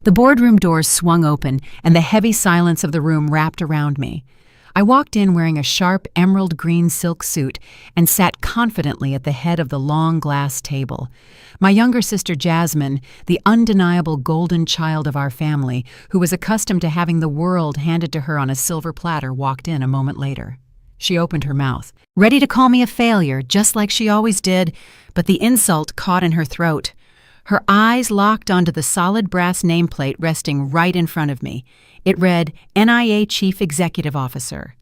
The boardroom doors swung open, and the heavy silence of the room wrapped around me. I walked in wearing a sharp emerald green silk suit and sat confidently at the head of the long glass table. My younger sister Jasmine, the undeniable golden child of our family, who was accustomed to having the world handed to her on a silver platter, walked in a moment later. She opened her mouth, ready to call me a failure, just like she always did, but the insult caught in her throat. Her eyes locked onto the solid brass nameplate resting right in front of me. It read, NIA Chief Executive Officer.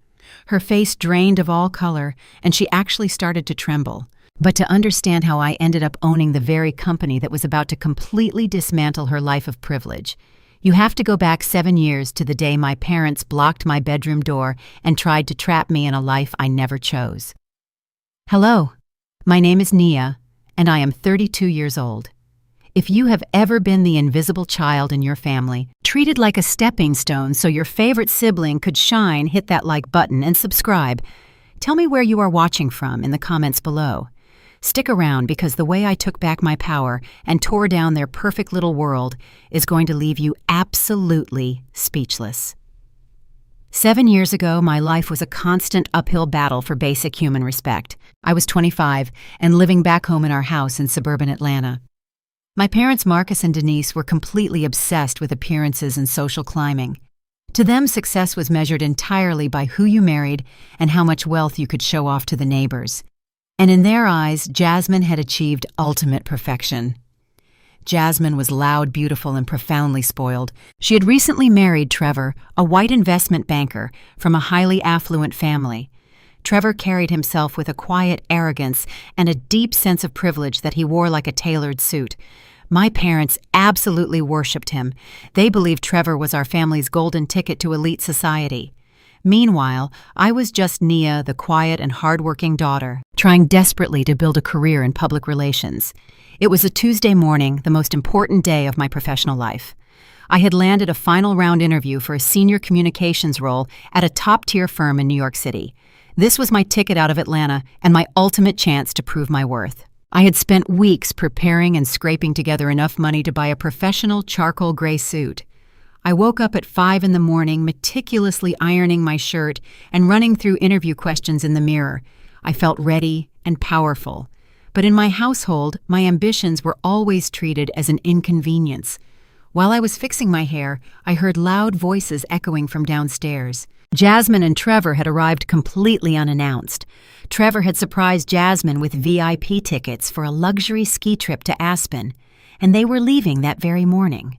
Her face drained of all color, and she actually started to tremble. But to understand how I ended up owning the very company that was about to completely dismantle her life of privilege, you have to go back 7 years to the day my parents blocked my bedroom door and tried to trap me in a life I never chose. Hello, my name is Nia, and I am 32 years old. If you have ever been the invisible child in your family, treated like a stepping stone so your favorite sibling could shine, hit that like button and subscribe. Tell me where you are watching from in the comments below. Stick around because the way I took back my power and tore down their perfect little world is going to leave you absolutely speechless. 7 years ago, my life was a constant uphill battle for basic human respect. I was 25 and living back home in our house in suburban Atlanta. My parents, Marcus and Denise, were completely obsessed with appearances and social climbing. To them, success was measured entirely by who you married and how much wealth you could show off to the neighbors. And in their eyes, Jasmine had achieved ultimate perfection. Jasmine was loud, beautiful, and profoundly spoiled. She had recently married Trevor, a white investment banker from a highly affluent family. Trevor carried himself with a quiet arrogance and a deep sense of privilege that he wore like a tailored suit. My parents absolutely worshipped him. They believed Trevor was our family's golden ticket to elite society. Meanwhile, I was just Nia, the quiet and hardworking daughter, trying desperately to build a career in public relations. It was a Tuesday morning, the most important day of my professional life. I had landed a final round interview for a senior communications role at a top-tier firm in New York City. This was my ticket out of Atlanta and my ultimate chance to prove my worth. I had spent weeks preparing and scraping together enough money to buy a professional charcoal gray suit. I woke up at 5 in the morning, meticulously ironing my shirt and running through interview questions in the mirror. I felt ready and powerful. But in my household, my ambitions were always treated as an inconvenience. While I was fixing my hair, I heard loud voices echoing from downstairs. Jasmine and Trevor had arrived completely unannounced. Trevor had surprised Jasmine with VIP tickets for a luxury ski trip to Aspen, and they were leaving that very morning.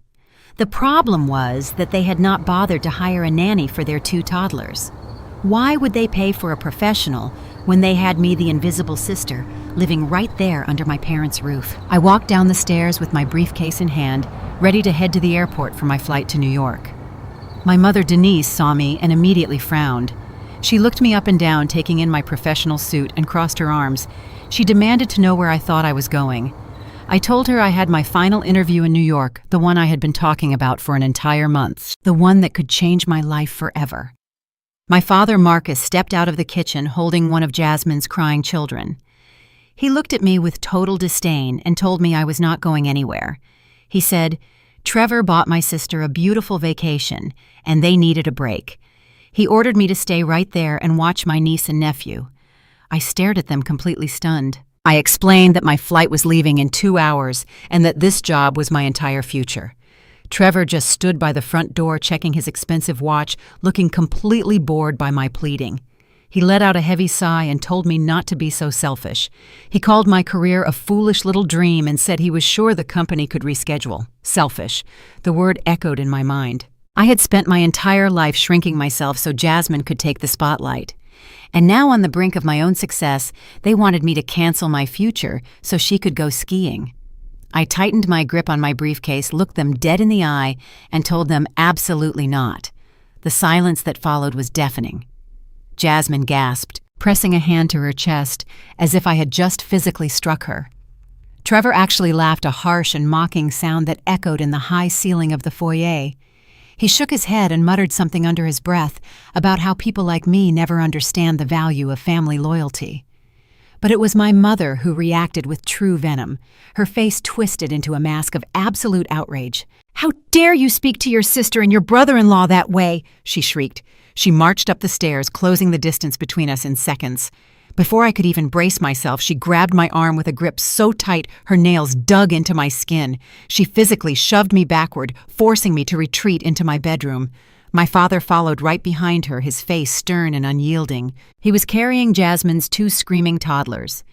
The problem was that they had not bothered to hire a nanny for their 2 toddlers. Why would they pay for a professional when they had me, the invisible sister, living right there under my parents' roof? I walked down the stairs with my briefcase in hand, ready to head to the airport for my flight to New York. My mother, Denise, saw me and immediately frowned. She looked me up and down, taking in my professional suit, and crossed her arms. She demanded to know where I thought I was going. I told her I had my final interview in New York, the one I had been talking about for an entire month, the one that could change my life forever. My father, Marcus, stepped out of the kitchen holding one of Jasmine's crying children. He looked at me with total disdain and told me I was not going anywhere. He said, Trevor bought my sister a beautiful vacation, and they needed a break. He ordered me to stay right there and watch my niece and nephew. I stared at them completely stunned. I explained that my flight was leaving in 2 hours and that this job was my entire future. Trevor just stood by the front door checking his expensive watch, looking completely bored by my pleading. He let out a heavy sigh and told me not to be so selfish. He called my career a foolish little dream and said he was sure the company could reschedule. Selfish. The word echoed in my mind. I had spent my entire life shrinking myself so Jasmine could take the spotlight. And now on the brink of my own success, they wanted me to cancel my future so she could go skiing. I tightened my grip on my briefcase, looked them dead in the eye, and told them absolutely not. The silence that followed was deafening. Jasmine gasped, pressing a hand to her chest, as if I had just physically struck her. Trevor actually laughed, a harsh and mocking sound that echoed in the high ceiling of the foyer. He shook his head and muttered something under his breath about how people like me never understand the value of family loyalty. But it was my mother who reacted with true venom, her face twisted into a mask of absolute outrage. "How dare you speak to your sister and your brother-in-law that way?" she shrieked. She marched up the stairs, closing the distance between us in seconds. Before I could even brace myself, she grabbed my arm with a grip so tight her nails dug into my skin. She physically shoved me backward, forcing me to retreat into my bedroom. My father followed right behind her, his face stern and unyielding. He was carrying Jasmine's 2 screaming toddlers.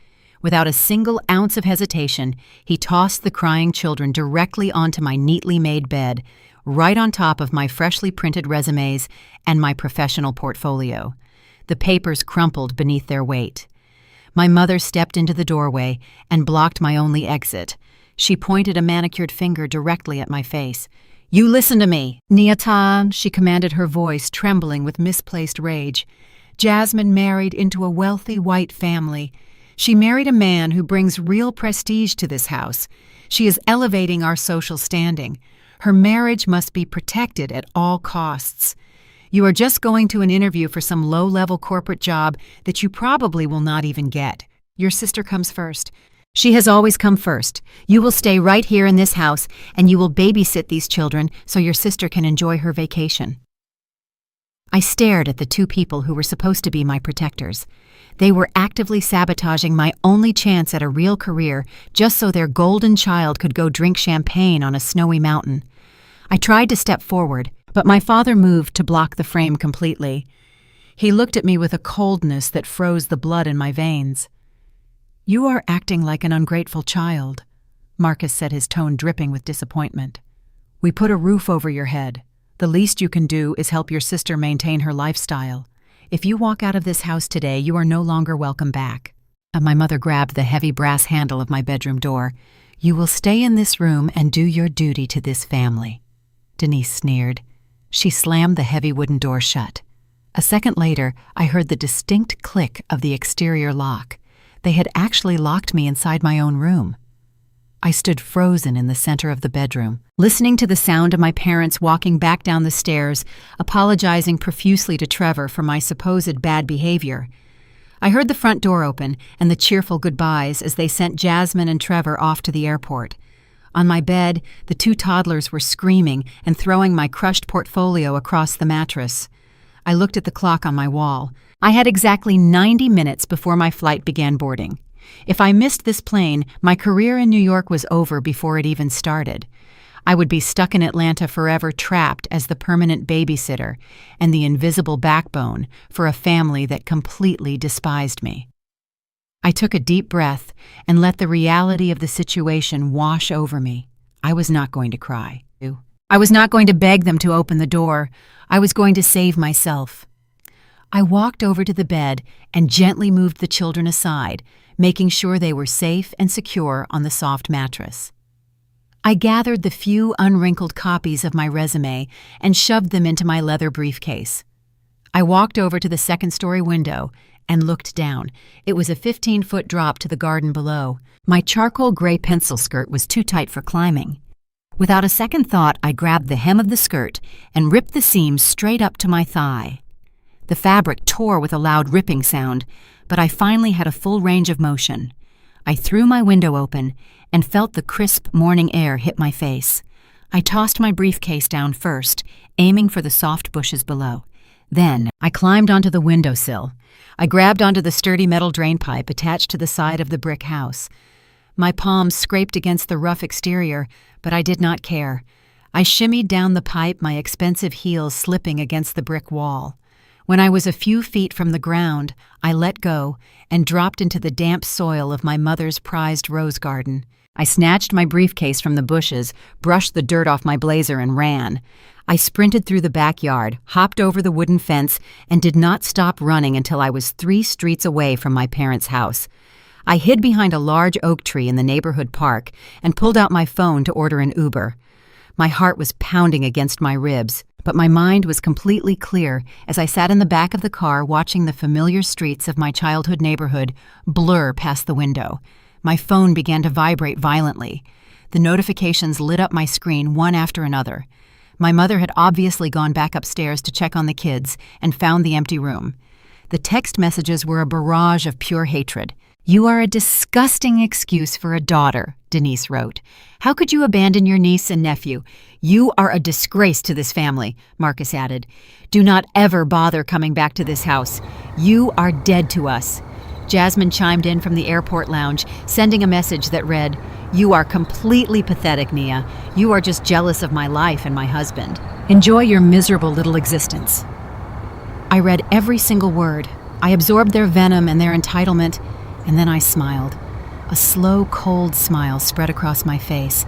Without a single ounce of hesitation, he tossed the crying children directly onto my neatly made bed, right on top of my freshly printed resumes and my professional portfolio. The papers crumpled beneath their weight. My mother stepped into the doorway and blocked my only exit. She pointed a manicured finger directly at my face. "You listen to me, Niatan," she commanded, her voice trembling with misplaced rage. "Jasmine married into a wealthy white family. She married a man who brings real prestige to this house. She is elevating our social standing. Her marriage must be protected at all costs. You are just going to an interview for some low-level corporate job that you probably will not even get. Your sister comes first. She has always come first. You will stay right here in this house, and you will babysit these children so your sister can enjoy her vacation." I stared at the 2 people who were supposed to be my protectors. They were actively sabotaging my only chance at a real career just so their golden child could go drink champagne on a snowy mountain. I tried to step forward, but my father moved to block the frame completely. He looked at me with a coldness that froze the blood in my veins. "You are acting like an ungrateful child," Marcus said, his tone dripping with disappointment. "We put a roof over your head. The least you can do is help your sister maintain her lifestyle. If you walk out of this house today, you are no longer welcome back." My mother grabbed the heavy brass handle of my bedroom door. "You will stay in this room and do your duty to this family," Denise sneered. She slammed the heavy wooden door shut. A second later, I heard the distinct click of the exterior lock. They had actually locked me inside my own room. I stood frozen in the center of the bedroom, listening to the sound of my parents walking back down the stairs, apologizing profusely to Trevor for my supposed bad behavior. I heard the front door open and the cheerful goodbyes as they sent Jasmine and Trevor off to the airport. On my bed, the 2 toddlers were screaming and throwing my crushed portfolio across the mattress. I looked at the clock on my wall. I had exactly 90 minutes before my flight began boarding. If I missed this plane, my career in New York was over before it even started. I would be stuck in Atlanta forever, trapped as the permanent babysitter and the invisible backbone for a family that completely despised me. I took a deep breath and let the reality of the situation wash over me. I was not going to cry. I was not going to beg them to open the door. I was going to save myself. I walked over to the bed and gently moved the children aside, making sure they were safe and secure on the soft mattress. I gathered the few unwrinkled copies of my resume and shoved them into my leather briefcase. I walked over to the second-story window and looked down. It was a 15-foot drop to the garden below. My charcoal gray pencil skirt was too tight for climbing. Without a second thought, I grabbed the hem of the skirt and ripped the seam straight up to my thigh. The fabric tore with a loud ripping sound, but I finally had a full range of motion. I threw my window open and felt the crisp morning air hit my face. I tossed my briefcase down first, aiming for the soft bushes below. Then I climbed onto the windowsill. I grabbed onto the sturdy metal drain pipe attached to the side of the brick house. My palms scraped against the rough exterior, but I did not care. I shimmied down the pipe, my expensive heels slipping against the brick wall. When I was a few feet from the ground, I let go and dropped into the damp soil of my mother's prized rose garden. I snatched my briefcase from the bushes, brushed the dirt off my blazer, and ran. I sprinted through the backyard, hopped over the wooden fence, and did not stop running until I was 3 streets away from my parents' house. I hid behind a large oak tree in the neighborhood park and pulled out my phone to order an Uber. My heart was pounding against my ribs, but my mind was completely clear as I sat in the back of the car watching the familiar streets of my childhood neighborhood blur past the window. My phone began to vibrate violently. The notifications lit up my screen one after another. My mother had obviously gone back upstairs to check on the kids and found the empty room. The text messages were a barrage of pure hatred. "You are a disgusting excuse for a daughter," Denise wrote. "How could you abandon your niece and nephew? You are a disgrace to this family," Marcus added. "Do not ever bother coming back to this house. You are dead to us." Jasmine chimed in from the airport lounge, sending a message that read, "You are completely pathetic, Nia. You are just jealous of my life and my husband. Enjoy your miserable little existence." I read every single word. I absorbed their venom and their entitlement, and then I smiled. A slow, cold smile spread across my face.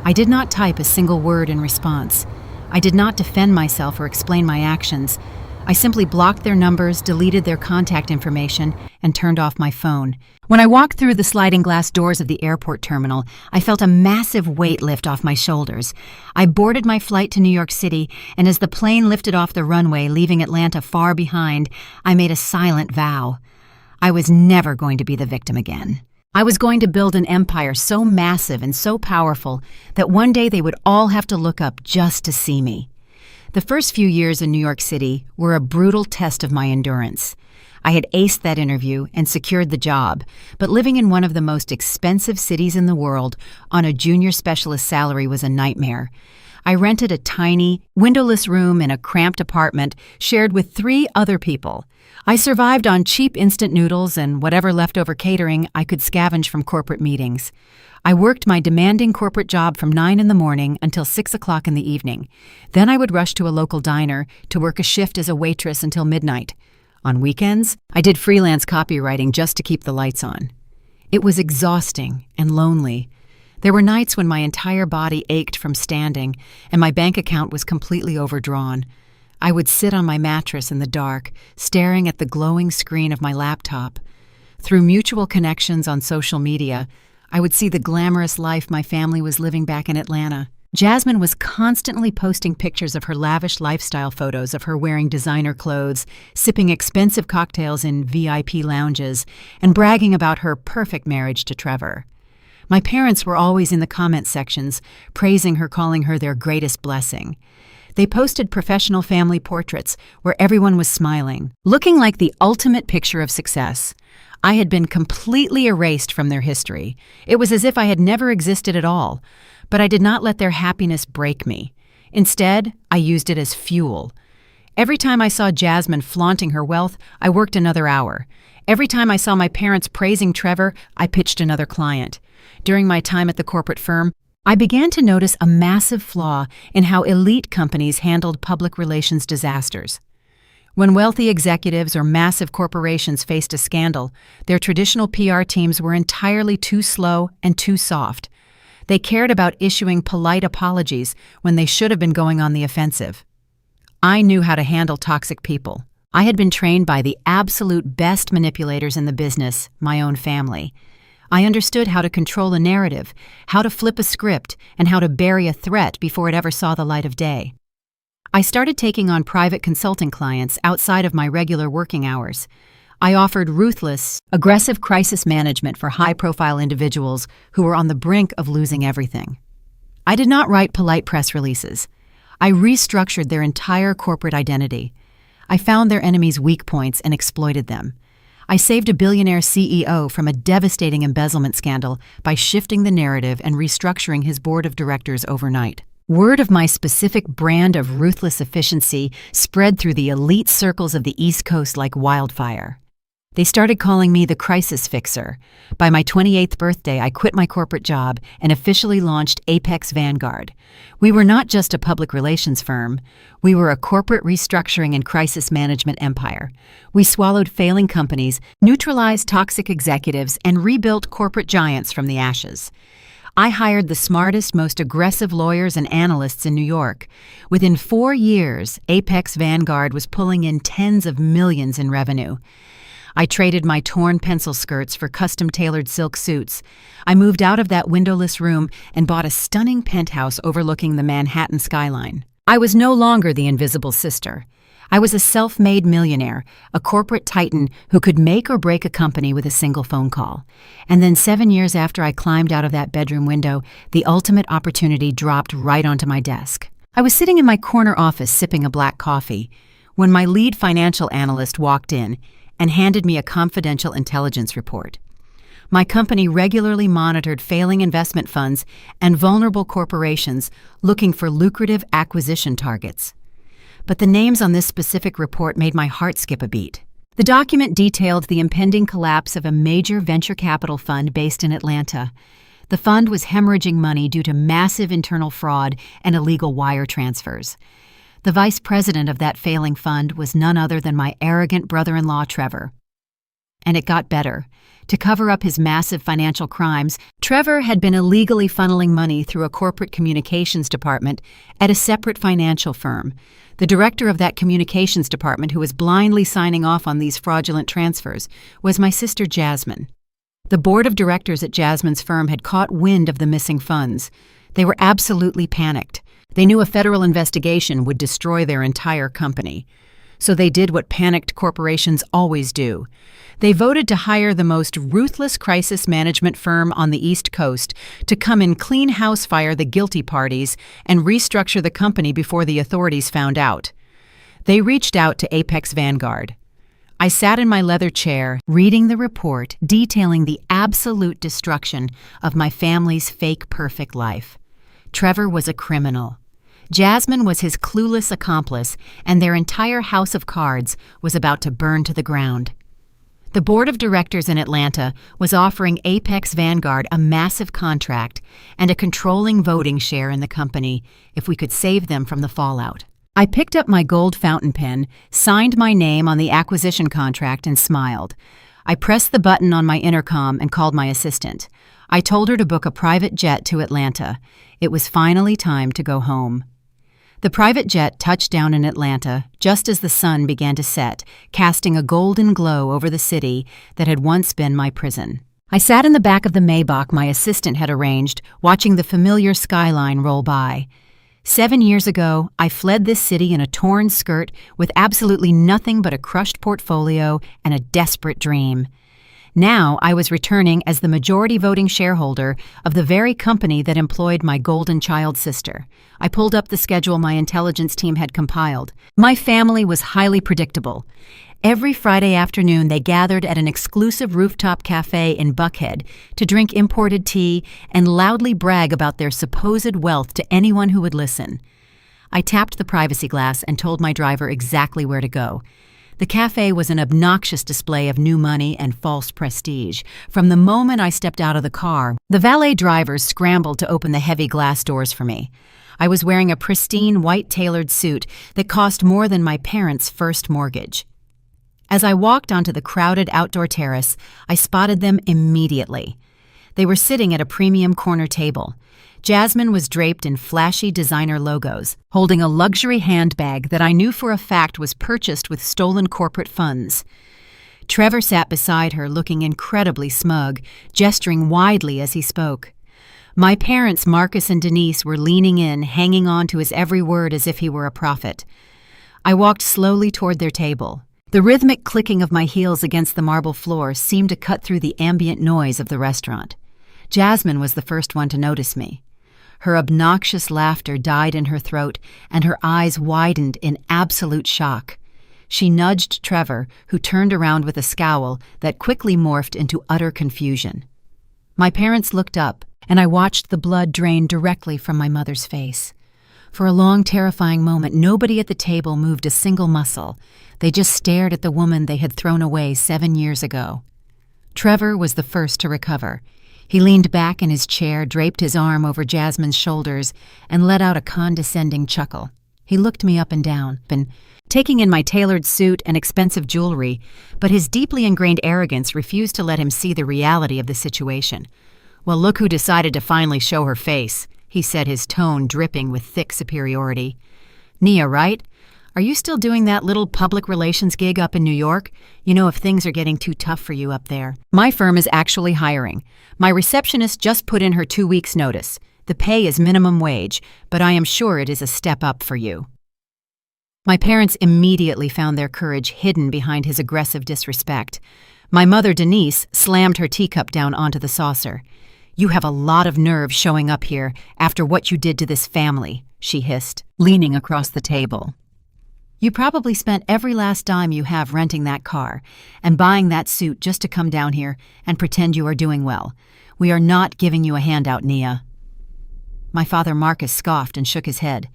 I did not type a single word in response. I did not defend myself or explain my actions. I simply blocked their numbers, deleted their contact information, and turned off my phone. When I walked through the sliding glass doors of the airport terminal, I felt a massive weight lift off my shoulders. I boarded my flight to New York City, and as the plane lifted off the runway, leaving Atlanta far behind, I made a silent vow. I was never going to be the victim again. I was going to build an empire so massive and so powerful that one day they would all have to look up just to see me. The first few years in New York City were a brutal test of my endurance. I had aced that interview and secured the job, but living in one of the most expensive cities in the world on a junior specialist salary was a nightmare. I rented a tiny, windowless room in a cramped apartment shared with 3 other people. I survived on cheap instant noodles and whatever leftover catering I could scavenge from corporate meetings. I worked my demanding corporate job from 9 in the morning until 6 o'clock in the evening. Then I would rush to a local diner to work a shift as a waitress until midnight. On weekends, I did freelance copywriting just to keep the lights on. It was exhausting and lonely. There were nights when my entire body ached from standing and my bank account was completely overdrawn. I would sit on my mattress in the dark, staring at the glowing screen of my laptop. Through mutual connections on social media, I would see the glamorous life my family was living back in Atlanta. Jasmine was constantly posting pictures of her lavish lifestyle photos of her wearing designer clothes, sipping expensive cocktails in VIP lounges, and bragging about her perfect marriage to Trevor. My parents were always in the comment sections, praising her, calling her their greatest blessing. They posted professional family portraits where everyone was smiling, looking like the ultimate picture of success. I had been completely erased from their history. It was as if I had never existed at all, but I did not let their happiness break me. Instead, I used it as fuel. Every time I saw Jasmine flaunting her wealth, I worked another hour. Every time I saw my parents praising Trevor, I pitched another client. During my time at the corporate firm, I began to notice a massive flaw in how elite companies handled public relations disasters. When wealthy executives or massive corporations faced a scandal, their traditional PR teams were entirely too slow and too soft. They cared about issuing polite apologies when they should have been going on the offensive. I knew how to handle toxic people. I had been trained by the absolute best manipulators in the business, my own family. I understood how to control a narrative, how to flip a script, and how to bury a threat before it ever saw the light of day. I started taking on private consulting clients outside of my regular working hours. I offered ruthless, aggressive crisis management for high-profile individuals who were on the brink of losing everything. I did not write polite press releases. I restructured their entire corporate identity. I found their enemies' weak points and exploited them. I saved a billionaire CEO from a devastating embezzlement scandal by shifting the narrative and restructuring his board of directors overnight. Word of my specific brand of ruthless efficiency spread through the elite circles of the East Coast like wildfire. They started calling me the crisis fixer. By my 28th birthday, I quit my corporate job and officially launched Apex Vanguard. We were not just a public relations firm. We were a corporate restructuring and crisis management empire. We swallowed failing companies, neutralized toxic executives, and rebuilt corporate giants from the ashes. I hired the smartest, most aggressive lawyers and analysts in New York. Within 4 years, Apex Vanguard was pulling in tens of millions in revenue. I traded my torn pencil skirts for custom-tailored silk suits. I moved out of that windowless room and bought a stunning penthouse overlooking the Manhattan skyline. I was no longer the invisible sister. I was a self-made millionaire, a corporate titan who could make or break a company with a single phone call. And then 7 years after I climbed out of that bedroom window, the ultimate opportunity dropped right onto my desk. I was sitting in my corner office sipping a black coffee when my lead financial analyst walked in and handed me a confidential intelligence report. My company regularly monitored failing investment funds and vulnerable corporations looking for lucrative acquisition targets. But the names on this specific report made my heart skip a beat. The document detailed the impending collapse of a major venture capital fund based in Atlanta. The fund was hemorrhaging money due to massive internal fraud and illegal wire transfers. The vice president of that failing fund was none other than my arrogant brother-in-law, Trevor. And it got better. To cover up his massive financial crimes, Trevor had been illegally funneling money through a corporate communications department at a separate financial firm. The director of that communications department, who was blindly signing off on these fraudulent transfers, was my sister Jasmine. The board of directors at Jasmine's firm had caught wind of the missing funds. They were absolutely panicked. They knew a federal investigation would destroy their entire company. So they did what panicked corporations always do. They voted to hire the most ruthless crisis management firm on the East Coast to come and clean house fire the guilty parties and restructure the company before the authorities found out. They reached out to Apex Vanguard. I sat in my leather chair, reading the report detailing the absolute destruction of my family's fake perfect life. Trevor was a criminal. Jasmine was his clueless accomplice, and their entire house of cards was about to burn to the ground. The board of directors in Atlanta was offering Apex Vanguard a massive contract and a controlling voting share in the company if we could save them from the fallout. I picked up my gold fountain pen, signed my name on the acquisition contract, and smiled. I pressed the button on my intercom and called my assistant. I told her to book a private jet to Atlanta. It was finally time to go home. The private jet touched down in Atlanta just as the sun began to set, casting a golden glow over the city that had once been my prison. I sat in the back of the Maybach my assistant had arranged, watching the familiar skyline roll by. 7 years ago, I fled this city in a torn skirt with absolutely nothing but a crushed portfolio and a desperate dream. Now I was returning as the majority voting shareholder of the very company that employed my golden child sister. I pulled up the schedule my intelligence team had compiled. My family was highly predictable. Every Friday afternoon they gathered at an exclusive rooftop cafe in Buckhead to drink imported tea and loudly brag about their supposed wealth to anyone who would listen. I tapped the privacy glass and told my driver exactly where to go. The cafe was an obnoxious display of new money and false prestige. From the moment I stepped out of the car, the valet drivers scrambled to open the heavy glass doors for me. I was wearing a pristine white tailored suit that cost more than my parents' first mortgage. As I walked onto the crowded outdoor terrace, I spotted them immediately. They were sitting at a premium corner table. Jasmine was draped in flashy designer logos, holding a luxury handbag that I knew for a fact was purchased with stolen corporate funds. Trevor sat beside her, looking incredibly smug, gesturing widely as he spoke. My parents, Marcus and Denise, were leaning in, hanging on to his every word as if he were a prophet. I walked slowly toward their table. The rhythmic clicking of my heels against the marble floor seemed to cut through the ambient noise of the restaurant. Jasmine was the first one to notice me. Her obnoxious laughter died in her throat, and her eyes widened in absolute shock. She nudged Trevor, who turned around with a scowl that quickly morphed into utter confusion. My parents looked up, and I watched the blood drain directly from my mother's face. For a long, terrifying moment, nobody at the table moved a single muscle. They just stared at the woman they had thrown away 7 years ago. Trevor was the first to recover. He leaned back in his chair, draped his arm over Jasmine's shoulders, and let out a condescending chuckle. He looked me up and down, taking in my tailored suit and expensive jewelry, but his deeply ingrained arrogance refused to let him see the reality of the situation. "Well, look who decided to finally show her face," he said, his tone dripping with thick superiority. "Nia, right? Are you still doing that little public relations gig up in New York? You know, if things are getting too tough for you up there. My firm is actually hiring. My receptionist just put in her 2 weeks' notice. The pay is minimum wage, but I am sure it is a step up for you." My parents immediately found their courage hidden behind his aggressive disrespect. My mother, Denise, slammed her teacup down onto the saucer. "You have a lot of nerve showing up here after what you did to this family," she hissed, leaning across the table. You probably spent every last dime you have renting that car and buying that suit just to come down here and pretend you are doing well. We are not giving you a handout, Nia." My father Marcus scoffed and shook his head.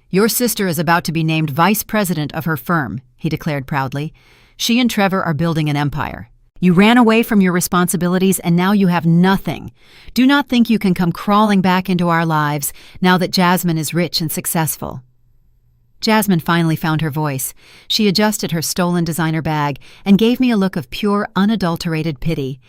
"Your sister is about to be named vice president of her firm," he declared proudly. "She and Trevor are building an empire. You ran away from your responsibilities and now you have nothing. Do not think you can come crawling back into our lives now that Jasmine is rich and successful." Jasmine finally found her voice. She adjusted her stolen designer bag and gave me a look of pure, unadulterated pity.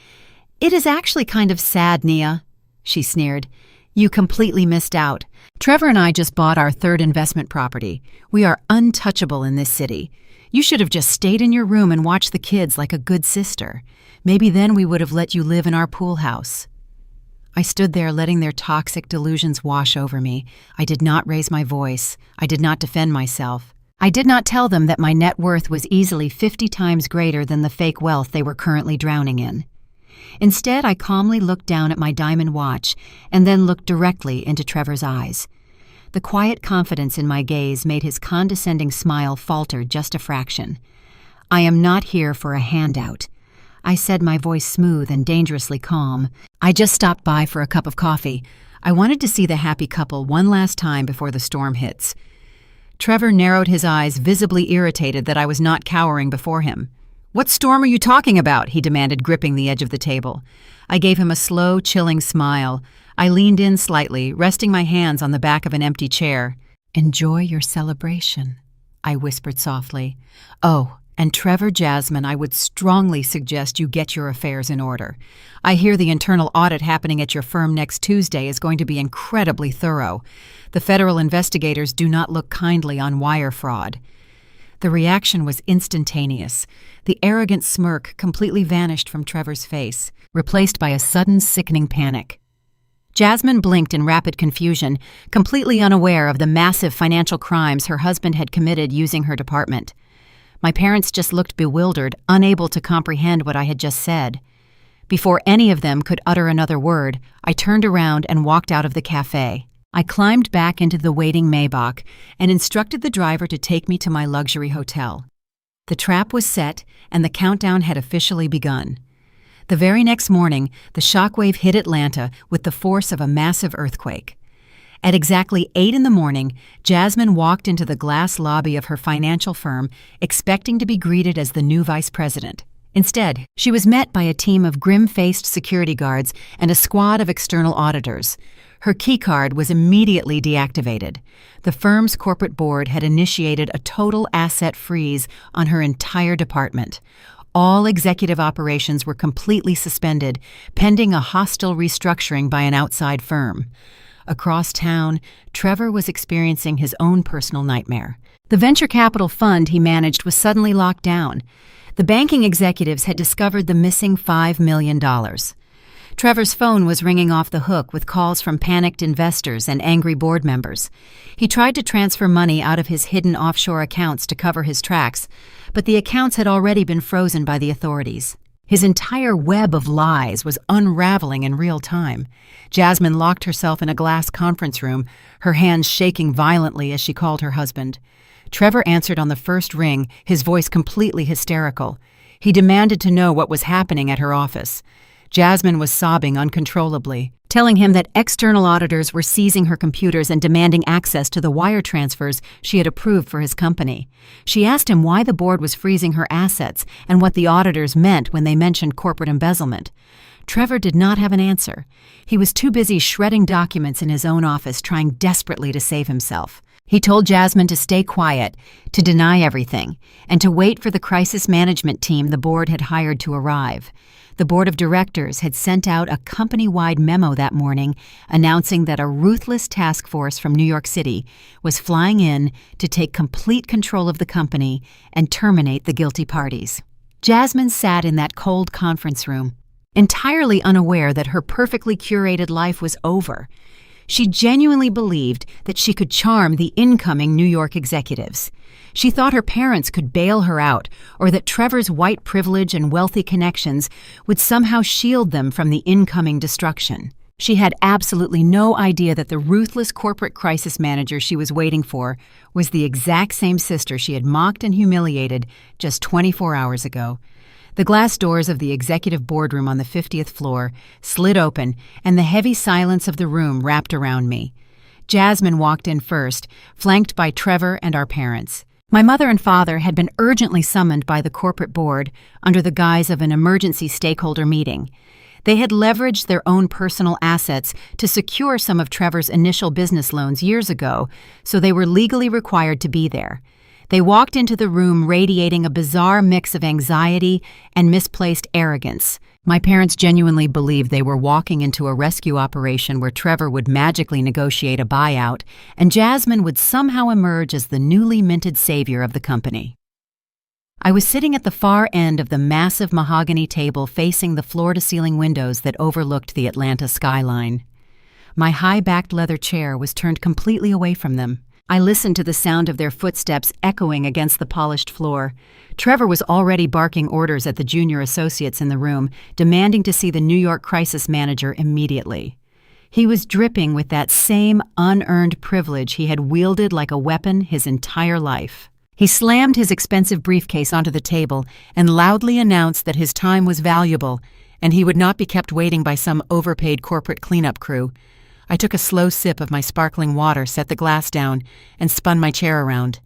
"It is actually kind of sad, Nia," she sneered. "You completely missed out. Trevor and I just bought our third investment property. We are untouchable in this city. You should have just stayed in your room and watched the kids like a good sister. Maybe then we would have let you live in our pool house." I stood there letting their toxic delusions wash over me. I did not raise my voice. I did not defend myself. I did not tell them that my net worth was easily 50 times greater than the fake wealth they were currently drowning in. Instead, I calmly looked down at my diamond watch and then looked directly into Trevor's eyes. The quiet confidence in my gaze made his condescending smile falter just a fraction. "I am not here for a handout," I said, my voice smooth and dangerously calm. "I just stopped by for a cup of coffee. I wanted to see the happy couple one last time before the storm hits." Trevor narrowed his eyes, visibly irritated that I was not cowering before him. "What storm are you talking about?" he demanded, gripping the edge of the table. I gave him a slow, chilling smile. I leaned in slightly, resting my hands on the back of an empty chair. "Enjoy your celebration," I whispered softly. "Oh, and Trevor, Jasmine, I would strongly suggest you get your affairs in order. I hear the internal audit happening at your firm next Tuesday is going to be incredibly thorough. The federal investigators do not look kindly on wire fraud." The reaction was instantaneous. The arrogant smirk completely vanished from Trevor's face, replaced by a sudden, sickening panic. Jasmine blinked in rapid confusion, completely unaware of the massive financial crimes her husband had committed using her department. My parents just looked bewildered, unable to comprehend what I had just said. Before any of them could utter another word, I turned around and walked out of the cafe. I climbed back into the waiting Maybach and instructed the driver to take me to my luxury hotel. The trap was set and the countdown had officially begun. The very next morning, the shockwave hit Atlanta with the force of a massive earthquake. At exactly 8 in the morning, Jasmine walked into the glass lobby of her financial firm, expecting to be greeted as the new vice president. Instead, she was met by a team of grim-faced security guards and a squad of external auditors. Her keycard was immediately deactivated. The firm's corporate board had initiated a total asset freeze on her entire department. All executive operations were completely suspended, pending a hostile restructuring by an outside firm. Across town, Trevor was experiencing his own personal nightmare. The venture capital fund he managed was suddenly locked down. The banking executives had discovered the missing $5 million. Trevor's phone was ringing off the hook with calls from panicked investors and angry board members. He tried to transfer money out of his hidden offshore accounts to cover his tracks, but the accounts had already been frozen by the authorities. His entire web of lies was unraveling in real time. Jasmine locked herself in a glass conference room, her hands shaking violently as she called her husband. Trevor answered on the first ring, his voice completely hysterical. He demanded to know what was happening at her office. Jasmine was sobbing uncontrollably, telling him that external auditors were seizing her computers and demanding access to the wire transfers she had approved for his company. She asked him why the board was freezing her assets and what the auditors meant when they mentioned corporate embezzlement. Trevor did not have an answer. He was too busy shredding documents in his own office, trying desperately to save himself. He told Jasmine to stay quiet, to deny everything, and to wait for the crisis management team the board had hired to arrive. The board of directors had sent out a company-wide memo that morning announcing that a ruthless task force from New York City was flying in to take complete control of the company and terminate the guilty parties. Jasmine sat in that cold conference room, entirely unaware that her perfectly curated life was over. She genuinely believed that she could charm the incoming New York executives. She thought her parents could bail her out, or that Trevor's white privilege and wealthy connections would somehow shield them from the incoming destruction. She had absolutely no idea that the ruthless corporate crisis manager she was waiting for was the exact same sister she had mocked and humiliated just 24 hours ago. The glass doors of the executive boardroom on the 50th floor slid open, and the heavy silence of the room wrapped around me. Jasmine walked in first, flanked by Trevor and our parents. My mother and father had been urgently summoned by the corporate board under the guise of an emergency stakeholder meeting. They had leveraged their own personal assets to secure some of Trevor's initial business loans years ago, so they were legally required to be there. They walked into the room radiating a bizarre mix of anxiety and misplaced arrogance. My parents genuinely believed they were walking into a rescue operation where Trevor would magically negotiate a buyout, and Jasmine would somehow emerge as the newly minted savior of the company. I was sitting at the far end of the massive mahogany table facing the floor-to-ceiling windows that overlooked the Atlanta skyline. My high-backed leather chair was turned completely away from them. I listened to the sound of their footsteps echoing against the polished floor. Trevor was already barking orders at the junior associates in the room, demanding to see the New York crisis manager immediately. He was dripping with that same unearned privilege he had wielded like a weapon his entire life. He slammed his expensive briefcase onto the table and loudly announced that his time was valuable and he would not be kept waiting by some overpaid corporate cleanup crew. I took a slow sip of my sparkling water, set the glass down, and spun my chair around.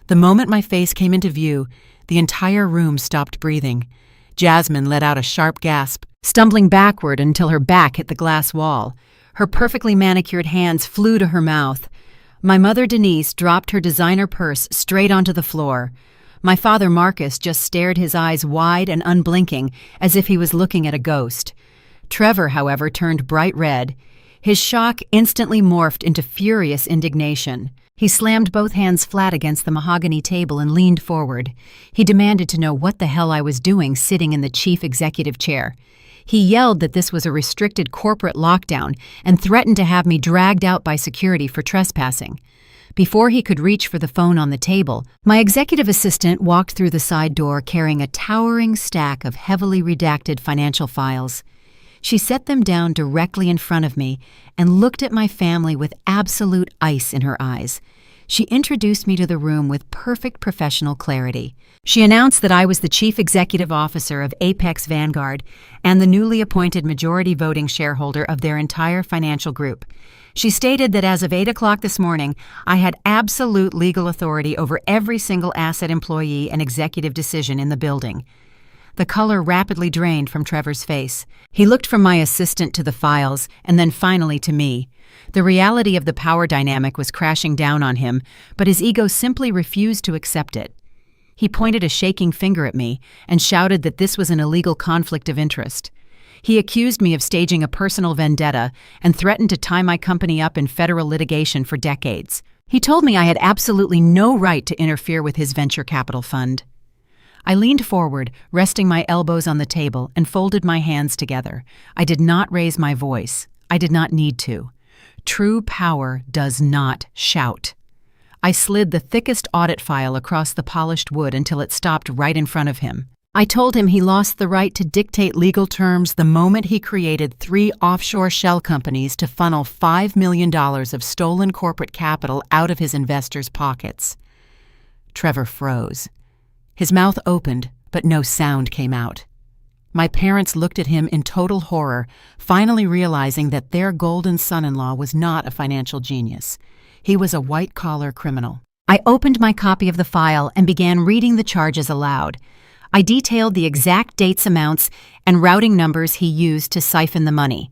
The moment my face came into view, the entire room stopped breathing. Jasmine let out a sharp gasp, stumbling backward until her back hit the glass wall. Her perfectly manicured hands flew to her mouth. My mother, Denise, dropped her designer purse straight onto the floor. My father, Marcus, just stared, his eyes wide and unblinking, as if he was looking at a ghost. Trevor, however, turned bright red. His shock instantly morphed into furious indignation. He slammed both hands flat against the mahogany table and leaned forward. He demanded to know what the hell I was doing sitting in the chief executive chair. He yelled that this was a restricted corporate lockdown and threatened to have me dragged out by security for trespassing. Before he could reach for the phone on the table, my executive assistant walked through the side door carrying a towering stack of heavily redacted financial files. She set them down directly in front of me and looked at my family with absolute ice in her eyes. She introduced me to the room with perfect professional clarity. She announced that I was the chief executive officer of Apex Vanguard and the newly appointed majority voting shareholder of their entire financial group. She stated that as of 8 o'clock this morning, I had absolute legal authority over every single asset, employee, and executive decision in the building. The color rapidly drained from Trevor's face. He looked from my assistant to the files and then finally to me. The reality of the power dynamic was crashing down on him, but his ego simply refused to accept it. He pointed a shaking finger at me and shouted that this was an illegal conflict of interest. He accused me of staging a personal vendetta and threatened to tie my company up in federal litigation for decades. He told me I had absolutely no right to interfere with his venture capital fund. I leaned forward, resting my elbows on the table, and folded my hands together. I did not raise my voice. I did not need to. True power does not shout. I slid the thickest audit file across the polished wood until it stopped right in front of him. I told him he lost the right to dictate legal terms the moment he created 3 offshore shell companies to funnel $5 million of stolen corporate capital out of his investors' pockets. Trevor froze. His mouth opened, but no sound came out. My parents looked at him in total horror, finally realizing that their golden son-in-law was not a financial genius. He was a white-collar criminal. I opened my copy of the file and began reading the charges aloud. I detailed the exact dates, amounts, and routing numbers he used to siphon the money.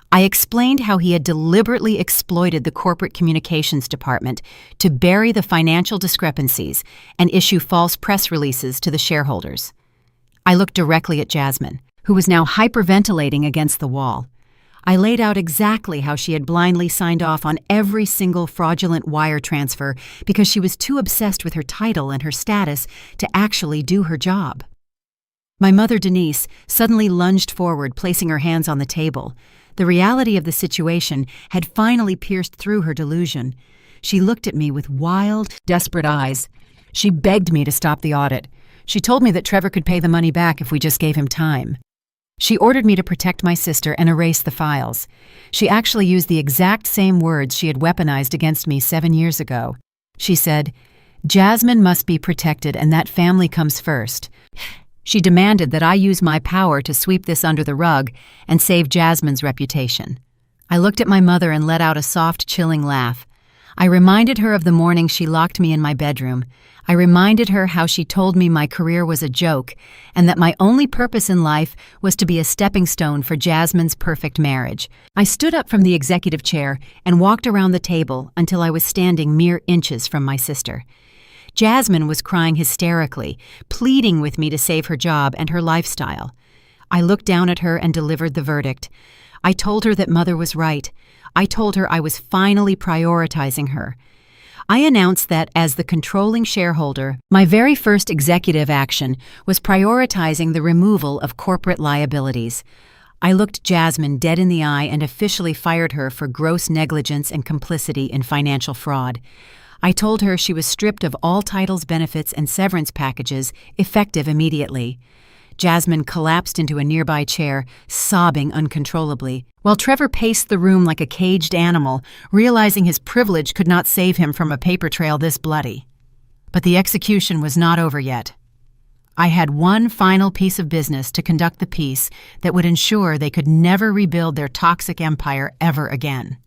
I explained how he had deliberately exploited the corporate communications department to bury the financial discrepancies and issue false press releases to the shareholders. I looked directly at Jasmine, who was now hyperventilating against the wall. I laid out exactly how she had blindly signed off on every single fraudulent wire transfer because she was too obsessed with her title and her status to actually do her job. My mother, Denise, suddenly lunged forward, placing her hands on the table. The reality of the situation had finally pierced through her delusion. She looked at me with wild, desperate eyes. She begged me to stop the audit. She told me that Trevor could pay the money back if we just gave him time. She ordered me to protect my sister and erase the files. She actually used the exact same words she had weaponized against me 7 years ago. She said, "Jasmine must be protected and that family comes first." She demanded that I use my power to sweep this under the rug and save Jasmine's reputation. I looked at my mother and let out a soft, chilling laugh. I reminded her of the morning she locked me in my bedroom. I reminded her how she told me my career was a joke and that my only purpose in life was to be a stepping stone for Jasmine's perfect marriage. I stood up from the executive chair and walked around the table until I was standing mere inches from my sister. Jasmine was crying hysterically, pleading with me to save her job and her lifestyle. I looked down at her and delivered the verdict. I told her that Mother was right. I told her I was finally prioritizing her. I announced that, as the controlling shareholder, my very first executive action was prioritizing the removal of corporate liabilities. I looked Jasmine dead in the eye and officially fired her for gross negligence and complicity in financial fraud. I told her she was stripped of all titles, benefits, and severance packages, effective immediately. Jasmine collapsed into a nearby chair, sobbing uncontrollably, while Trevor paced the room like a caged animal, realizing his privilege could not save him from a paper trail this bloody. But the execution was not over yet. I had one final piece of business to conduct the peace that would ensure they could never rebuild their toxic empire ever again.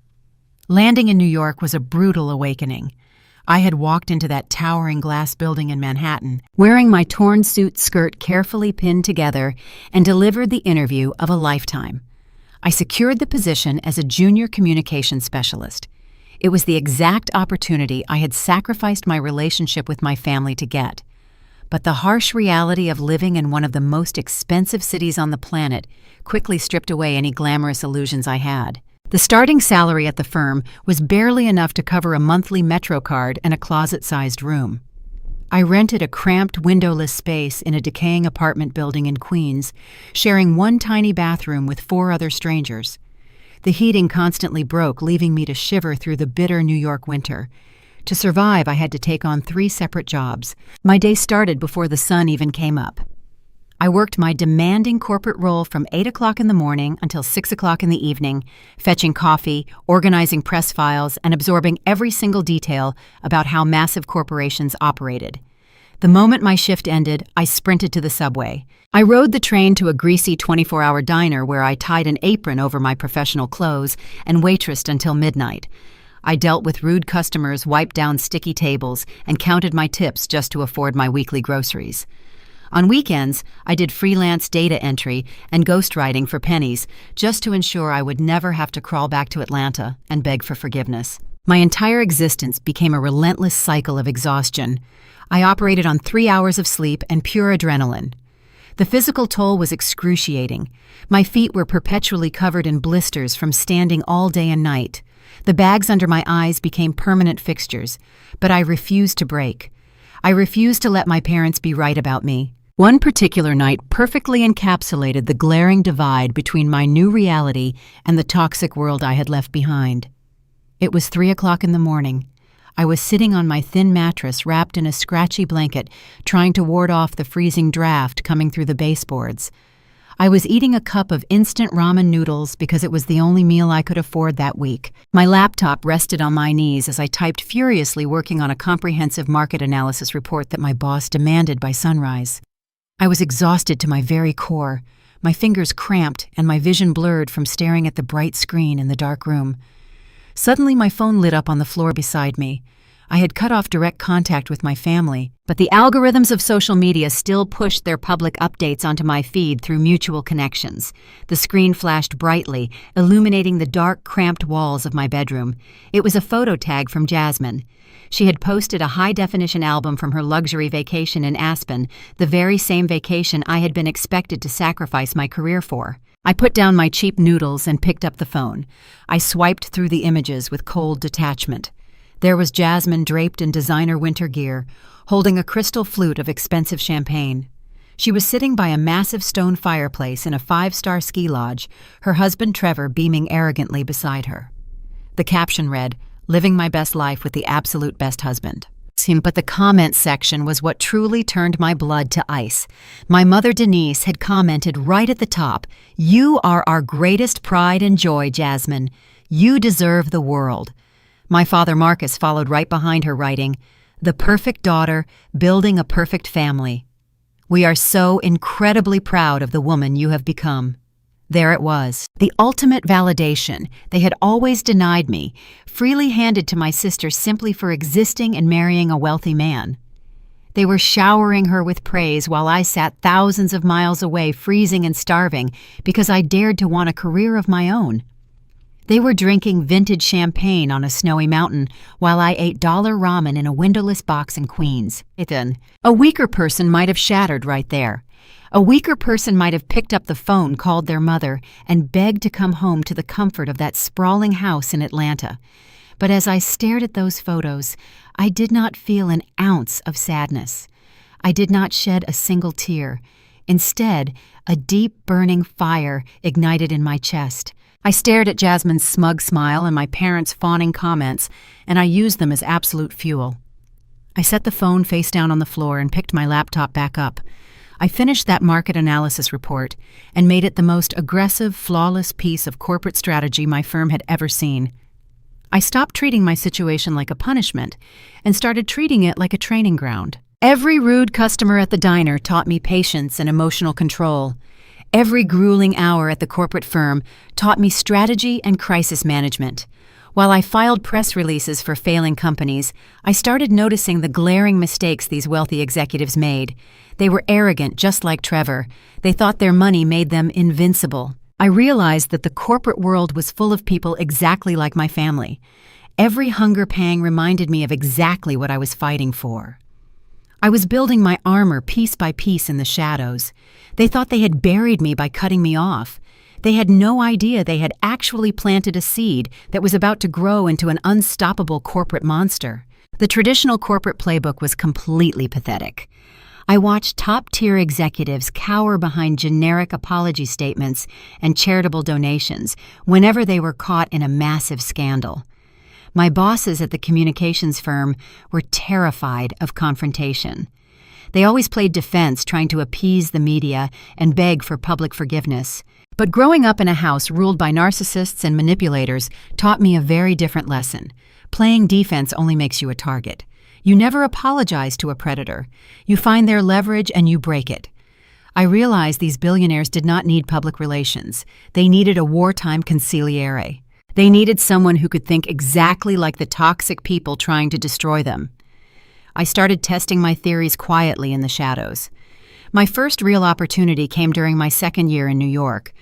Landing in New York was a brutal awakening. I had walked into that towering glass building in Manhattan, wearing my torn suit skirt carefully pinned together, and delivered the interview of a lifetime. I secured the position as a junior communications specialist. It was the exact opportunity I had sacrificed my relationship with my family to get. But the harsh reality of living in one of the most expensive cities on the planet quickly stripped away any glamorous illusions I had. The starting salary at the firm was barely enough to cover a monthly Metro card and a closet-sized room. I rented a cramped, windowless space in a decaying apartment building in Queens, sharing one tiny bathroom with 4 other strangers. The heating constantly broke, leaving me to shiver through the bitter New York winter. To survive, I had to take on 3 separate jobs. My day started before the sun even came up. I worked my demanding corporate role from 8 o'clock in the morning until 6 o'clock in the evening, fetching coffee, organizing press files, and absorbing every single detail about how massive corporations operated. The moment my shift ended, I sprinted to the subway. I rode the train to a greasy 24-hour diner where I tied an apron over my professional clothes and waitressed until midnight. I dealt with rude customers, wiped down sticky tables, and counted my tips just to afford my weekly groceries. On weekends, I did freelance data entry and ghostwriting for pennies just to ensure I would never have to crawl back to Atlanta and beg for forgiveness. My entire existence became a relentless cycle of exhaustion. I operated on 3 hours of sleep and pure adrenaline. The physical toll was excruciating. My feet were perpetually covered in blisters from standing all day and night. The bags under my eyes became permanent fixtures, but I refused to break. I refused to let my parents be right about me. One particular night perfectly encapsulated the glaring divide between my new reality and the toxic world I had left behind. It was 3 o'clock in the morning. I was sitting on my thin mattress wrapped in a scratchy blanket, trying to ward off the freezing draft coming through the baseboards. I was eating a cup of instant ramen noodles because it was the only meal I could afford that week. My laptop rested on my knees as I typed furiously, working on a comprehensive market analysis report that my boss demanded by sunrise. I was exhausted to my very core. My fingers cramped and my vision blurred from staring at the bright screen in the dark room. Suddenly, my phone lit up on the floor beside me. I had cut off direct contact with my family, but the algorithms of social media still pushed their public updates onto my feed through mutual connections. The screen flashed brightly, illuminating the dark, cramped walls of my bedroom. It was a photo tag from Jasmine. She had posted a high-definition album from her luxury vacation in Aspen, the very same vacation I had been expected to sacrifice my career for. I put down my cheap noodles and picked up the phone. I swiped through the images with cold detachment. There was Jasmine draped in designer winter gear, holding a crystal flute of expensive champagne. She was sitting by a massive stone fireplace in a 5-star ski lodge, her husband Trevor beaming arrogantly beside her. The caption read, "Living my best life with the absolute best husband." But the comment section was what truly turned my blood to ice. My mother Denise had commented right at the top, "You are our greatest pride and joy, Jasmine. You deserve the world." My father Marcus followed right behind her, writing, "The perfect daughter, building a perfect family. We are so incredibly proud of the woman you have become." There it was, the ultimate validation they had always denied me, freely handed to my sister simply for existing and marrying a wealthy man. They were showering her with praise while I sat thousands of miles away, freezing and starving because I dared to want a career of my own. They were drinking vintage champagne on a snowy mountain while I ate dollar ramen in a windowless box in Queens. A weaker person might have shattered right there. A weaker person might have picked up the phone, called their mother, and begged to come home to the comfort of that sprawling house in Atlanta. But as I stared at those photos, I did not feel an ounce of sadness. I did not shed a single tear. Instead, a deep, burning fire ignited in my chest. I stared at Jasmine's smug smile and my parents' fawning comments, and I used them as absolute fuel. I set the phone face down on the floor and picked my laptop back up. I finished that market analysis report and made it the most aggressive, flawless piece of corporate strategy my firm had ever seen. I stopped treating my situation like a punishment and started treating it like a training ground. Every rude customer at the diner taught me patience and emotional control. Every grueling hour at the corporate firm taught me strategy and crisis management. While I filed press releases for failing companies, I started noticing the glaring mistakes these wealthy executives made. They were arrogant, just like Trevor. They thought their money made them invincible. I realized that the corporate world was full of people exactly like my family. Every hunger pang reminded me of exactly what I was fighting for. I was building my armor piece by piece in the shadows. They thought they had buried me by cutting me off. They had no idea they had actually planted a seed that was about to grow into an unstoppable corporate monster. The traditional corporate playbook was completely pathetic. I watched top-tier executives cower behind generic apology statements and charitable donations whenever they were caught in a massive scandal. My bosses at the communications firm were terrified of confrontation. They always played defense, trying to appease the media and beg for public forgiveness. But growing up in a house ruled by narcissists and manipulators taught me a very different lesson. Playing defense only makes you a target. You never apologize to a predator. You find their leverage and you break it. I realized these billionaires did not need public relations. They needed a wartime consigliere. They needed someone who could think exactly like the toxic people trying to destroy them. I started testing my theories quietly in the shadows. My first real opportunity came during my second year in New York.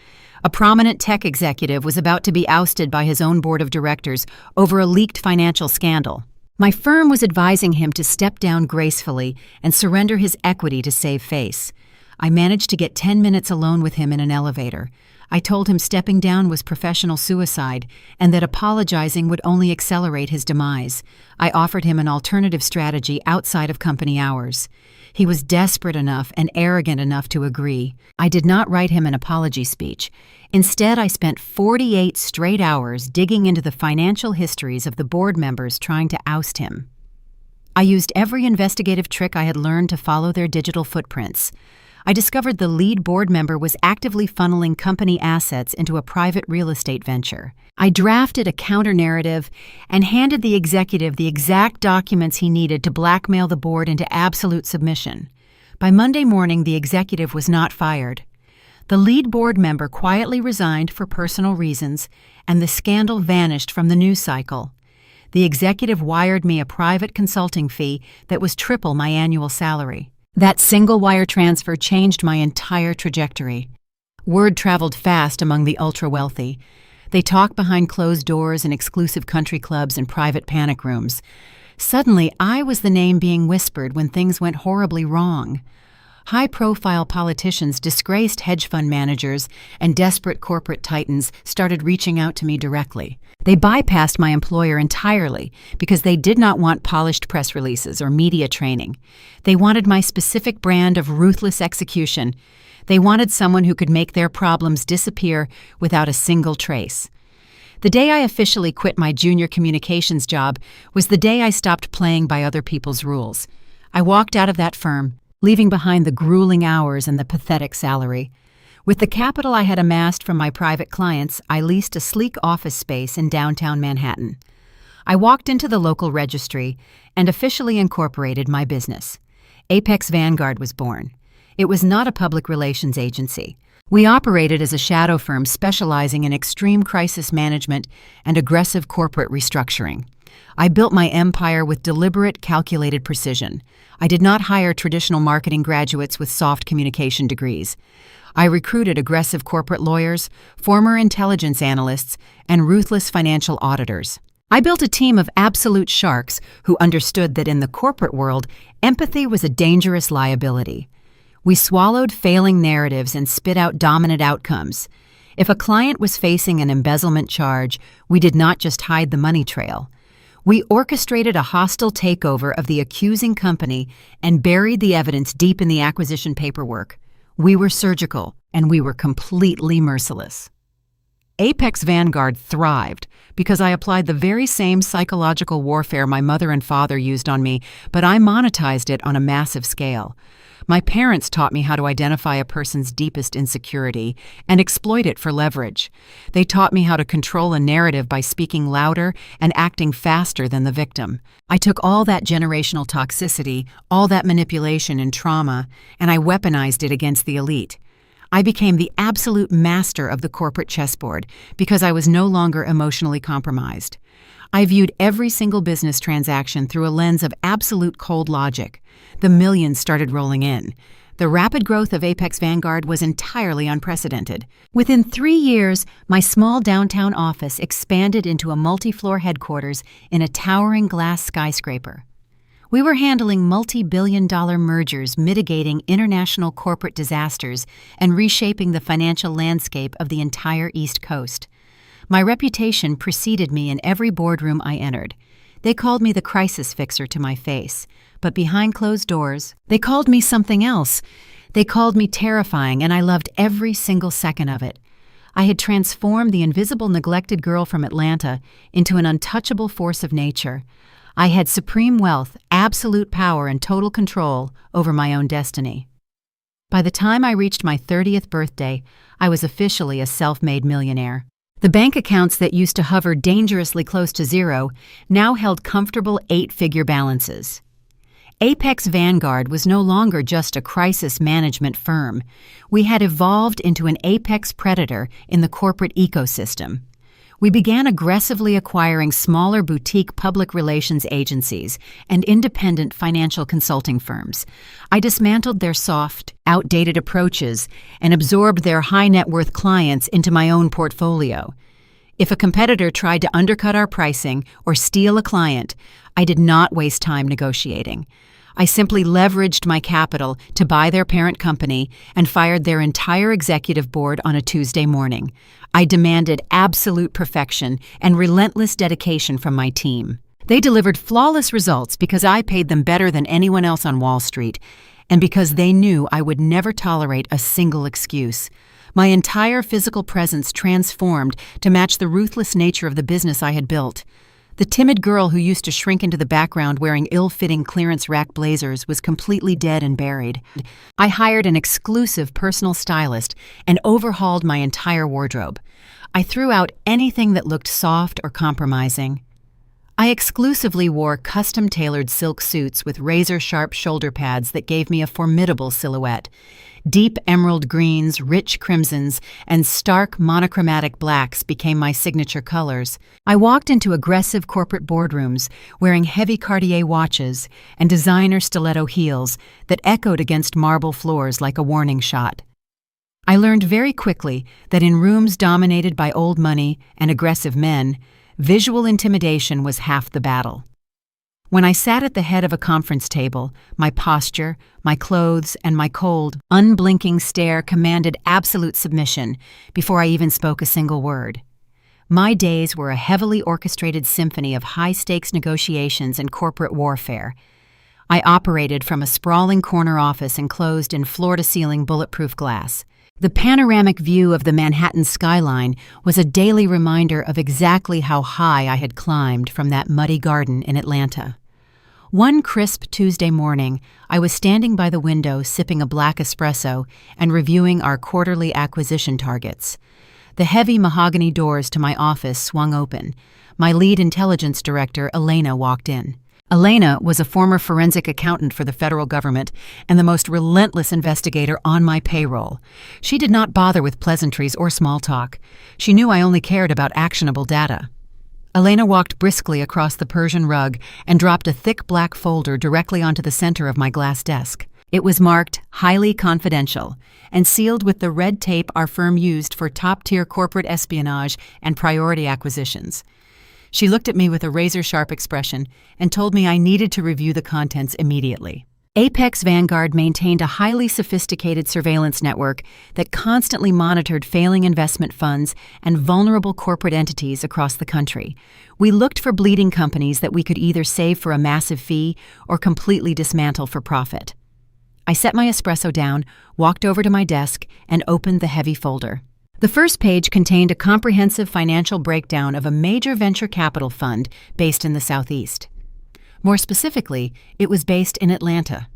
A prominent tech executive was about to be ousted by his own board of directors over a leaked financial scandal. My firm was advising him to step down gracefully and surrender his equity to save face. I managed to get 10 minutes alone with him in an elevator. I told him stepping down was professional suicide and that apologizing would only accelerate his demise. I offered him an alternative strategy outside of company hours. He was desperate enough and arrogant enough to agree. I did not write him an apology speech. Instead, I spent 48 straight hours digging into the financial histories of the board members trying to oust him. I used every investigative trick I had learned to follow their digital footprints. I discovered the lead board member was actively funneling company assets into a private real estate venture. I drafted a counter-narrative and handed the executive the exact documents he needed to blackmail the board into absolute submission. By Monday morning, the executive was not fired. The lead board member quietly resigned for personal reasons, and the scandal vanished from the news cycle. The executive wired me a private consulting fee that was triple my annual salary. That single wire transfer changed my entire trajectory. Word traveled fast among the ultra-wealthy. They talked behind closed doors in exclusive country clubs and private panic rooms. Suddenly, I was the name being whispered when things went horribly wrong. High-profile politicians, disgraced hedge fund managers, and desperate corporate titans started reaching out to me directly. They bypassed my employer entirely because they did not want polished press releases or media training. They wanted my specific brand of ruthless execution. They wanted someone who could make their problems disappear without a single trace. The day I officially quit my junior communications job was the day I stopped playing by other people's rules. I walked out of that firm, leaving behind the grueling hours and the pathetic salary. With the capital I had amassed from my private clients, I leased a sleek office space in downtown Manhattan. I walked into the local registry and officially incorporated my business. Apex Vanguard was born. It was not a public relations agency. We operated as a shadow firm specializing in extreme crisis management and aggressive corporate restructuring. I built my empire with deliberate, calculated precision. I did not hire traditional marketing graduates with soft communication degrees. I recruited aggressive corporate lawyers, former intelligence analysts, and ruthless financial auditors. I built a team of absolute sharks who understood that in the corporate world, empathy was a dangerous liability. We swallowed failing narratives and spit out dominant outcomes. If a client was facing an embezzlement charge, we did not just hide the money trail. We orchestrated a hostile takeover of the accusing company and buried the evidence deep in the acquisition paperwork. We were surgical, and we were completely merciless. Apex Vanguard thrived because I applied the very same psychological warfare my mother and father used on me, but I monetized it on a massive scale. My parents taught me how to identify a person's deepest insecurity and exploit it for leverage. They taught me how to control a narrative by speaking louder and acting faster than the victim. I took all that generational toxicity, all that manipulation and trauma, and I weaponized it against the elite. I became the absolute master of the corporate chessboard because I was no longer emotionally compromised. I viewed every single business transaction through a lens of absolute cold logic. The millions started rolling in. The rapid growth of Apex Vanguard was entirely unprecedented. Within 3 years, my small downtown office expanded into a multi-floor headquarters in a towering glass skyscraper. We were handling multi-billion-dollar mergers, mitigating international corporate disasters, and reshaping the financial landscape of the entire East Coast. My reputation preceded me in every boardroom I entered. They called me the crisis fixer to my face, but behind closed doors, they called me something else. They called me terrifying, and I loved every single second of it. I had transformed the invisible, neglected girl from Atlanta into an untouchable force of nature. I had supreme wealth, absolute power, and total control over my own destiny. By the time I reached my 30th birthday, I was officially a self-made millionaire. The bank accounts that used to hover dangerously close to zero now held comfortable 8-figure balances. Apex Vanguard was no longer just a crisis management firm. We had evolved into an apex predator in the corporate ecosystem. We began aggressively acquiring smaller boutique public relations agencies and independent financial consulting firms. I dismantled their soft, outdated approaches and absorbed their high-net-worth clients into my own portfolio. If a competitor tried to undercut our pricing or steal a client, I did not waste time negotiating. I simply leveraged my capital to buy their parent company and fired their entire executive board on a Tuesday morning. I demanded absolute perfection and relentless dedication from my team. They delivered flawless results because I paid them better than anyone else on Wall Street, and because they knew I would never tolerate a single excuse. My entire physical presence transformed to match the ruthless nature of the business I had built. The timid girl who used to shrink into the background wearing ill-fitting clearance rack blazers was completely dead and buried. I hired an exclusive personal stylist and overhauled my entire wardrobe. I threw out anything that looked soft or compromising. I exclusively wore custom-tailored silk suits with razor-sharp shoulder pads that gave me a formidable silhouette. Deep emerald greens, rich crimsons, and stark monochromatic blacks became my signature colors. I walked into aggressive corporate boardrooms wearing heavy Cartier watches and designer stiletto heels that echoed against marble floors like a warning shot. I learned very quickly that in rooms dominated by old money and aggressive men, visual intimidation was half the battle. When I sat at the head of a conference table, my posture, my clothes, and my cold, unblinking stare commanded absolute submission before I even spoke a single word. My days were a heavily orchestrated symphony of high-stakes negotiations and corporate warfare. I operated from a sprawling corner office enclosed in floor-to-ceiling bulletproof glass. The panoramic view of the Manhattan skyline was a daily reminder of exactly how high I had climbed from that muddy garden in Atlanta. One crisp Tuesday morning, I was standing by the window sipping a black espresso and reviewing our quarterly acquisition targets. The heavy mahogany doors to my office swung open. My lead intelligence director, Elena, walked in. Elena was a former forensic accountant for the federal government and the most relentless investigator on my payroll. She did not bother with pleasantries or small talk. She knew I only cared about actionable data. Elena walked briskly across the Persian rug and dropped a thick black folder directly onto the center of my glass desk. It was marked Highly Confidential and sealed with the red tape our firm used for top-tier corporate espionage and priority acquisitions. She looked at me with a razor-sharp expression and told me I needed to review the contents immediately. Apex Vanguard maintained a highly sophisticated surveillance network that constantly monitored failing investment funds and vulnerable corporate entities across the country. We looked for bleeding companies that we could either save for a massive fee or completely dismantle for profit. I set my espresso down, walked over to my desk, and opened the heavy folder. The first page contained a comprehensive financial breakdown of a major venture capital fund based in the Southeast. More specifically, it was based in Atlanta.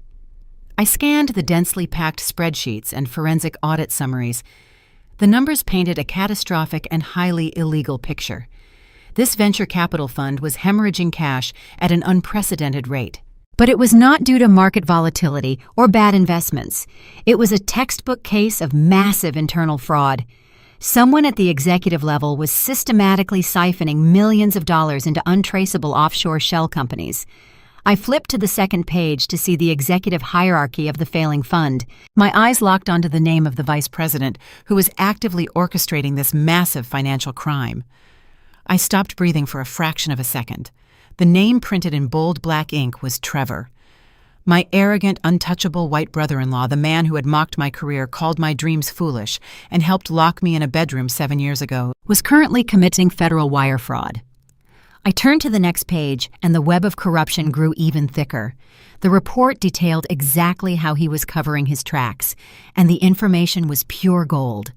I scanned the densely packed spreadsheets and forensic audit summaries. The numbers painted a catastrophic and highly illegal picture. This venture capital fund was hemorrhaging cash at an unprecedented rate. But it was not due to market volatility or bad investments. It was a textbook case of massive internal fraud. Someone at the executive level was systematically siphoning millions of dollars into untraceable offshore shell companies. I flipped to the second page to see the executive hierarchy of the failing fund. My eyes locked onto the name of the vice president, who was actively orchestrating this massive financial crime. I stopped breathing for a fraction of a second. The name printed in bold black ink was Trevor. My arrogant, untouchable white brother-in-law, the man who had mocked my career, called my dreams foolish, and helped lock me in a bedroom 7 years ago, was currently committing federal wire fraud. I turned to the next page, and the web of corruption grew even thicker. The report detailed exactly how he was covering his tracks, and the information was pure gold.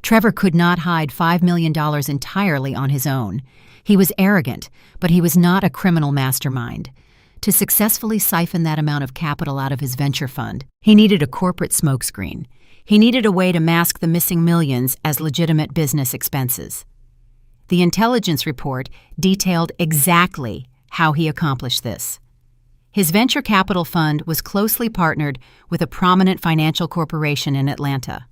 Trevor could not hide $5 million entirely on his own. He was arrogant, but he was not a criminal mastermind. To successfully siphon that amount of capital out of his venture fund, he needed a corporate smokescreen. He needed a way to mask the missing millions as legitimate business expenses. The intelligence report detailed exactly how he accomplished this. His venture capital fund was closely partnered with a prominent financial corporation in Atlanta.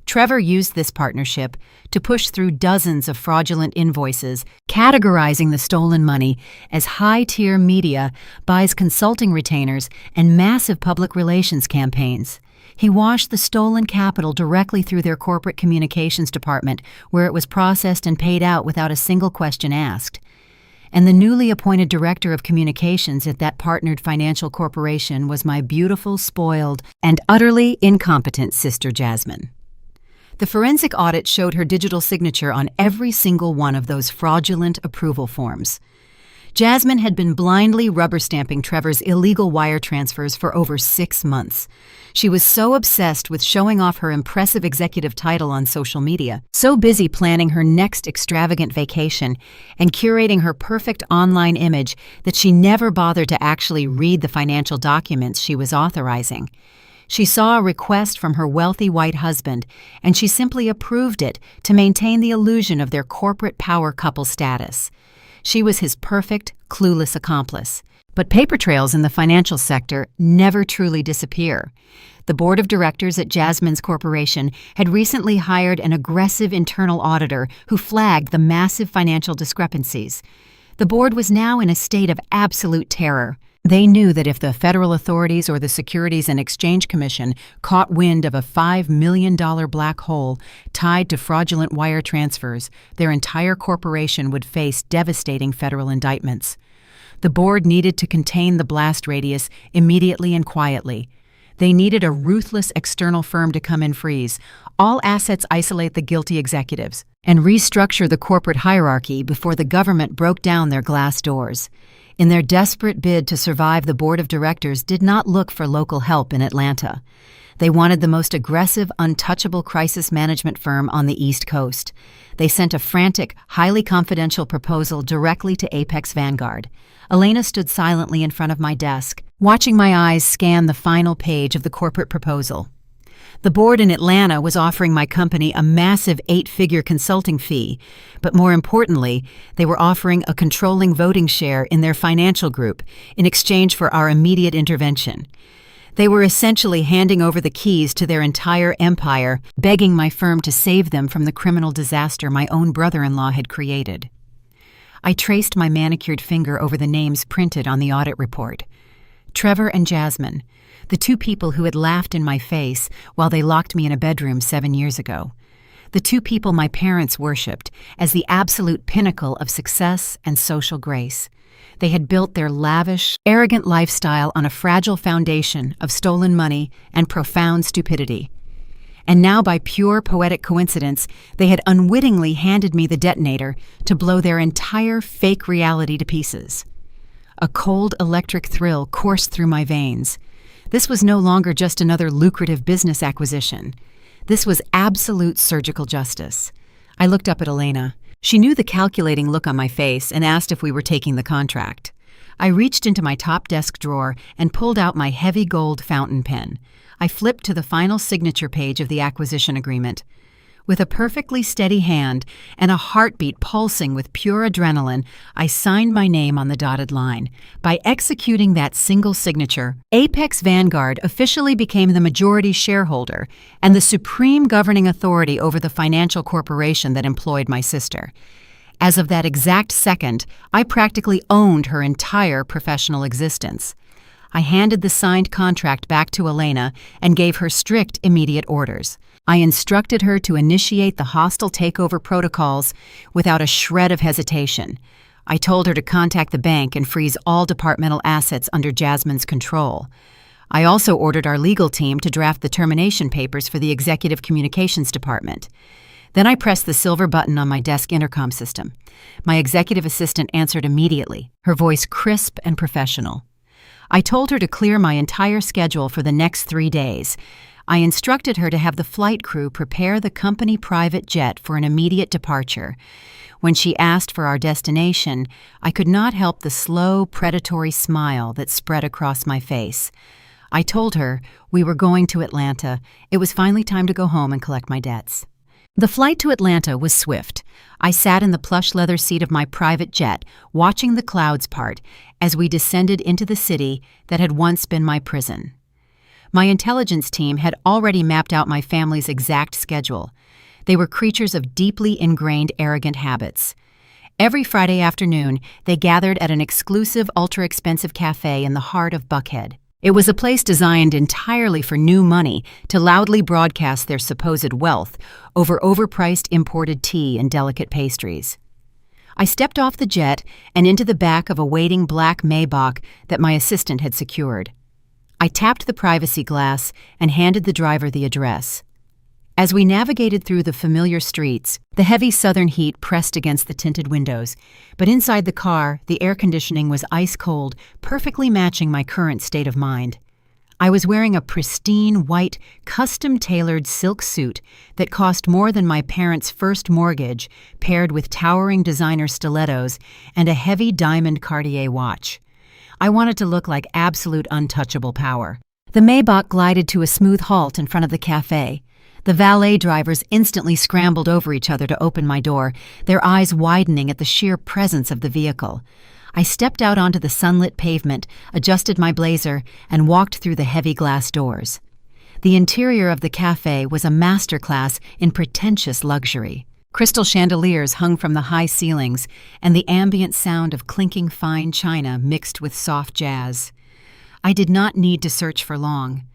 Trevor used this partnership to push through dozens of fraudulent invoices, categorizing the stolen money as high-tier media buys consulting retainers and massive public relations campaigns. He washed the stolen capital directly through their corporate communications department, where it was processed and paid out without a single question asked. And the newly appointed director of communications at that partnered financial corporation was my beautiful, spoiled, and utterly incompetent sister Jasmine. The forensic audit showed her digital signature on every single one of those fraudulent approval forms. Jasmine had been blindly rubber-stamping Trevor's illegal wire transfers for over 6 months. She was so obsessed with showing off her impressive executive title on social media, so busy planning her next extravagant vacation and curating her perfect online image that she never bothered to actually read the financial documents she was authorizing. She saw a request from her wealthy white husband, and she simply approved it to maintain the illusion of their corporate power couple status. She was his perfect, clueless accomplice. But paper trails in the financial sector never truly disappear. The board of directors at Jasmine's corporation had recently hired an aggressive internal auditor who flagged the massive financial discrepancies. The board was now in a state of absolute terror. They knew that if the federal authorities or the Securities and Exchange Commission caught wind of a $5 million black hole tied to fraudulent wire transfers, their entire corporation would face devastating federal indictments. The board needed to contain the blast radius immediately and quietly. They needed a ruthless external firm to come and freeze all assets, isolate the guilty executives, and restructure the corporate hierarchy before the government broke down their glass doors. In their desperate bid to survive, the board of directors did not look for local help in Atlanta. They wanted the most aggressive, untouchable crisis management firm on the East Coast. They sent a frantic, highly confidential proposal directly to Apex Vanguard. Elena stood silently in front of my desk, watching my eyes scan the final page of the corporate proposal. The board in Atlanta was offering my company a massive 8-figure consulting fee, but more importantly, they were offering a controlling voting share in their financial group in exchange for our immediate intervention. They were essentially handing over the keys to their entire empire, begging my firm to save them from the criminal disaster my own brother-in-law had created. I traced my manicured finger over the names printed on the audit report. Trevor and Jasmine, the two people who had laughed in my face while they locked me in a bedroom 7 years ago. The two people my parents worshipped as the absolute pinnacle of success and social grace. They had built their lavish, arrogant lifestyle on a fragile foundation of stolen money and profound stupidity. And now, by pure poetic coincidence, they had unwittingly handed me the detonator to blow their entire fake reality to pieces. A cold electric thrill coursed through my veins. This was no longer just another lucrative business acquisition. This was absolute surgical justice. I looked up at Elena. She knew the calculating look on my face and asked if we were taking the contract. I reached into my top desk drawer and pulled out my heavy gold fountain pen. I flipped to the final signature page of the acquisition agreement. With a perfectly steady hand and a heartbeat pulsing with pure adrenaline, I signed my name on the dotted line. By executing that single signature, Apex Vanguard officially became the majority shareholder and the supreme governing authority over the financial corporation that employed my sister. As of that exact second, I practically owned her entire professional existence. I handed the signed contract back to Elena and gave her strict, immediate orders. I instructed her to initiate the hostile takeover protocols without a shred of hesitation. I told her to contact the bank and freeze all departmental assets under Jasmine's control. I also ordered our legal team to draft the termination papers for the Executive Communications Department. Then I pressed the silver button on my desk intercom system. My executive assistant answered immediately, her voice crisp and professional. I told her to clear my entire schedule for the next 3 days. I instructed her to have the flight crew prepare the company private jet for an immediate departure. When she asked for our destination, I could not help the slow, predatory smile that spread across my face. I told her we were going to Atlanta. It was finally time to go home and collect my debts. The flight to Atlanta was swift. I sat in the plush leather seat of my private jet, watching the clouds part as we descended into the city that had once been my prison. My intelligence team had already mapped out my family's exact schedule. They were creatures of deeply ingrained arrogant habits. Every Friday afternoon, they gathered at an exclusive, ultra-expensive cafe in the heart of Buckhead. It was a place designed entirely for new money to loudly broadcast their supposed wealth over overpriced imported tea and delicate pastries. I stepped off the jet and into the back of a waiting black Maybach that my assistant had secured. I tapped the privacy glass and handed the driver the address. As we navigated through the familiar streets, the heavy southern heat pressed against the tinted windows, but inside the car, the air conditioning was ice cold, perfectly matching my current state of mind. I was wearing a pristine, white, custom-tailored silk suit that cost more than my parents' first mortgage, paired with towering designer stilettos and a heavy diamond Cartier watch. I wanted to look like absolute untouchable power. The Maybach glided to a smooth halt in front of the cafe. The valet drivers instantly scrambled over each other to open my door, their eyes widening at the sheer presence of the vehicle. I stepped out onto the sunlit pavement, adjusted my blazer, and walked through the heavy glass doors. The interior of the cafe was a masterclass in pretentious luxury. Crystal chandeliers hung from the high ceilings, and the ambient sound of clinking fine china mixed with soft jazz. I did not need to search for long.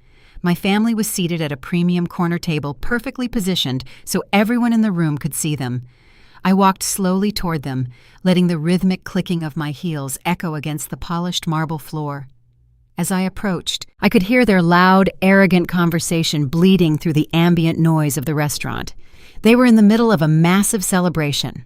My family was seated at a premium corner table perfectly positioned so everyone in the room could see them. I walked slowly toward them, letting the rhythmic clicking of my heels echo against the polished marble floor. As I approached, I could hear their loud, arrogant conversation bleeding through the ambient noise of the restaurant. They were in the middle of a massive celebration.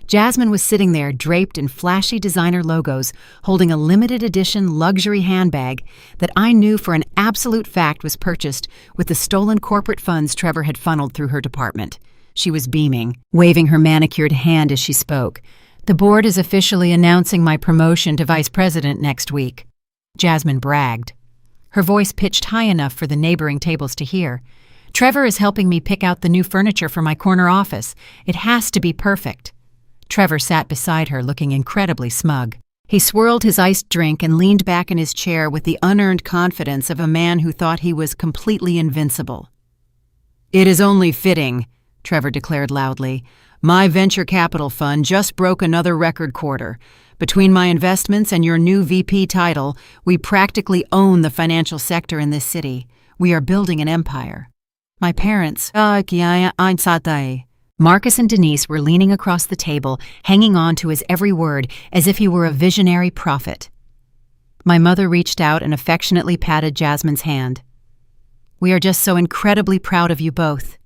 Jasmine was sitting there, draped in flashy designer logos, holding a limited edition luxury handbag that I knew for an absolute fact was purchased with the stolen corporate funds Trevor had funneled through her department. She was beaming, waving her manicured hand as she spoke. "The board is officially announcing my promotion to vice president next week," Jasmine bragged. Her voice pitched high enough for the neighboring tables to hear. "Trevor is helping me pick out the new furniture for my corner office. It has to be perfect." Trevor sat beside her, looking incredibly smug. He swirled his iced drink and leaned back in his chair with the unearned confidence of a man who thought he was completely invincible. "It is only fitting," Trevor declared loudly. "My venture capital fund just broke another record quarter. Between my investments and your new VP title, we practically own the financial sector in this city. We are building an empire." My parents, Marcus and Denise were leaning across the table, hanging on to his every word as if he were a visionary prophet. My mother reached out and affectionately patted Jasmine's hand. "We are just so incredibly proud of you both."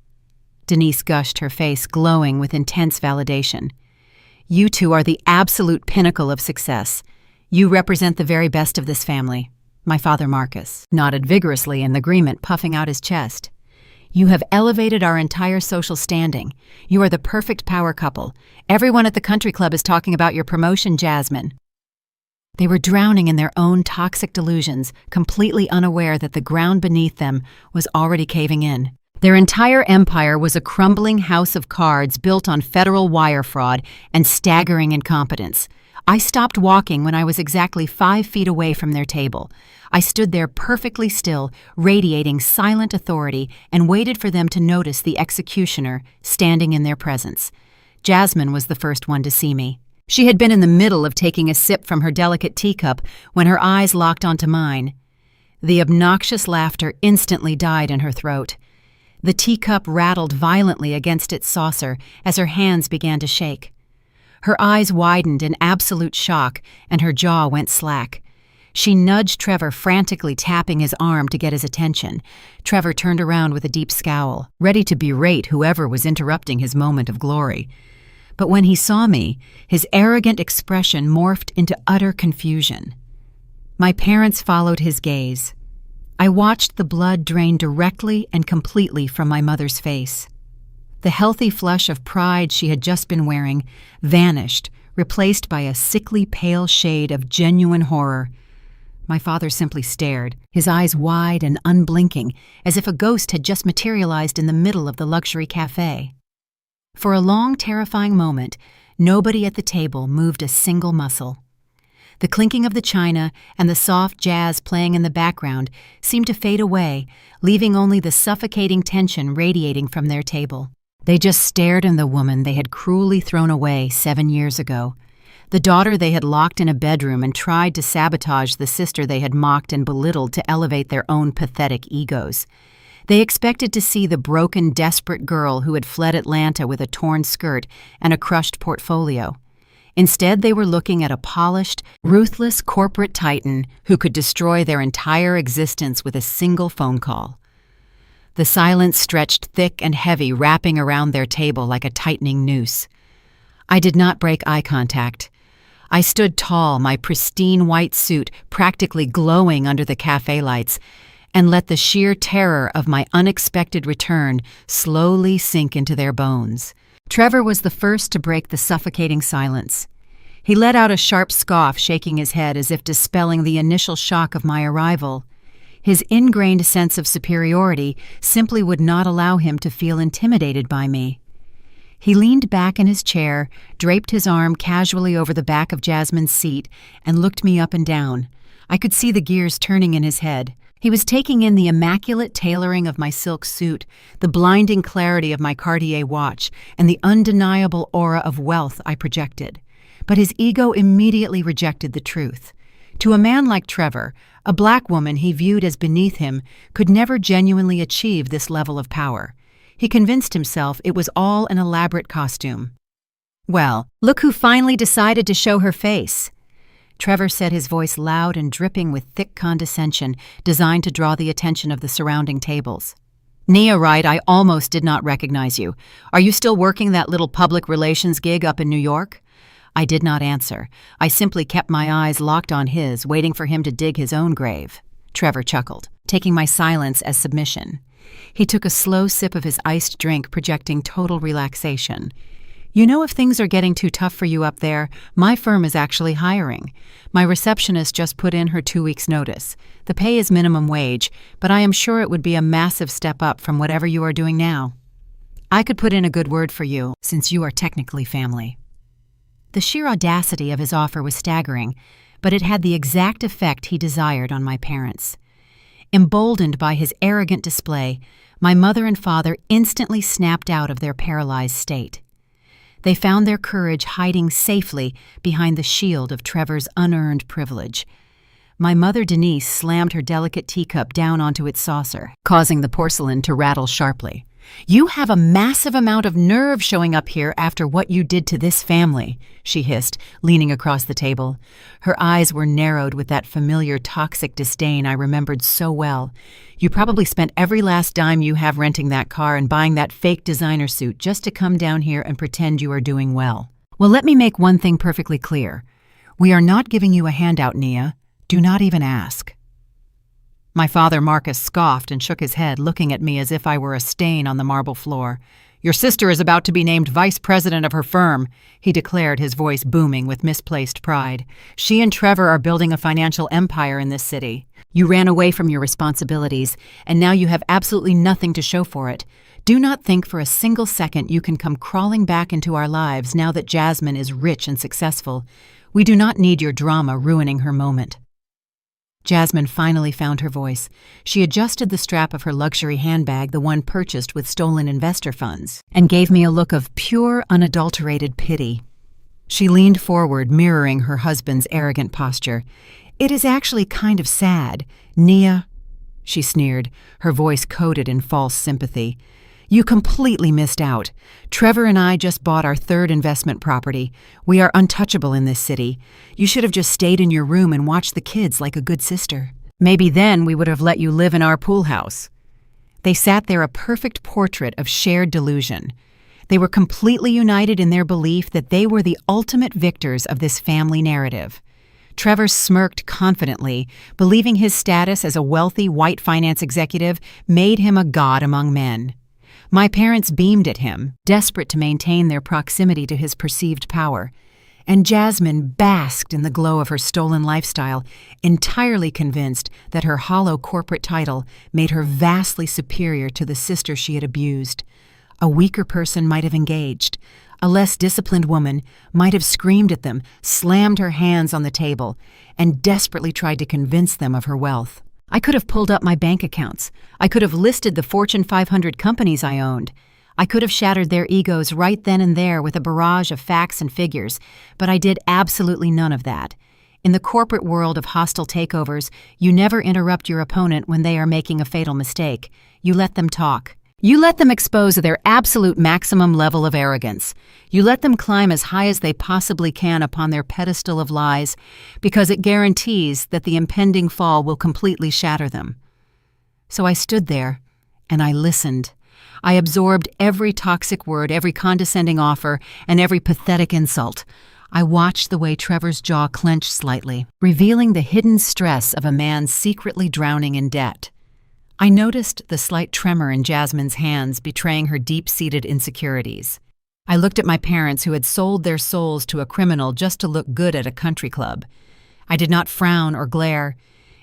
Denise gushed, her face glowing with intense validation. "You two are the absolute pinnacle of success. You represent the very best of this family." My father, Marcus, nodded vigorously in agreement, puffing out his chest. "You have elevated our entire social standing. You are the perfect power couple. Everyone at the country club is talking about your promotion, Jasmine." They were drowning in their own toxic delusions, completely unaware that the ground beneath them was already caving in. Their entire empire was a crumbling house of cards built on federal wire fraud and staggering incompetence. I stopped walking when I was exactly 5 feet away from their table. I stood there perfectly still, radiating silent authority, and waited for them to notice the executioner standing in their presence. Jasmine was the first one to see me. She had been in the middle of taking a sip from her delicate teacup when her eyes locked onto mine. The obnoxious laughter instantly died in her throat. The teacup rattled violently against its saucer as her hands began to shake. Her eyes widened in absolute shock, and her jaw went slack. She nudged Trevor, frantically tapping his arm to get his attention. Trevor turned around with a deep scowl, ready to berate whoever was interrupting his moment of glory. But when he saw me, his arrogant expression morphed into utter confusion. My parents followed his gaze. I watched the blood drain directly and completely from my mother's face. The healthy flush of pride she had just been wearing vanished, replaced by a sickly pale shade of genuine horror. My father simply stared, his eyes wide and unblinking, as if a ghost had just materialized in the middle of the luxury cafe. For a long, terrifying moment, nobody at the table moved a single muscle. The clinking of the china and the soft jazz playing in the background seemed to fade away, leaving only the suffocating tension radiating from their table. They just stared at the woman they had cruelly thrown away 7 years ago, the daughter they had locked in a bedroom and tried to sabotage the sister they had mocked and belittled to elevate their own pathetic egos. They expected to see the broken, desperate girl who had fled Atlanta with a torn skirt and a crushed portfolio. Instead, they were looking at a polished, ruthless corporate titan who could destroy their entire existence with a single phone call. The silence stretched thick and heavy, wrapping around their table like a tightening noose. I did not break eye contact. I stood tall, my pristine white suit practically glowing under the cafe lights, and let the sheer terror of my unexpected return slowly sink into their bones. Trevor was the first to break the suffocating silence. He let out a sharp scoff, shaking his head as if dispelling the initial shock of my arrival. His ingrained sense of superiority simply would not allow him to feel intimidated by me. He leaned back in his chair, draped his arm casually over the back of Jasmine's seat, and looked me up and down. I could see the gears turning in his head. He was taking in the immaculate tailoring of my silk suit, the blinding clarity of my Cartier watch, and the undeniable aura of wealth I projected. But his ego immediately rejected the truth. To a man like Trevor, a black woman he viewed as beneath him could never genuinely achieve this level of power. He convinced himself it was all an elaborate costume. "Well, look who finally decided to show her face," Trevor said, his voice loud and dripping with thick condescension designed to draw the attention of the surrounding tables. Nia, right, I almost did not recognize you. Are you still working that little public relations gig up in New York? I did not answer. I simply kept my eyes locked on his, waiting for him to dig his own grave. Trevor chuckled, taking my silence as submission. He took a slow sip of his iced drink, projecting total relaxation. You know, if things are getting too tough for you up there, my firm is actually hiring. My receptionist just put in her 2 weeks' notice. The pay is minimum wage, but I am sure it would be a massive step up from whatever you are doing now. I could put in a good word for you, since you are technically family. The sheer audacity of his offer was staggering, but it had the exact effect he desired on my parents. Emboldened by his arrogant display, my mother and father instantly snapped out of their paralyzed state. They found their courage hiding safely behind the shield of Trevor's unearned privilege. My mother, Denise, slammed her delicate teacup down onto its saucer, causing the porcelain to rattle sharply. You have a massive amount of nerve showing up here after what you did to this family, she hissed, leaning across the table. Her eyes were narrowed with that familiar toxic disdain I remembered so well. You probably spent every last dime you have renting that car and buying that fake designer suit just to come down here and pretend you are doing well. Well, let me make one thing perfectly clear. We are not giving you a handout, Nia. Do not even ask. My father, Marcus, scoffed and shook his head, looking at me as if I were a stain on the marble floor. Your sister is about to be named vice president of her firm, he declared, his voice booming with misplaced pride. She and Trevor are building a financial empire in this city. You ran away from your responsibilities, and now you have absolutely nothing to show for it. Do not think for a single second you can come crawling back into our lives now that Jasmine is rich and successful. We do not need your drama ruining her moment. Jasmine finally found her voice. She adjusted the strap of her luxury handbag, the one purchased with stolen investor funds, and gave me a look of pure, unadulterated pity. She leaned forward, mirroring her husband's arrogant posture. It is actually kind of sad, Nia, she sneered, her voice coated in false sympathy. You completely missed out. Trevor and I just bought our third investment property. We are untouchable in this city. You should have just stayed in your room and watched the kids like a good sister. Maybe then we would have let you live in our pool house. They sat there, a perfect portrait of shared delusion. They were completely united in their belief that they were the ultimate victors of this family narrative. Trevor smirked confidently, believing his status as a wealthy white finance executive made him a god among men. My parents beamed at him, desperate to maintain their proximity to his perceived power, and Jasmine basked in the glow of her stolen lifestyle, entirely convinced that her hollow corporate title made her vastly superior to the sister she had abused. A weaker person might have engaged. A less disciplined woman might have screamed at them, slammed her hands on the table, and desperately tried to convince them of her wealth. I could have pulled up my bank accounts. I could have listed the Fortune 500 companies I owned. I could have shattered their egos right then and there with a barrage of facts and figures, but I did absolutely none of that. In the corporate world of hostile takeovers, you never interrupt your opponent when they are making a fatal mistake. You let them talk. You let them expose their absolute maximum level of arrogance. You let them climb as high as they possibly can upon their pedestal of lies, because it guarantees that the impending fall will completely shatter them. So I stood there, and I listened. I absorbed every toxic word, every condescending offer, and every pathetic insult. I watched the way Trevor's jaw clenched slightly, revealing the hidden stress of a man secretly drowning in debt. I noticed the slight tremor in Jasmine's hands, betraying her deep-seated insecurities. I looked at my parents, who had sold their souls to a criminal just to look good at a country club. I did not frown or glare.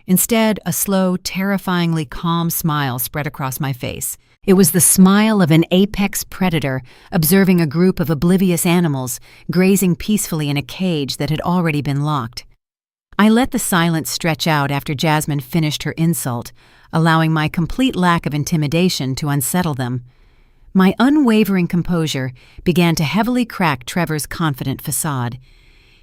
Instead, a slow, terrifyingly calm smile spread across my face. It was the smile of an apex predator observing a group of oblivious animals grazing peacefully in a cage that had already been locked. I let the silence stretch out after Jasmine finished her insult, allowing my complete lack of intimidation to unsettle them. My unwavering composure began to heavily crack Trevor's confident facade.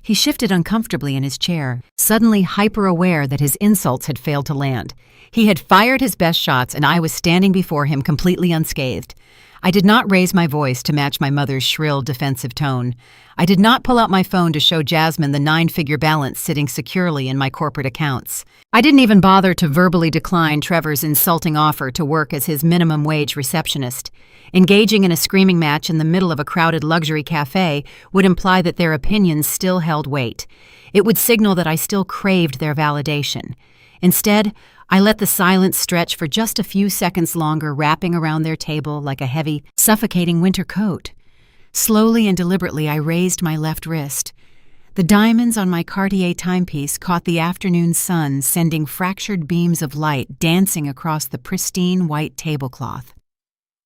He shifted uncomfortably in his chair, suddenly hyper-aware that his insults had failed to land. He had fired his best shots, and I was standing before him completely unscathed. I did not raise my voice to match my mother's shrill, defensive tone. I did not pull out my phone to show Jasmine the 9-figure balance sitting securely in my corporate accounts. I didn't even bother to verbally decline Trevor's insulting offer to work as his minimum wage receptionist. Engaging in a screaming match in the middle of a crowded luxury cafe would imply that their opinions still held weight. It would signal that I still craved their validation. Instead, I let the silence stretch for just a few seconds longer, wrapping around their table like a heavy, suffocating winter coat. Slowly and deliberately, I raised my left wrist. The diamonds on my Cartier timepiece caught the afternoon sun, sending fractured beams of light dancing across the pristine white tablecloth.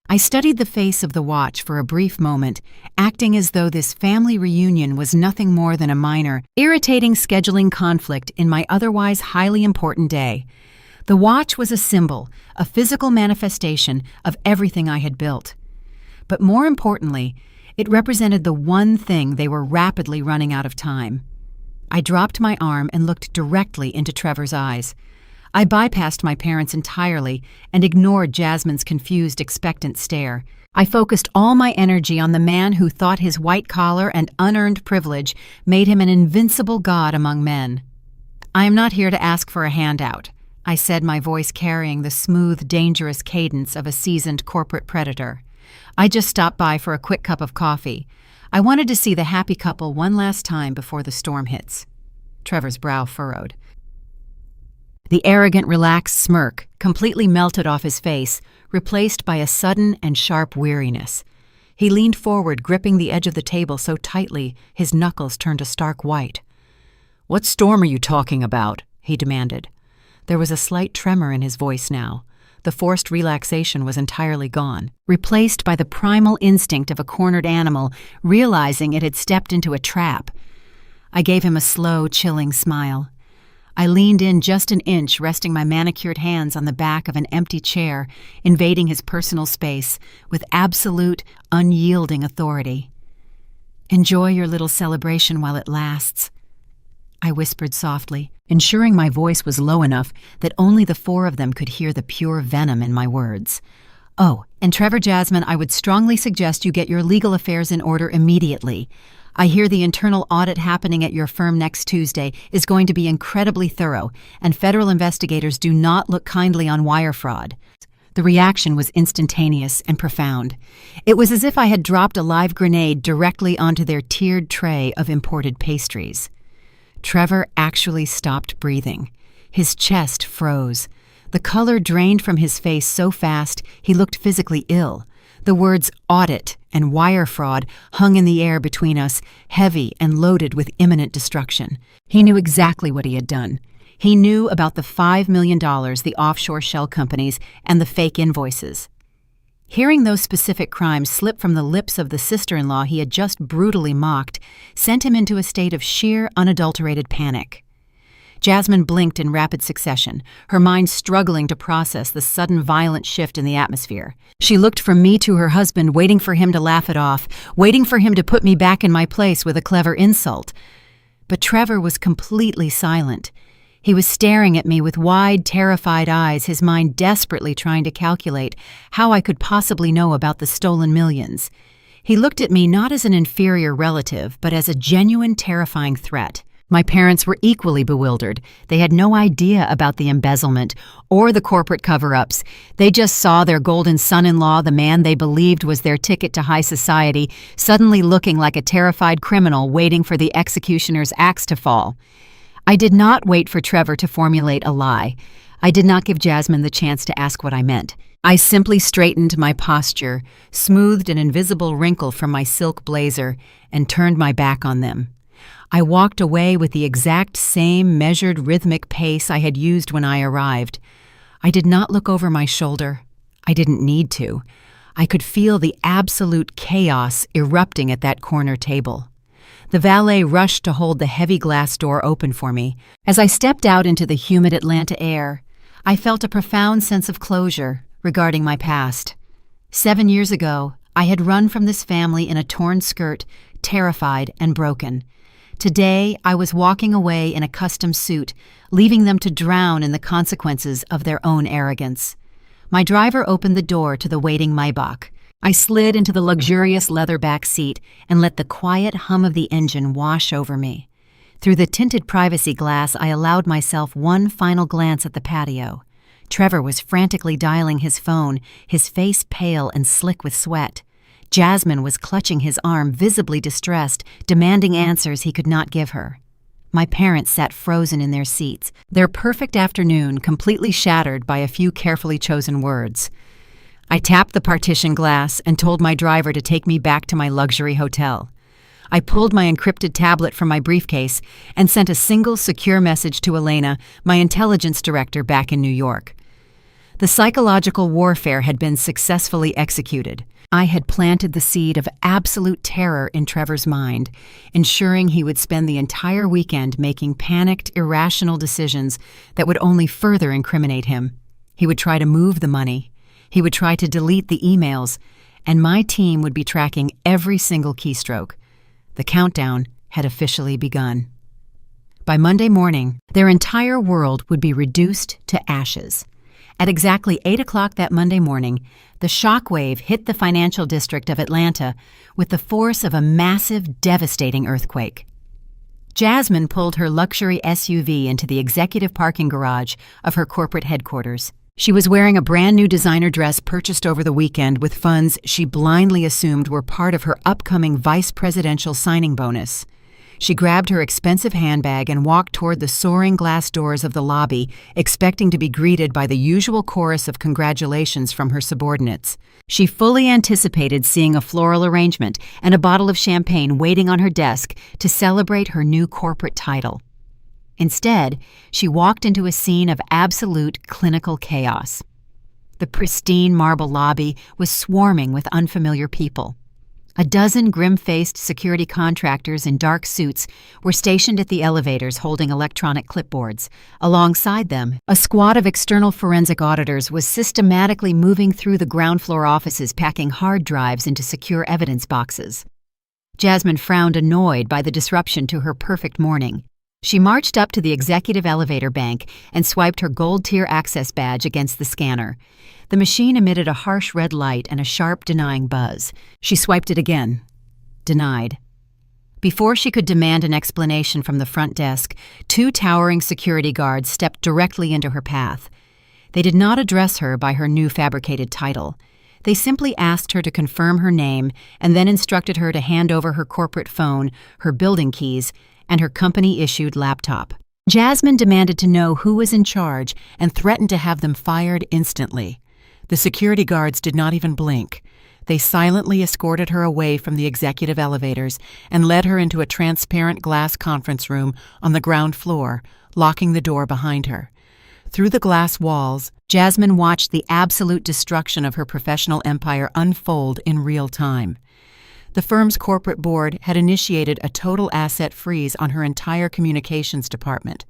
I studied the face of the watch for a brief moment, acting as though this family reunion was nothing more than a minor, irritating scheduling conflict in my otherwise highly important day. The watch was a symbol, a physical manifestation of everything I had built. But more importantly, it represented the one thing they were rapidly running out of time. I dropped my arm and looked directly into Trevor's eyes. I bypassed my parents entirely and ignored Jasmine's confused, expectant stare. I focused all my energy on the man who thought his white collar and unearned privilege made him an invincible god among men. "I am not here to ask for a handout," I said, my voice carrying the smooth, dangerous cadence of a seasoned corporate predator. "I just stopped by for a quick cup of coffee. I wanted to see the happy couple one last time before the storm hits." Trevor's brow furrowed. The arrogant, relaxed smirk completely melted off his face, replaced by a sudden and sharp weariness. He leaned forward, gripping the edge of the table so tightly his knuckles turned a stark white. "What storm are you talking about?" he demanded. There was a slight tremor in his voice now. The forced relaxation was entirely gone, replaced by the primal instinct of a cornered animal realizing it had stepped into a trap. I gave him a slow, chilling smile. I leaned in just an inch, resting my manicured hands on the back of an empty chair, invading his personal space with absolute, unyielding authority. "Enjoy your little celebration while it lasts," I whispered softly, ensuring my voice was low enough that only the four of them could hear the pure venom in my words. "Oh, and Trevor, Jasmine, I would strongly suggest you get your legal affairs in order immediately. I hear the internal audit happening at your firm next Tuesday is going to be incredibly thorough, and federal investigators do not look kindly on wire fraud." The reaction was instantaneous and profound. It was as if I had dropped a live grenade directly onto their tiered tray of imported pastries. Trevor actually stopped breathing. His chest froze. The color drained from his face so fast he looked physically ill. The words audit and wire fraud hung in the air between us, heavy and loaded with imminent destruction. He knew exactly what he had done. He knew about the $5 million, the offshore shell companies, and the fake invoices. Hearing those specific crimes slip from the lips of the sister-in-law he had just brutally mocked sent him into a state of sheer, unadulterated panic. Jasmine blinked in rapid succession, her mind struggling to process the sudden violent shift in the atmosphere. She looked from me to her husband, waiting for him to laugh it off, waiting for him to put me back in my place with a clever insult. But Trevor was completely silent. He was staring at me with wide, terrified eyes, his mind desperately trying to calculate how I could possibly know about the stolen millions. He looked at me not as an inferior relative, but as a genuine, terrifying threat. My parents were equally bewildered. They had no idea about the embezzlement or the corporate cover-ups. They just saw their golden son-in-law, the man they believed was their ticket to high society, suddenly looking like a terrified criminal waiting for the executioner's axe to fall. I did not wait for Trevor to formulate a lie. I did not give Jasmine the chance to ask what I meant. I simply straightened my posture, smoothed an invisible wrinkle from my silk blazer, and turned my back on them. I walked away with the exact same measured, rhythmic pace I had used when I arrived. I did not look over my shoulder. I didn't need to. I could feel the absolute chaos erupting at that corner table. The valet rushed to hold the heavy glass door open for me. As I stepped out into the humid Atlanta air, I felt a profound sense of closure regarding my past. 7 years ago, I had run from this family in a torn skirt, terrified and broken. Today, I was walking away in a custom suit, leaving them to drown in the consequences of their own arrogance. My driver opened the door to the waiting Maybach. I slid into the luxurious leather back seat and let the quiet hum of the engine wash over me. Through the tinted privacy glass, I allowed myself one final glance at the patio. Trevor was frantically dialing his phone, his face pale and slick with sweat. Jasmine was clutching his arm, visibly distressed, demanding answers he could not give her. My parents sat frozen in their seats, their perfect afternoon completely shattered by a few carefully chosen words. I tapped the partition glass and told my driver to take me back to my luxury hotel. I pulled my encrypted tablet from my briefcase and sent a single secure message to Elena, my intelligence director back in New York. The psychological warfare had been successfully executed. I had planted the seed of absolute terror in Trevor's mind, ensuring he would spend the entire weekend making panicked, irrational decisions that would only further incriminate him. He would try to move the money. He would try to delete the emails, and my team would be tracking every single keystroke. The countdown had officially begun. By Monday morning, their entire world would be reduced to ashes. At exactly 8 o'clock that Monday morning, the shockwave hit the financial district of Atlanta with the force of a massive, devastating earthquake. Jasmine pulled her luxury SUV into the executive parking garage of her corporate headquarters. She was wearing a brand new designer dress purchased over the weekend with funds she blindly assumed were part of her upcoming vice presidential signing bonus. She grabbed her expensive handbag and walked toward the soaring glass doors of the lobby, expecting to be greeted by the usual chorus of congratulations from her subordinates. She fully anticipated seeing a floral arrangement and a bottle of champagne waiting on her desk to celebrate her new corporate title. Instead, she walked into a scene of absolute clinical chaos. The pristine marble lobby was swarming with unfamiliar people. A dozen grim-faced security contractors in dark suits were stationed at the elevators holding electronic clipboards. Alongside them, a squad of external forensic auditors was systematically moving through the ground floor offices packing hard drives into secure evidence boxes. Jasmine frowned, annoyed by the disruption to her perfect morning. She marched up to the executive elevator bank and swiped her gold-tier access badge against the scanner. The machine emitted a harsh red light and a sharp, denying buzz. She swiped it again. Denied. Before she could demand an explanation from the front desk, 2 towering security guards stepped directly into her path. They did not address her by her new fabricated title. They simply asked her to confirm her name and then instructed her to hand over her corporate phone, her building keys, and her company-issued laptop. Jasmine demanded to know who was in charge and threatened to have them fired instantly. The security guards did not even blink. They silently escorted her away from the executive elevators and led her into a transparent glass conference room on the ground floor, locking the door behind her. Through the glass walls, Jasmine watched the absolute destruction of her professional empire unfold in real time. The firm's corporate board had initiated a total asset freeze on her entire communications department.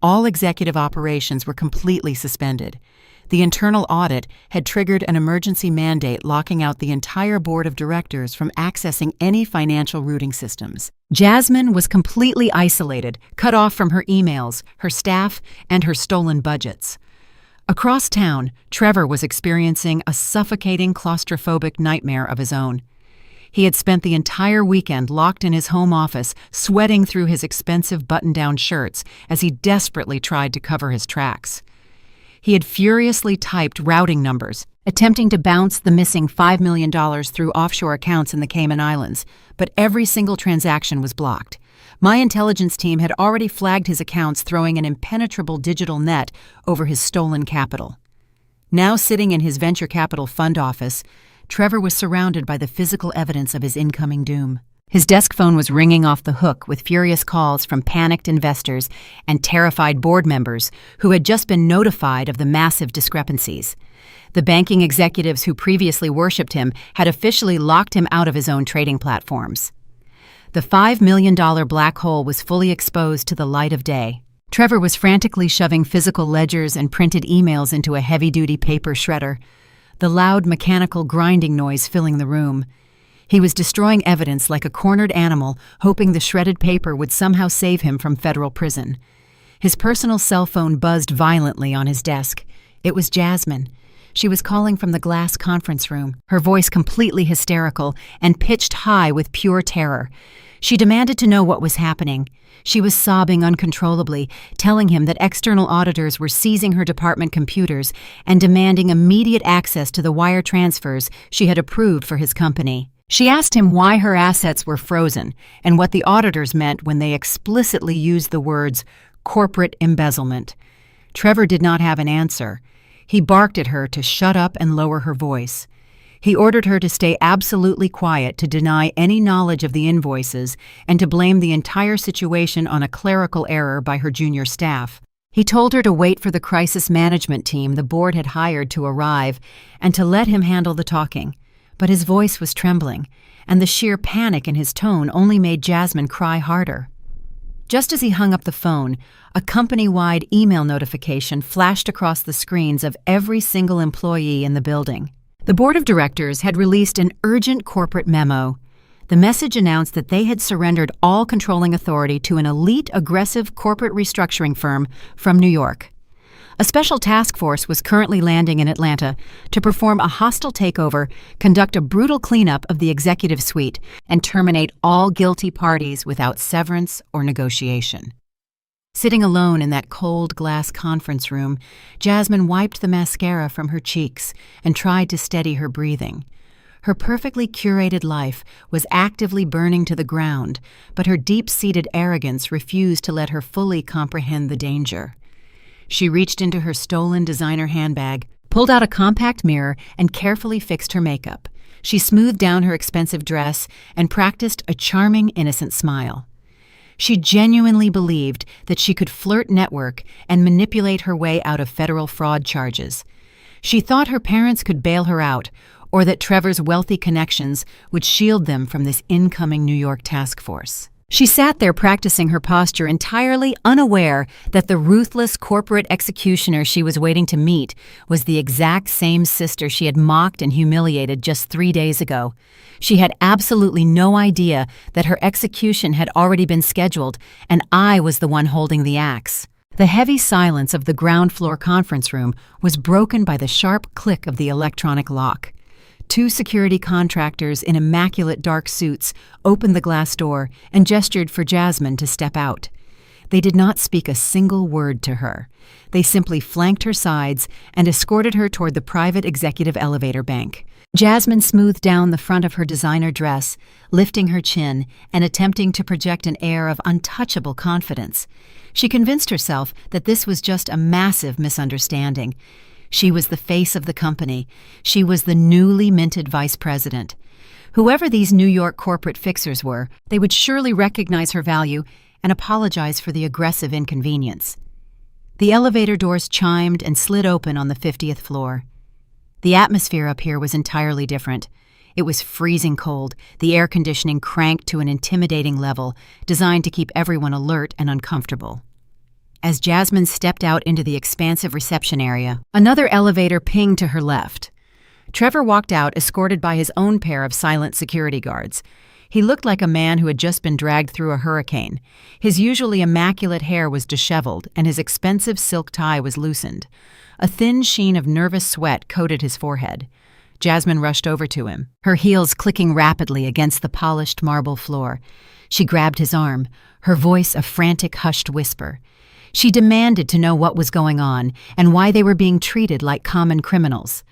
All executive operations were completely suspended. The internal audit had triggered an emergency mandate locking out the entire board of directors from accessing any financial routing systems. Jasmine was completely isolated, cut off from her emails, her staff, and her stolen budgets. Across town, Trevor was experiencing a suffocating, claustrophobic nightmare of his own. He had spent the entire weekend locked in his home office, sweating through his expensive button-down shirts as he desperately tried to cover his tracks. He had furiously typed routing numbers, attempting to bounce the missing $5 million through offshore accounts in the Cayman Islands, but every single transaction was blocked. My intelligence team had already flagged his accounts, throwing an impenetrable digital net over his stolen capital. Now sitting in his venture capital fund office, Trevor was surrounded by the physical evidence of his incoming doom. His desk phone was ringing off the hook with furious calls from panicked investors and terrified board members who had just been notified of the massive discrepancies. The banking executives who previously worshipped him had officially locked him out of his own trading platforms. The $5 million black hole was fully exposed to the light of day. Trevor was frantically shoving physical ledgers and printed emails into a heavy-duty paper shredder, the loud mechanical grinding noise filling the room. He was destroying evidence like a cornered animal, hoping the shredded paper would somehow save him from federal prison. His personal cell phone buzzed violently on his desk. It was Jasmine. She was calling from the glass conference room, her voice completely hysterical and pitched high with pure terror. She demanded to know what was happening. She was sobbing uncontrollably, telling him that external auditors were seizing her department computers and demanding immediate access to the wire transfers she had approved for his company. She asked him why her assets were frozen and what the auditors meant when they explicitly used the words corporate embezzlement. Trevor did not have an answer. He barked at her to shut up and lower her voice. He ordered her to stay absolutely quiet, to deny any knowledge of the invoices, and to blame the entire situation on a clerical error by her junior staff. He told her to wait for the crisis management team the board had hired to arrive and to let him handle the talking. But his voice was trembling, and the sheer panic in his tone only made Jasmine cry harder. Just as he hung up the phone, a company-wide email notification flashed across the screens of every single employee in the building. The board of directors had released an urgent corporate memo. The message announced that they had surrendered all controlling authority to an elite, aggressive corporate restructuring firm from New York. A special task force was currently landing in Atlanta to perform a hostile takeover, conduct a brutal cleanup of the executive suite, and terminate all guilty parties without severance or negotiation. Sitting alone in that cold glass conference room, Jasmine wiped the mascara from her cheeks and tried to steady her breathing. Her perfectly curated life was actively burning to the ground, but her deep-seated arrogance refused to let her fully comprehend the danger. She reached into her stolen designer handbag, pulled out a compact mirror, and carefully fixed her makeup. She smoothed down her expensive dress and practiced a charming, innocent smile. She genuinely believed that she could flirt, network, and manipulate her way out of federal fraud charges. She thought her parents could bail her out, or that Trevor's wealthy connections would shield them from this incoming New York task force. She sat there practicing her posture, entirely unaware that the ruthless corporate executioner she was waiting to meet was the exact same sister she had mocked and humiliated just 3 days ago. She had absolutely no idea that her execution had already been scheduled, and I was the one holding the axe. The heavy silence of the ground floor conference room was broken by the sharp click of the electronic lock. 2 security contractors in immaculate dark suits opened the glass door and gestured for Jasmine to step out. They did not speak a single word to her. They simply flanked her sides and escorted her toward the private executive elevator bank. Jasmine smoothed down the front of her designer dress, lifting her chin and attempting to project an air of untouchable confidence. She convinced herself that this was just a massive misunderstanding. She was the face of the company. She was the newly minted vice president. Whoever these New York corporate fixers were, they would surely recognize her value and apologize for the aggressive inconvenience. The elevator doors chimed and slid open on the 50th floor. The atmosphere up here was entirely different. It was freezing cold, the air conditioning cranked to an intimidating level, designed to keep everyone alert and uncomfortable. As Jasmine stepped out into the expansive reception area, another elevator pinged to her left. Trevor walked out, escorted by his own pair of silent security guards. He looked like a man who had just been dragged through a hurricane. His usually immaculate hair was disheveled, and his expensive silk tie was loosened. A thin sheen of nervous sweat coated his forehead. Jasmine rushed over to him, her heels clicking rapidly against the polished marble floor. She grabbed his arm, her voice a frantic, hushed whisper. She demanded to know what was going on and why they were being treated like common criminals.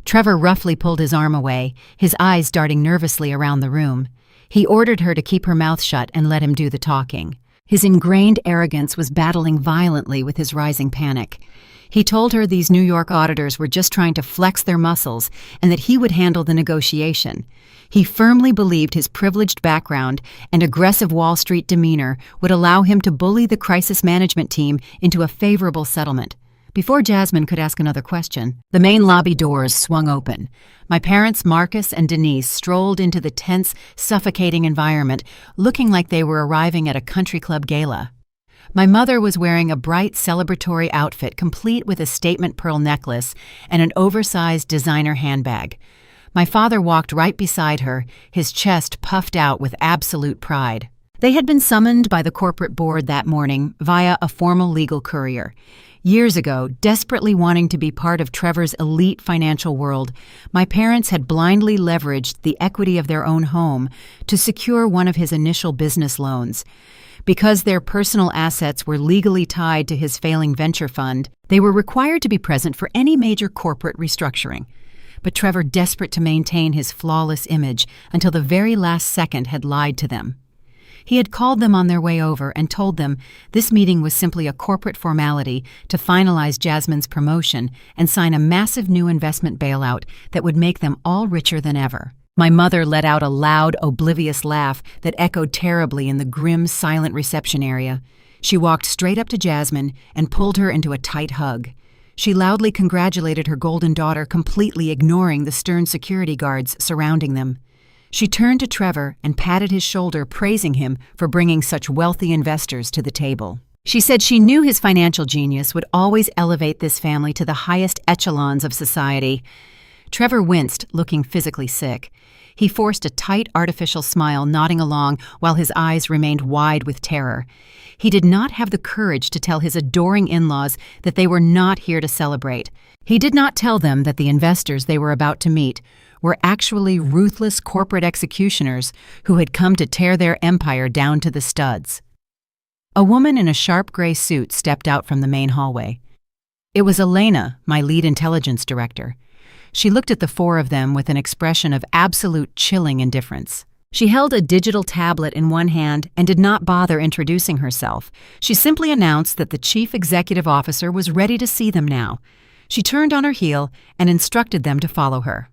Trevor roughly pulled his arm away, his eyes darting nervously around the room. He ordered her to keep her mouth shut and let him do the talking. His ingrained arrogance was battling violently with his rising panic. He told her these New York auditors were just trying to flex their muscles and that he would handle the negotiation. He firmly believed his privileged background and aggressive Wall Street demeanor would allow him to bully the crisis management team into a favorable settlement. Before Jasmine could ask another question, the main lobby doors swung open. My parents, Marcus and Denise, strolled into the tense, suffocating environment, looking like they were arriving at a country club gala. My mother was wearing a bright celebratory outfit complete with a statement pearl necklace and an oversized designer handbag. My father walked right beside her, his chest puffed out with absolute pride. They had been summoned by the corporate board that morning via a formal legal courier. Years ago, desperately wanting to be part of Trevor's elite financial world, my parents had blindly leveraged the equity of their own home to secure one of his initial business loans. Because their personal assets were legally tied to his failing venture fund, they were required to be present for any major corporate restructuring. But Trevor, desperate to maintain his flawless image until the very last second, had lied to them. He had called them on their way over and told them this meeting was simply a corporate formality to finalize Jasmine's promotion and sign a massive new investment bailout that would make them all richer than ever. My mother let out a loud, oblivious laugh that echoed terribly in the grim, silent reception area. She walked straight up to Jasmine and pulled her into a tight hug. She loudly congratulated her golden daughter, completely ignoring the stern security guards surrounding them. She turned to Trevor and patted his shoulder, praising him for bringing such wealthy investors to the table. She said she knew his financial genius would always elevate this family to the highest echelons of society. Trevor winced, looking physically sick. He forced a tight, artificial smile, nodding along while his eyes remained wide with terror. He did not have the courage to tell his adoring in-laws that they were not here to celebrate. He did not tell them that the investors they were about to meet were actually ruthless corporate executioners who had come to tear their empire down to the studs. A woman in a sharp gray suit stepped out from the main hallway. It was Elena, my lead intelligence director. She looked at the four of them with an expression of absolute chilling indifference. She held a digital tablet in one hand and did not bother introducing herself. She simply announced that the chief executive officer was ready to see them now. She turned on her heel and instructed them to follow her.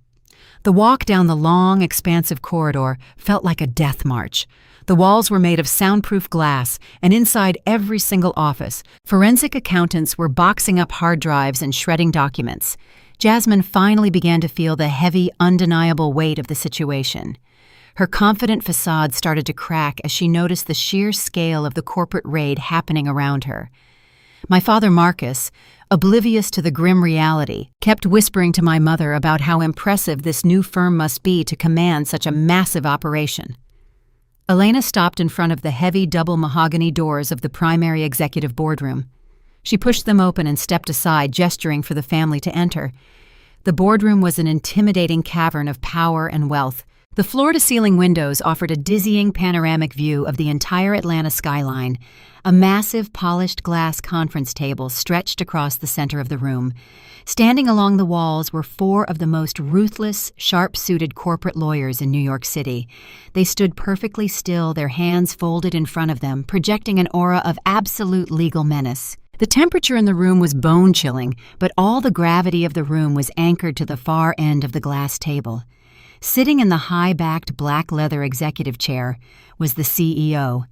The walk down the long, expansive corridor felt like a death march. The walls were made of soundproof glass, and inside every single office, forensic accountants were boxing up hard drives and shredding documents. Jasmine finally began to feel the heavy, undeniable weight of the situation. Her confident facade started to crack as she noticed the sheer scale of the corporate raid happening around her. My father Marcus, oblivious to the grim reality, kept whispering to my mother about how impressive this new firm must be to command such a massive operation. Elena stopped in front of the heavy double mahogany doors of the primary executive boardroom. She pushed them open and stepped aside, gesturing for the family to enter. The boardroom was an intimidating cavern of power and wealth. The floor-to-ceiling windows offered a dizzying panoramic view of the entire Atlanta skyline. A massive, polished glass conference table stretched across the center of the room. Standing along the walls were four of the most ruthless, sharp-suited corporate lawyers in New York City. They stood perfectly still, their hands folded in front of them, projecting an aura of absolute legal menace. The temperature in the room was bone-chilling, but all the gravity of the room was anchored to the far end of the glass table. Sitting in the high-backed black leather executive chair was the CEO.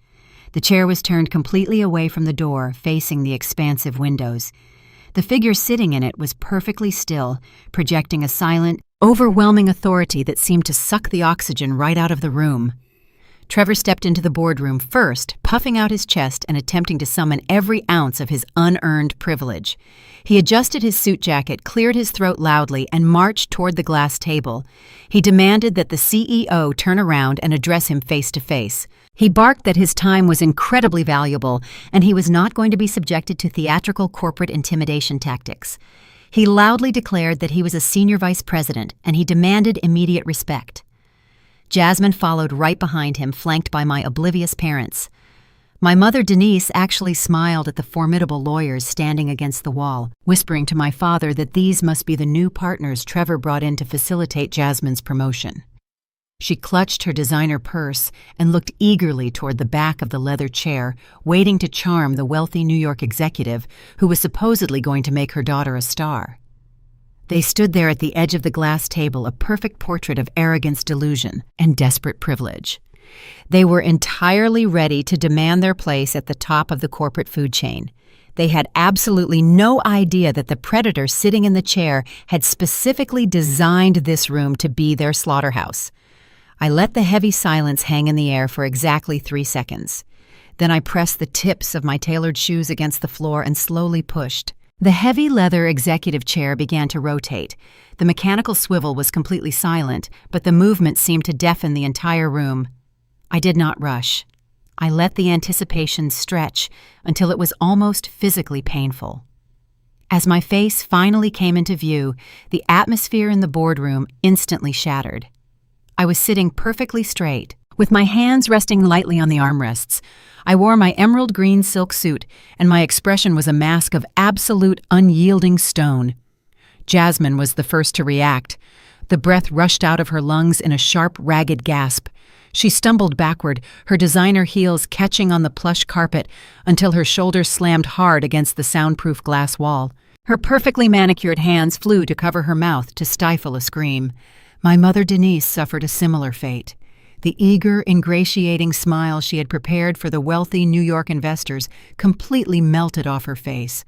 The chair was turned completely away from the door, facing the expansive windows. The figure sitting in it was perfectly still, projecting a silent, overwhelming authority that seemed to suck the oxygen right out of the room. Trevor stepped into the boardroom first, puffing out his chest and attempting to summon every ounce of his unearned privilege. He adjusted his suit jacket, cleared his throat loudly, and marched toward the glass table. He demanded that the CEO turn around and address him face to face. He barked that his time was incredibly valuable, and he was not going to be subjected to theatrical corporate intimidation tactics. He loudly declared that he was a senior vice president, and he demanded immediate respect. Jasmine followed right behind him, flanked by my oblivious parents. My mother, Denise, actually smiled at the formidable lawyers standing against the wall, whispering to my father that these must be the new partners Trevor brought in to facilitate Jasmine's promotion. She clutched her designer purse and looked eagerly toward the back of the leather chair, waiting to charm the wealthy New York executive who was supposedly going to make her daughter a star. They stood there at the edge of the glass table, a perfect portrait of arrogance, delusion, and desperate privilege. They were entirely ready to demand their place at the top of the corporate food chain. They had absolutely no idea that the predator sitting in the chair had specifically designed this room to be their slaughterhouse. I let the heavy silence hang in the air for exactly 3 seconds. Then I pressed the tips of my tailored shoes against the floor and slowly pushed. The heavy leather executive chair began to rotate. The mechanical swivel was completely silent, but the movement seemed to deafen the entire room. I did not rush. I let the anticipation stretch until it was almost physically painful. As my face finally came into view, the atmosphere in the boardroom instantly shattered. I was sitting perfectly straight, with my hands resting lightly on the armrests. I wore my emerald green silk suit, and my expression was a mask of absolute unyielding stone. Jasmine was the first to react. The breath rushed out of her lungs in a sharp, ragged gasp. She stumbled backward, her designer heels catching on the plush carpet until her shoulders slammed hard against the soundproof glass wall. Her perfectly manicured hands flew to cover her mouth to stifle a scream. My mother Denise suffered a similar fate. The eager, ingratiating smile she had prepared for the wealthy New York investors completely melted off her face.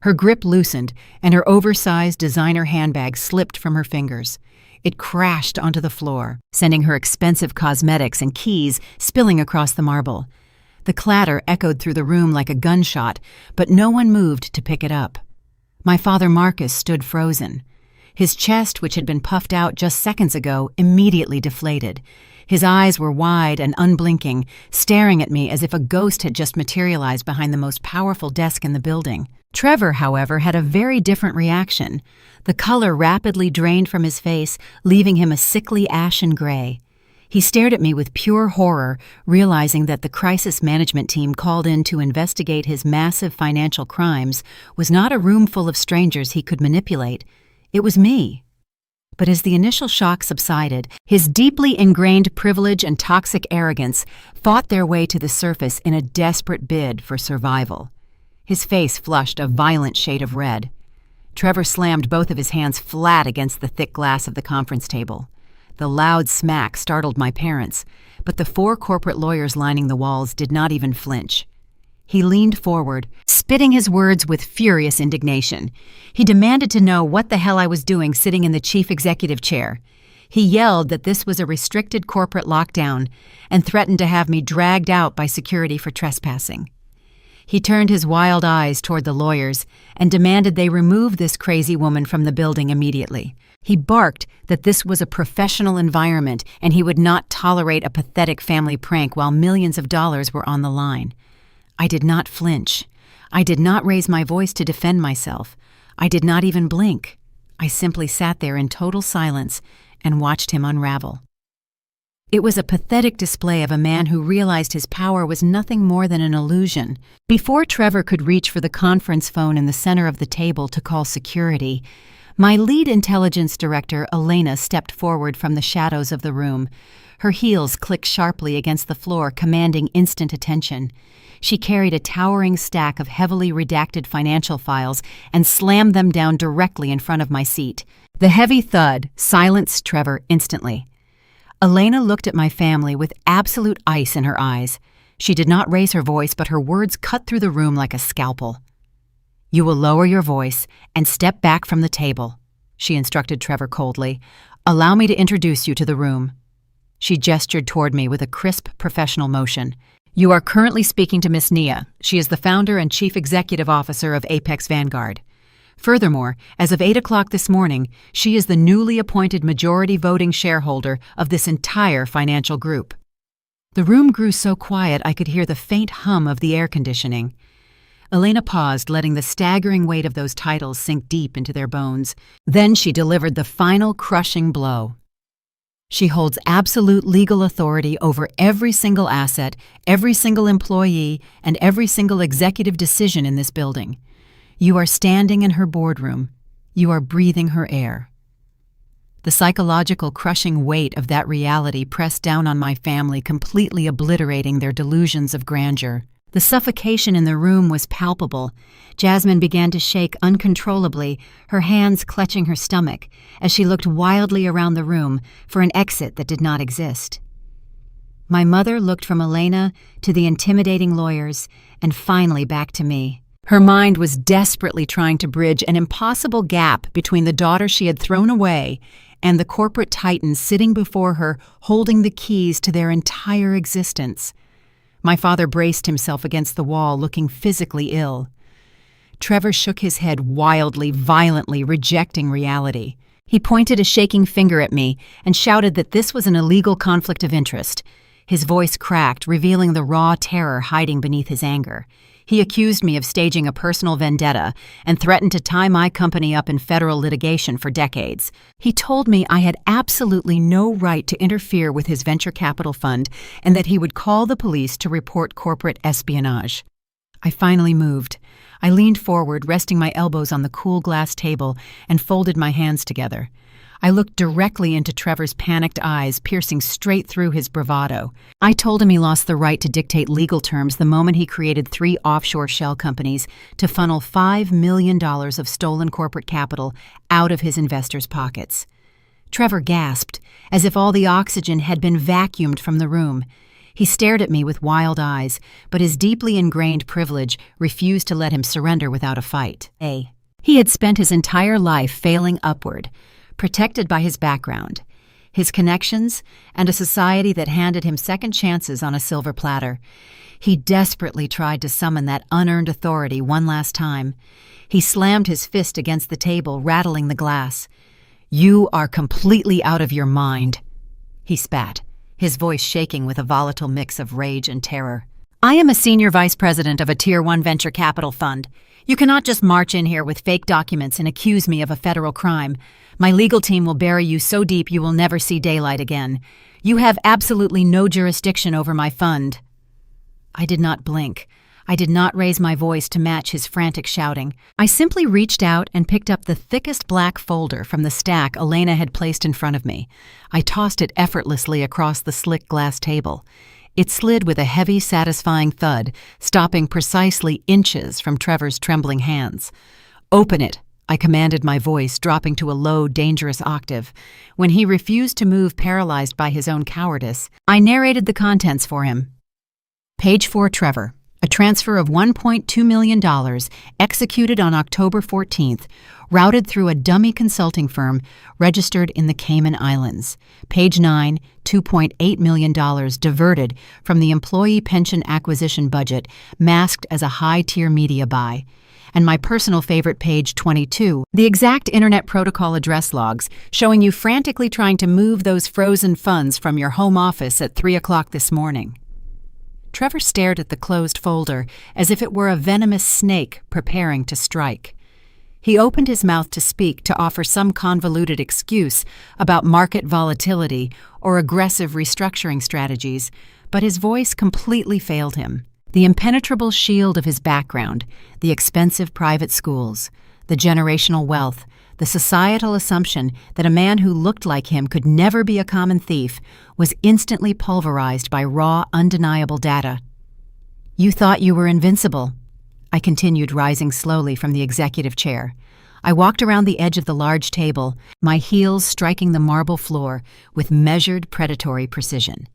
Her grip loosened, and her oversized designer handbag slipped from her fingers. It crashed onto the floor, sending her expensive cosmetics and keys spilling across the marble. The clatter echoed through the room like a gunshot, but no one moved to pick it up. My father Marcus stood frozen. His chest, which had been puffed out just seconds ago, immediately deflated. His eyes were wide and unblinking, staring at me as if a ghost had just materialized behind the most powerful desk in the building. Trevor, however, had a very different reaction. The color rapidly drained from his face, leaving him a sickly ashen gray. He stared at me with pure horror, realizing that the crisis management team called in to investigate his massive financial crimes was not a room full of strangers he could manipulate. It was me. But as the initial shock subsided, his deeply ingrained privilege and toxic arrogance fought their way to the surface in a desperate bid for survival. His face flushed a violent shade of red. Trevor slammed both of his hands flat against the thick glass of the conference table. The loud smack startled my parents, but the 4 corporate lawyers lining the walls did not even flinch. He leaned forward, spitting his words with furious indignation. He demanded to know what the hell I was doing sitting in the chief executive chair. He yelled that this was a restricted corporate lockdown and threatened to have me dragged out by security for trespassing. He turned his wild eyes toward the lawyers and demanded they remove this crazy woman from the building immediately. He barked that this was a professional environment and he would not tolerate a pathetic family prank while millions of dollars were on the line. I did not flinch. I did not raise my voice to defend myself. I did not even blink. I simply sat there in total silence and watched him unravel. It was a pathetic display of a man who realized his power was nothing more than an illusion. Before Trevor could reach for the conference phone in the center of the table to call security, my lead intelligence director, Elena, stepped forward from the shadows of the room. Her heels clicked sharply against the floor, commanding instant attention. She carried a towering stack of heavily redacted financial files and slammed them down directly in front of my seat. The heavy thud silenced Trevor instantly. Elena looked at my family with absolute ice in her eyes. She did not raise her voice, but her words cut through the room like a scalpel. "You will lower your voice and step back from the table," she instructed Trevor coldly. "Allow me to introduce you to the room." She gestured toward me with a crisp, professional motion. "You are currently speaking to Miss Nia. She is the founder and chief executive officer of Apex Vanguard. Furthermore, as of 8 o'clock this morning, she is the newly appointed majority voting shareholder of this entire financial group." The room grew so quiet I could hear the faint hum of the air conditioning. Elena paused, letting the staggering weight of those titles sink deep into their bones. Then she delivered the final crushing blow. "She holds absolute legal authority over every single asset, every single employee, and every single executive decision in this building. You are standing in her boardroom. You are breathing her air." The psychological crushing weight of that reality pressed down on my family, completely obliterating their delusions of grandeur. The suffocation in the room was palpable. Jasmine began to shake uncontrollably, her hands clutching her stomach, as she looked wildly around the room for an exit that did not exist. My mother looked from Elena to the intimidating lawyers and finally back to me. Her mind was desperately trying to bridge an impossible gap between the daughter she had thrown away and the corporate titans sitting before her, holding the keys to their entire existence. My father braced himself against the wall, looking physically ill. Trevor shook his head wildly, violently, rejecting reality. He pointed a shaking finger at me and shouted that this was an illegal conflict of interest. His voice cracked, revealing the raw terror hiding beneath his anger. He accused me of staging a personal vendetta and threatened to tie my company up in federal litigation for decades. He told me I had absolutely no right to interfere with his venture capital fund and that he would call the police to report corporate espionage. I finally moved. I leaned forward, resting my elbows on the cool glass table, and folded my hands together. I looked directly into Trevor's panicked eyes, piercing straight through his bravado. I told him he lost the right to dictate legal terms the moment he created 3 offshore shell companies to funnel $5 million of stolen corporate capital out of his investors' pockets. Trevor gasped, as if all the oxygen had been vacuumed from the room. He stared at me with wild eyes, but his deeply ingrained privilege refused to let him surrender without a fight. He had spent his entire life failing upward, protected by his background, his connections, and a society that handed him second chances on a silver platter. He desperately tried to summon that unearned authority one last time. He slammed his fist against the table, rattling the glass. "You are completely out of your mind," he spat, his voice shaking with a volatile mix of rage and terror. "I am a senior vice president of a Tier 1 venture capital fund. You cannot just march in here with fake documents and accuse me of a federal crime. My legal team will bury you so deep you will never see daylight again. You have absolutely no jurisdiction over my fund." I did not blink. I did not raise my voice to match his frantic shouting. I simply reached out and picked up the thickest black folder from the stack Elena had placed in front of me. I tossed it effortlessly across the slick glass table. It slid with a heavy, satisfying thud, stopping precisely inches from Trevor's trembling hands. "Open it," I commanded, my voice dropping to a low, dangerous octave. When he refused to move, paralyzed by his own cowardice, I narrated the contents for him. Page 4, Trevor. A transfer of $1.2 million executed on October 14th, routed through a dummy consulting firm registered in the Cayman Islands. Page 9, $2.8 million diverted from the employee pension acquisition budget, masked as a high-tier media buy. And my personal favorite, page 22, the exact Internet Protocol address logs showing you frantically trying to move those frozen funds from your home office at 3 o'clock this morning. Trevor stared at the closed folder as if it were a venomous snake preparing to strike. He opened his mouth to speak, to offer some convoluted excuse about market volatility or aggressive restructuring strategies, but his voice completely failed him. The impenetrable shield of his background, the expensive private schools, the generational wealth, the societal assumption that a man who looked like him could never be a common thief, was instantly pulverized by raw, undeniable data. "You thought you were invincible," I continued, rising slowly from the executive chair. I walked around the edge of the large table, my heels striking the marble floor with measured, predatory precision.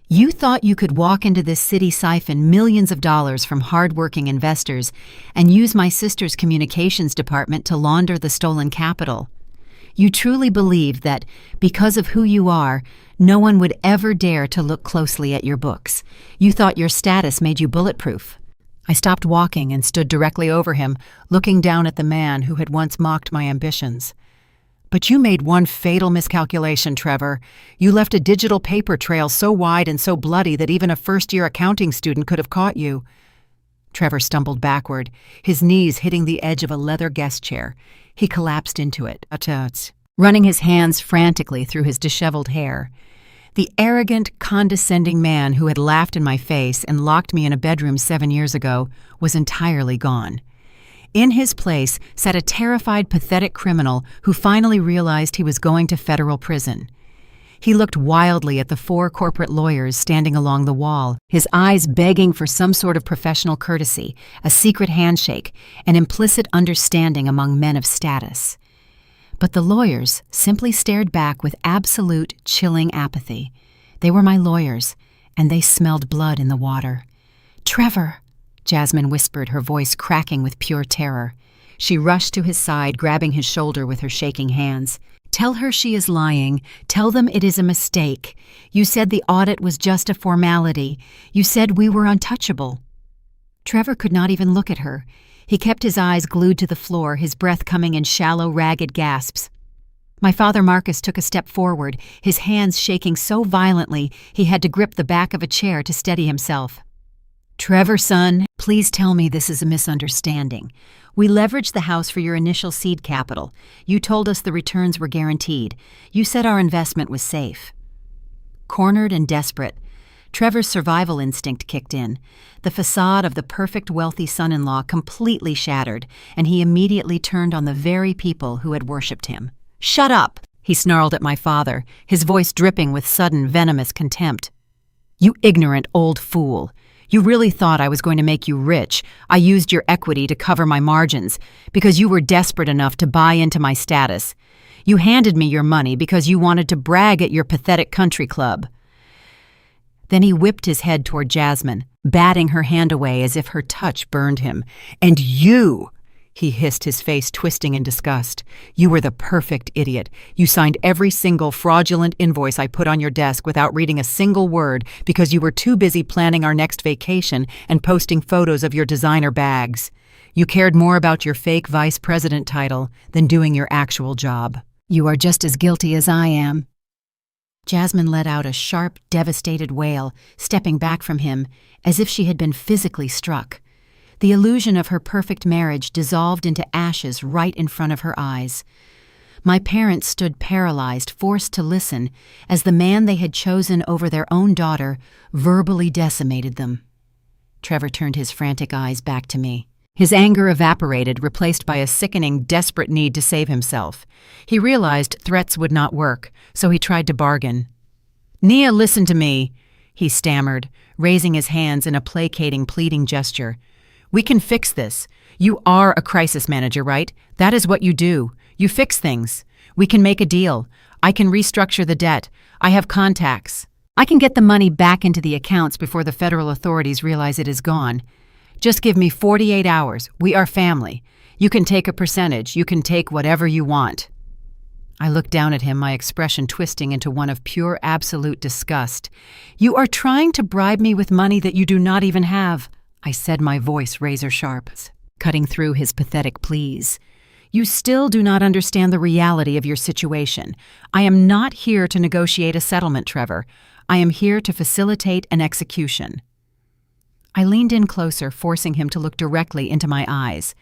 "You thought you could walk into this city, siphon millions of dollars from hard-working investors, and use my sister's communications department to launder the stolen capital. You truly believed that, because of who you are, no one would ever dare to look closely at your books. You thought your status made you bulletproof." I stopped walking and stood directly over him, looking down at the man who had once mocked my ambitions. "But you made one fatal miscalculation, Trevor. You left a digital paper trail so wide and so bloody that even a first-year accounting student could have caught you." Trevor stumbled backward, his knees hitting the edge of a leather guest chair. He collapsed into it, running his hands frantically through his disheveled hair. The arrogant, condescending man who had laughed in my face and locked me in a bedroom 7 years ago was entirely gone. In his place sat a terrified, pathetic criminal who finally realized he was going to federal prison. He looked wildly at the 4 corporate lawyers standing along the wall, his eyes begging for some sort of professional courtesy, a secret handshake, an implicit understanding among men of status. But the lawyers simply stared back with absolute, chilling apathy. They were my lawyers, and they smelled blood in the water. "Trevor," Jasmine whispered, her voice cracking with pure terror. She rushed to his side, grabbing his shoulder with her shaking hands. "Tell her she is lying. Tell them it is a mistake. You said the audit was just a formality. You said we were untouchable." Trevor could not even look at her. He kept his eyes glued to the floor, his breath coming in shallow, ragged gasps. My father Marcus took a step forward, his hands shaking so violently he had to grip the back of a chair to steady himself. Trevor, son, please tell me this is a misunderstanding. We leveraged the house for your initial seed capital. You told us the returns were guaranteed. You said our investment was safe. Cornered and desperate, Trevor's survival instinct kicked in. The facade of the perfect wealthy son-in-law completely shattered, and he immediately turned on the very people who had worshipped him. "Shut up!" he snarled at my father, his voice dripping with sudden venomous contempt. "You ignorant old fool. You really thought I was going to make you rich. I used your equity to cover my margins, because you were desperate enough to buy into my status. You handed me your money because you wanted to brag at your pathetic country club." Then he whipped his head toward Jasmine, batting her hand away as if her touch burned him. "And you," he hissed, his face twisting in disgust, "you were the perfect idiot. You signed every single fraudulent invoice I put on your desk without reading a single word because you were too busy planning our next vacation and posting photos of your designer bags. You cared more about your fake vice president title than doing your actual job. You are just as guilty as I am." Jasmine let out a sharp, devastated wail, stepping back from him, as if she had been physically struck. The illusion of her perfect marriage dissolved into ashes right in front of her eyes. My parents stood paralyzed, forced to listen, as the man they had chosen over their own daughter verbally decimated them. Trevor turned his frantic eyes back to me. His anger evaporated, replaced by a sickening, desperate need to save himself. He realized threats would not work, so he tried to bargain. "Nia, listen to me," he stammered, raising his hands in a placating, pleading gesture. "We can fix this. You are a crisis manager, right? That is what you do. You fix things. We can make a deal. I can restructure the debt. I have contacts. I can get the money back into the accounts before the federal authorities realize it is gone. Just give me 48 hours. We are family. You can take a percentage. You can take whatever you want." I looked down at him, my expression twisting into one of pure, absolute disgust. "You are trying to bribe me with money that you do not even have," I said, my voice razor-sharp, cutting through his pathetic pleas. "You still do not understand the reality of your situation. I am not here to negotiate a settlement, Trevor. I am here to facilitate an execution." I leaned in closer, forcing him to look directly into my eyes.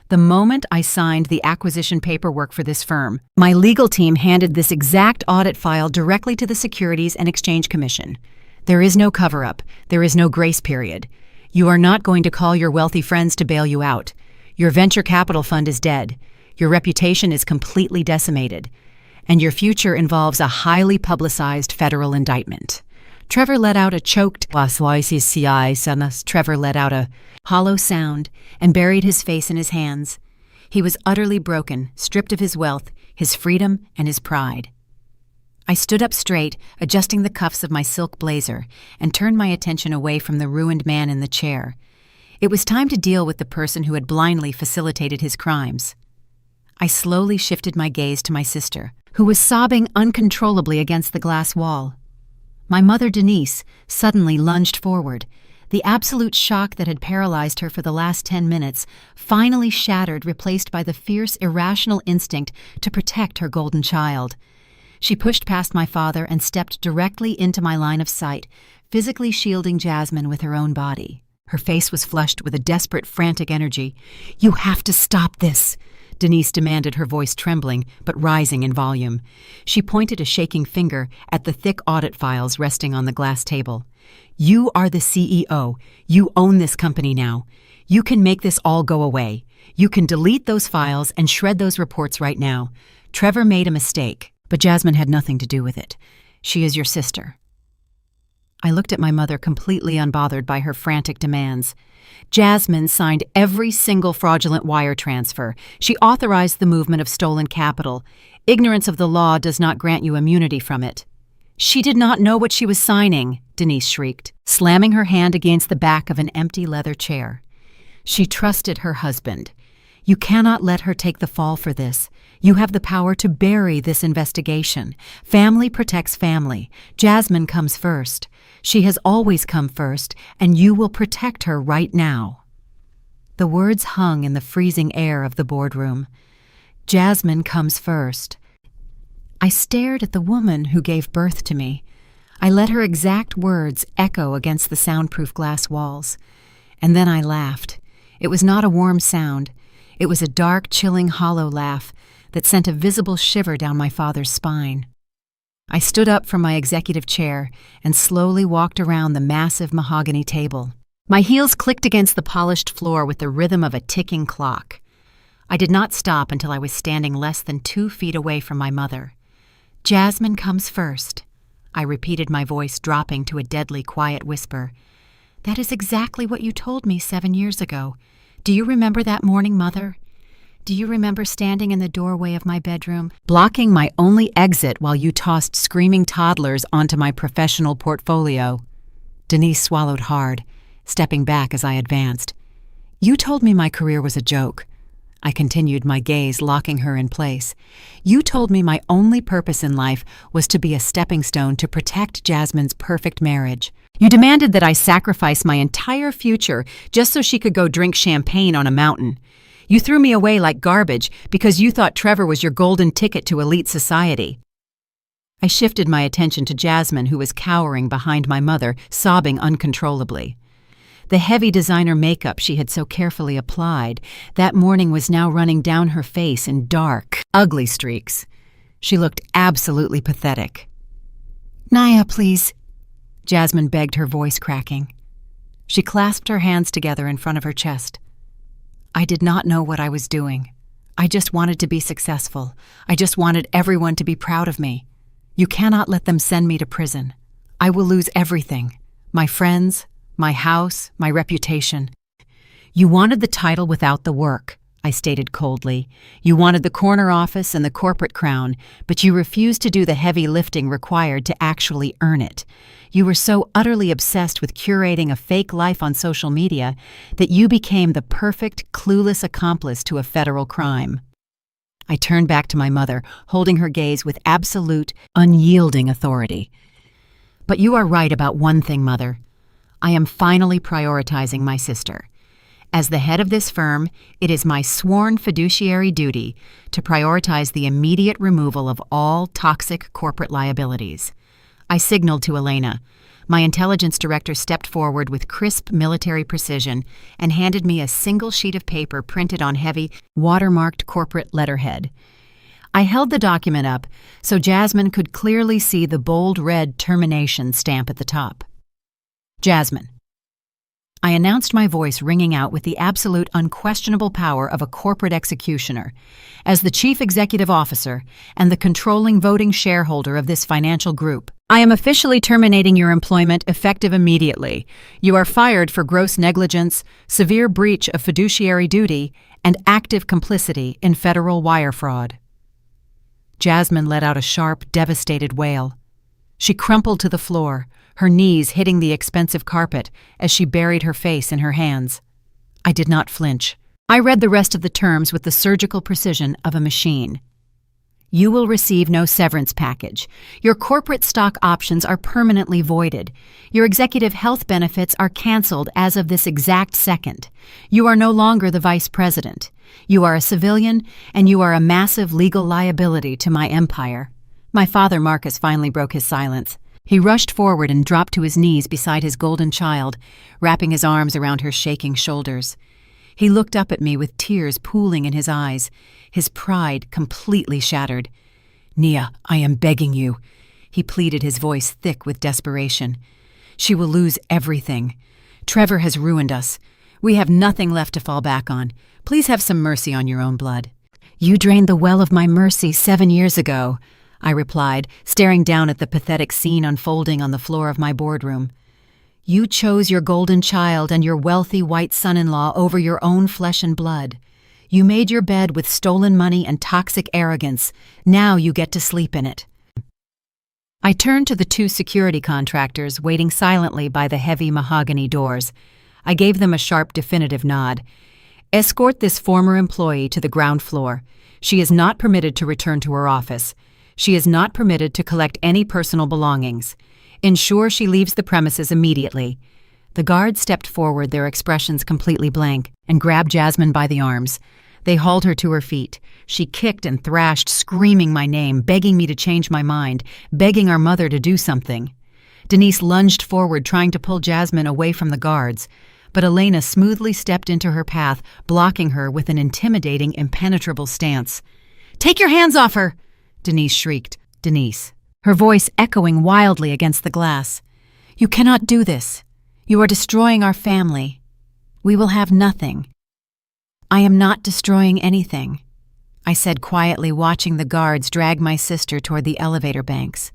The moment I signed the acquisition paperwork for this firm, my legal team handed this exact audit file directly to the Securities and Exchange Commission. There is no cover-up. There is no grace period. You are not going to call your wealthy friends to bail you out. Your venture capital fund is dead. Your reputation is completely decimated. And your future involves a highly publicized federal indictment. Trevor let out a choked Trevor let out a hollow sound and buried his face in his hands. He was utterly broken, stripped of his wealth, his freedom, and his pride. I stood up straight, adjusting the cuffs of my silk blazer, and turned my attention away from the ruined man in the chair. It was time to deal with the person who had blindly facilitated his crimes. I slowly shifted my gaze to my sister, who was sobbing uncontrollably against the glass wall. My mother, Denise, suddenly lunged forward. The absolute shock that had paralyzed her for the last 10 minutes finally shattered, replaced by the fierce, irrational instinct to protect her golden child. She pushed past my father and stepped directly into my line of sight, physically shielding Jasmine with her own body. Her face was flushed with a desperate, frantic energy. "You have to stop this," Denise demanded, her voice trembling but rising in volume. She pointed a shaking finger at the thick audit files resting on the glass table. "You are the CEO. You own this company now. You can make this all go away. You can delete those files and shred those reports right now. Trevor made a mistake, but Jasmine had nothing to do with it. She is your sister." I looked at my mother, completely unbothered by her frantic demands. Jasmine signed every single fraudulent wire transfer. She authorized the movement of stolen capital. Ignorance of the law does not grant you immunity from it. "She did not know what she was signing," Denise shrieked, slamming her hand against the back of an empty leather chair. "She trusted her husband. You cannot let her take the fall for this. You have the power to bury this investigation. Family protects family. Jasmine comes first. She has always come first, and you will protect her right now." The words hung in the freezing air of the boardroom. Jasmine comes first. I stared at the woman who gave birth to me. I let her exact words echo against the soundproof glass walls. And then I laughed. It was not a warm sound. It was a dark, chilling, hollow laugh that sent a visible shiver down my father's spine. I stood up from my executive chair and slowly walked around the massive mahogany table. My heels clicked against the polished floor with the rhythm of a ticking clock. I did not stop until I was standing less than 2 feet away from my mother. "Jasmine comes first," I repeated, my voice dropping to a deadly quiet whisper. "That is exactly what you told me 7 years ago. Do you remember that morning, Mother? Do you remember standing in the doorway of my bedroom, blocking my only exit while you tossed screaming toddlers onto my professional portfolio?" Denise swallowed hard, stepping back as I advanced. "You told me my career was a joke." I continued, my gaze locking her in place. "You told me my only purpose in life was to be a stepping stone to protect Jasmine's perfect marriage. You demanded that I sacrifice my entire future just so she could go drink champagne on a mountain. You threw me away like garbage because you thought Trevor was your golden ticket to elite society." I shifted my attention to Jasmine, who was cowering behind my mother, sobbing uncontrollably. The heavy designer makeup she had so carefully applied that morning was now running down her face in dark, ugly streaks. She looked absolutely pathetic. "Naya, please," Jasmine begged, her voice cracking. She clasped her hands together in front of her chest. I did not know what I was doing. I just wanted to be successful. I just wanted everyone to be proud of me. "You cannot let them send me to prison. I will lose everything. My friends, my house, my reputation." "You wanted the title without the work," I stated coldly. "You wanted the corner office and the corporate crown, but you refused to do the heavy lifting required to actually earn it. You were so utterly obsessed with curating a fake life on social media that you became the perfect, clueless accomplice to a federal crime." I turned back to my mother, holding her gaze with absolute, unyielding authority. "But you are right about one thing, Mother. I am finally prioritizing my sister. As the head of this firm, it is my sworn fiduciary duty to prioritize the immediate removal of all toxic corporate liabilities." I signaled to Elena. My intelligence director stepped forward with crisp military precision and handed me a single sheet of paper printed on heavy, watermarked corporate letterhead. I held the document up so Jasmine could clearly see the bold red termination stamp at the top. "Jasmine." I announced, my voice ringing out with the absolute unquestionable power of a corporate executioner. "As the chief executive officer and the controlling voting shareholder of this financial group, I am officially terminating your employment effective immediately. You are fired for gross negligence, severe breach of fiduciary duty, and active complicity in federal wire fraud." Jasmine let out a sharp, devastated wail. She crumpled to the floor, her knees hitting the expensive carpet as she buried her face in her hands. I did not flinch. I read the rest of the terms with the surgical precision of a machine. "You will receive no severance package. Your corporate stock options are permanently voided. Your executive health benefits are canceled as of this exact second. You are no longer the vice president. You are a civilian, and you are a massive legal liability to my empire." My father, Marcus, finally broke his silence. He rushed forward and dropped to his knees beside his golden child, wrapping his arms around her shaking shoulders. He looked up at me with tears pooling in his eyes, his pride completely shattered. "Nia, I am begging you," he pleaded, his voice thick with desperation. "She will lose everything. Trevor has ruined us. We have nothing left to fall back on. Please have some mercy on your own blood." "You drained the well of my mercy 7 years ago," I replied, staring down at the pathetic scene unfolding on the floor of my boardroom. "You chose your golden child and your wealthy white son-in-law over your own flesh and blood. You made your bed with stolen money and toxic arrogance. Now you get to sleep in it." I turned to the 2 security contractors waiting silently by the heavy mahogany doors. I gave them a sharp, definitive nod. "Escort this former employee to the ground floor. She is not permitted to return to her office. She is not permitted to collect any personal belongings. Ensure she leaves the premises immediately." The guards stepped forward, their expressions completely blank, and grabbed Jasmine by the arms. They hauled her to her feet. She kicked and thrashed, screaming my name, begging me to change my mind, begging our mother to do something. Denise lunged forward, trying to pull Jasmine away from the guards, but Elena smoothly stepped into her path, blocking her with an intimidating, impenetrable stance. "Take your hands off her!" Denise shrieked. Denise, her voice echoing wildly against the glass. "You cannot do this. You are destroying our family. We will have nothing." "I am not destroying anything," I said quietly, watching the guards drag my sister toward the elevator banks.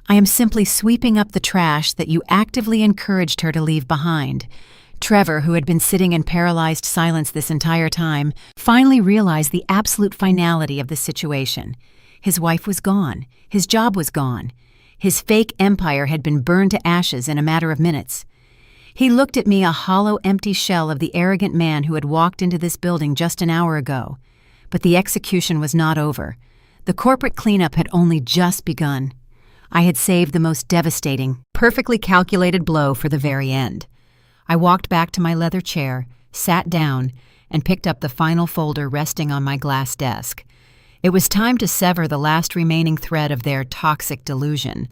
"I am simply sweeping up the trash that you actively encouraged her to leave behind." Trevor, who had been sitting in paralyzed silence this entire time, finally realized the absolute finality of the situation. His wife was gone. His job was gone. His fake empire had been burned to ashes in a matter of minutes. He looked at me, a hollow, empty shell of the arrogant man who had walked into this building just an hour ago. But the execution was not over. The corporate cleanup had only just begun. I had saved the most devastating, perfectly calculated blow for the very end. I walked back to my leather chair, sat down, and picked up the final folder resting on my glass desk. It was time to sever the last remaining thread of their toxic delusion.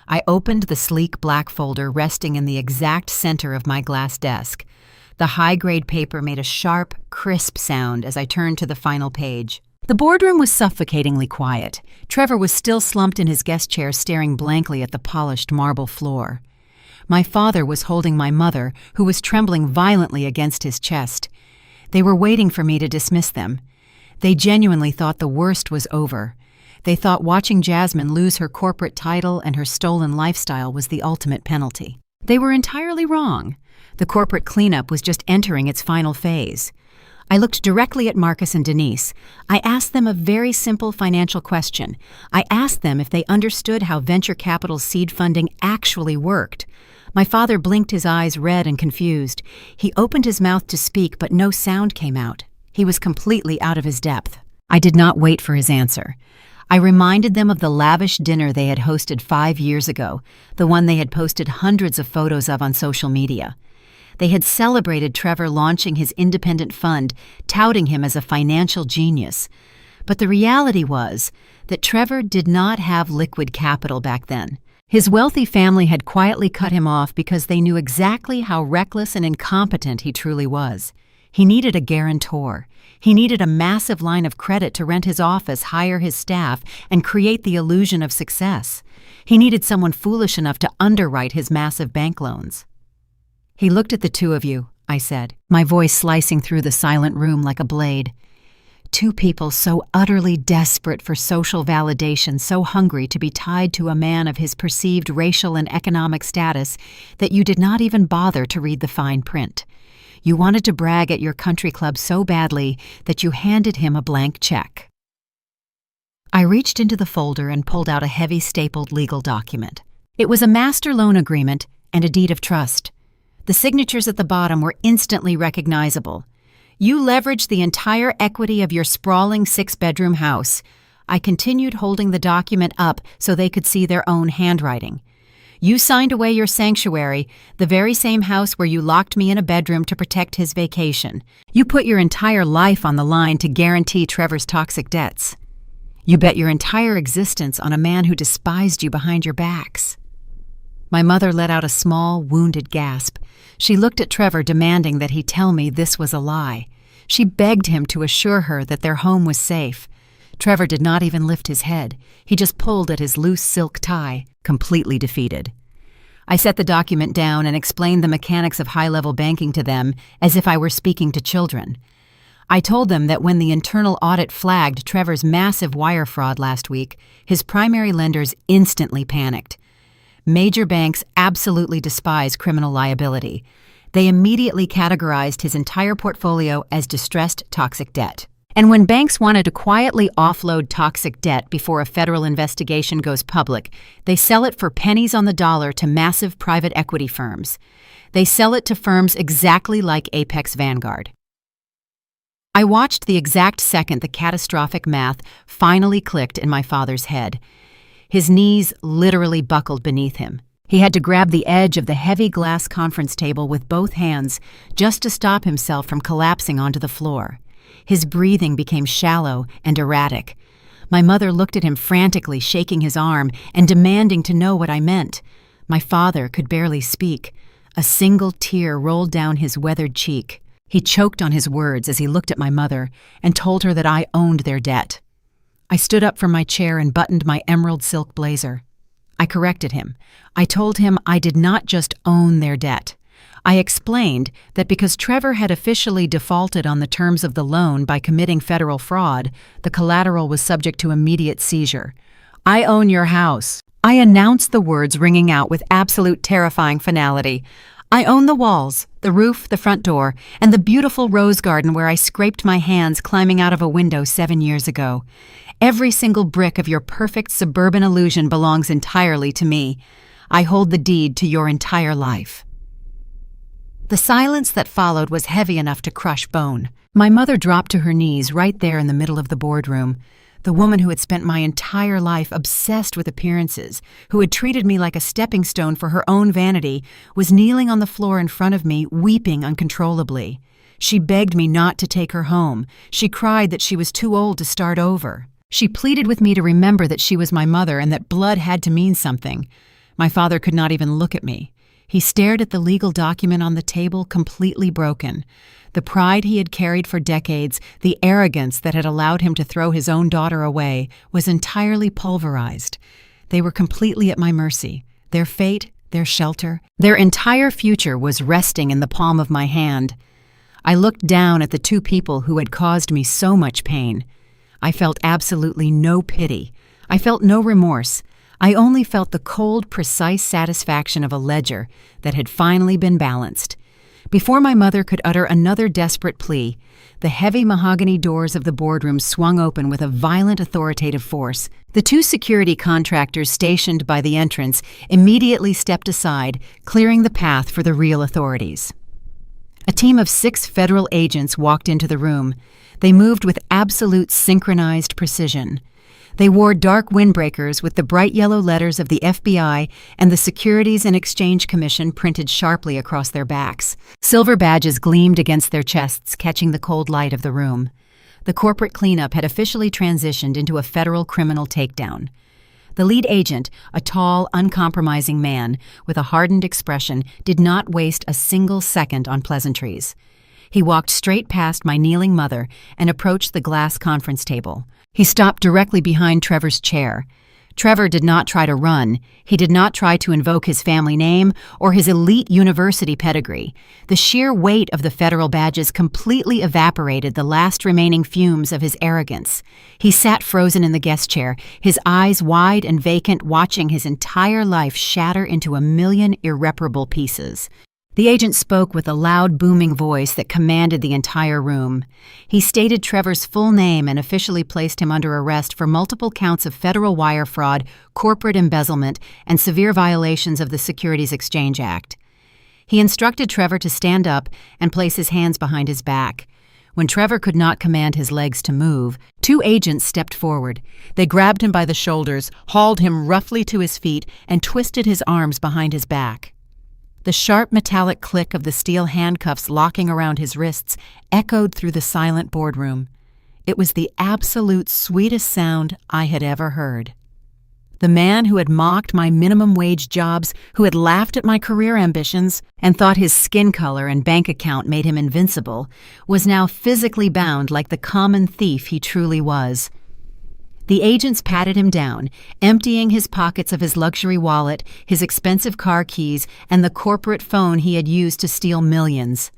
I opened the sleek black folder resting in the exact center of my glass desk. The high-grade paper made a sharp, crisp sound as I turned to the final page. The boardroom was suffocatingly quiet. Trevor was still slumped in his guest chair, staring blankly at the polished marble floor. My father was holding my mother, who was trembling violently against his chest. They were waiting for me to dismiss them. They genuinely thought the worst was over. They thought watching Jasmine lose her corporate title and her stolen lifestyle was the ultimate penalty. They were entirely wrong. The corporate cleanup was just entering its final phase. I looked directly at Marcus and Denise. I asked them a very simple financial question. I asked them if they understood how venture capital seed funding actually worked. My father blinked, his eyes red and confused. He opened his mouth to speak, but no sound came out. He was completely out of his depth. I did not wait for his answer. I reminded them of the lavish dinner they had hosted 5 years ago, the one they had posted hundreds of photos of on social media. They had celebrated Trevor launching his independent fund, touting him as a financial genius. But the reality was that Trevor did not have liquid capital back then. His wealthy family had quietly cut him off because they knew exactly how reckless and incompetent he truly was. He needed a guarantor. He needed a massive line of credit to rent his office, hire his staff, and create the illusion of success. He needed someone foolish enough to underwrite his massive bank loans. "He looked at the two of you," I said, my voice slicing through the silent room like a blade. "Two people so utterly desperate for social validation, so hungry to be tied to a man of his perceived racial and economic status that you did not even bother to read the fine print. You wanted to brag at your country club so badly that you handed him a blank check." I reached into the folder and pulled out a heavy stapled legal document. It was a master loan agreement and a deed of trust. The signatures at the bottom were instantly recognizable. "You leveraged the entire equity of your sprawling 6-bedroom house." I continued, holding the document up so they could see their own handwriting. "You signed away your sanctuary, the very same house where you locked me in a bedroom to protect his vacation. You put your entire life on the line to guarantee Trevor's toxic debts. You bet your entire existence on a man who despised you behind your backs." My mother let out a small, wounded gasp. She looked at Trevor, demanding that he tell me this was a lie. She begged him to assure her that their home was safe. Trevor did not even lift his head. He just pulled at his loose silk tie, completely defeated. I set the document down and explained the mechanics of high-level banking to them as if I were speaking to children. I told them that when the internal audit flagged Trevor's massive wire fraud last week, his primary lenders instantly panicked. Major banks absolutely despise criminal liability. They immediately categorized his entire portfolio as distressed toxic debt. And when banks wanted to quietly offload toxic debt before a federal investigation goes public, they sell it for pennies on the dollar to massive private equity firms. They sell it to firms exactly like Apex Vanguard. I watched the exact second the catastrophic math finally clicked in my father's head. His knees literally buckled beneath him. He had to grab the edge of the heavy glass conference table with both hands just to stop himself from collapsing onto the floor. His breathing became shallow and erratic. My mother looked at him frantically, shaking his arm and demanding to know what I meant. My father could barely speak. A single tear rolled down his weathered cheek. He choked on his words as he looked at my mother and told her that I owned their debt. I stood up from my chair and buttoned my emerald silk blazer. I corrected him. I told him I did not just own their debt. I explained that because Trevor had officially defaulted on the terms of the loan by committing federal fraud, the collateral was subject to immediate seizure. "I own your house." I announced the words ringing out with absolute terrifying finality. "I own the walls, the roof, the front door, and the beautiful rose garden where I scraped my hands climbing out of a window 7 years ago. Every single brick of your perfect suburban illusion belongs entirely to me. I hold the deed to your entire life." The silence that followed was heavy enough to crush bone. My mother dropped to her knees right there in the middle of the boardroom. The woman who had spent my entire life obsessed with appearances, who had treated me like a stepping stone for her own vanity, was kneeling on the floor in front of me, weeping uncontrollably. She begged me not to take her home. She cried that she was too old to start over. She pleaded with me to remember that she was my mother and that blood had to mean something. My father could not even look at me. He stared at the legal document on the table, completely broken. The pride he had carried for decades, the arrogance that had allowed him to throw his own daughter away, was entirely pulverized. They were completely at my mercy. Their fate, their shelter, their entire future was resting in the palm of my hand. I looked down at the two people who had caused me so much pain. I felt absolutely no pity. I felt no remorse. I only felt the cold, precise satisfaction of a ledger that had finally been balanced. Before my mother could utter another desperate plea, the heavy mahogany doors of the boardroom swung open with a violent, authoritative force. The two security contractors stationed by the entrance immediately stepped aside, clearing the path for the real authorities. A team of 6 federal agents walked into the room. They moved with absolute synchronized precision. They wore dark windbreakers with the bright yellow letters of the FBI and the Securities and Exchange Commission printed sharply across their backs. Silver badges gleamed against their chests, catching the cold light of the room. The corporate cleanup had officially transitioned into a federal criminal takedown. The lead agent, a tall, uncompromising man with a hardened expression, did not waste a single second on pleasantries. He walked straight past my kneeling mother and approached the glass conference table. He stopped directly behind Trevor's chair. Trevor did not try to run. He did not try to invoke his family name or his elite university pedigree. The sheer weight of the federal badges completely evaporated the last remaining fumes of his arrogance. He sat frozen in the guest chair, his eyes wide and vacant, watching his entire life shatter into a million irreparable pieces. The agent spoke with a loud, booming voice that commanded the entire room. He stated Trevor's full name and officially placed him under arrest for multiple counts of federal wire fraud, corporate embezzlement, and severe violations of the Securities Exchange Act. He instructed Trevor to stand up and place his hands behind his back. When Trevor could not command his legs to move, 2 agents stepped forward. They grabbed him by the shoulders, hauled him roughly to his feet, and twisted his arms behind his back. The sharp metallic click of the steel handcuffs locking around his wrists echoed through the silent boardroom. It was the absolute sweetest sound I had ever heard. The man who had mocked my minimum wage jobs, who had laughed at my career ambitions, and thought his skin color and bank account made him invincible, was now physically bound like the common thief he truly was. The agents patted him down, emptying his pockets of his luxury wallet, his expensive car keys, and the corporate phone he had used to steal millions.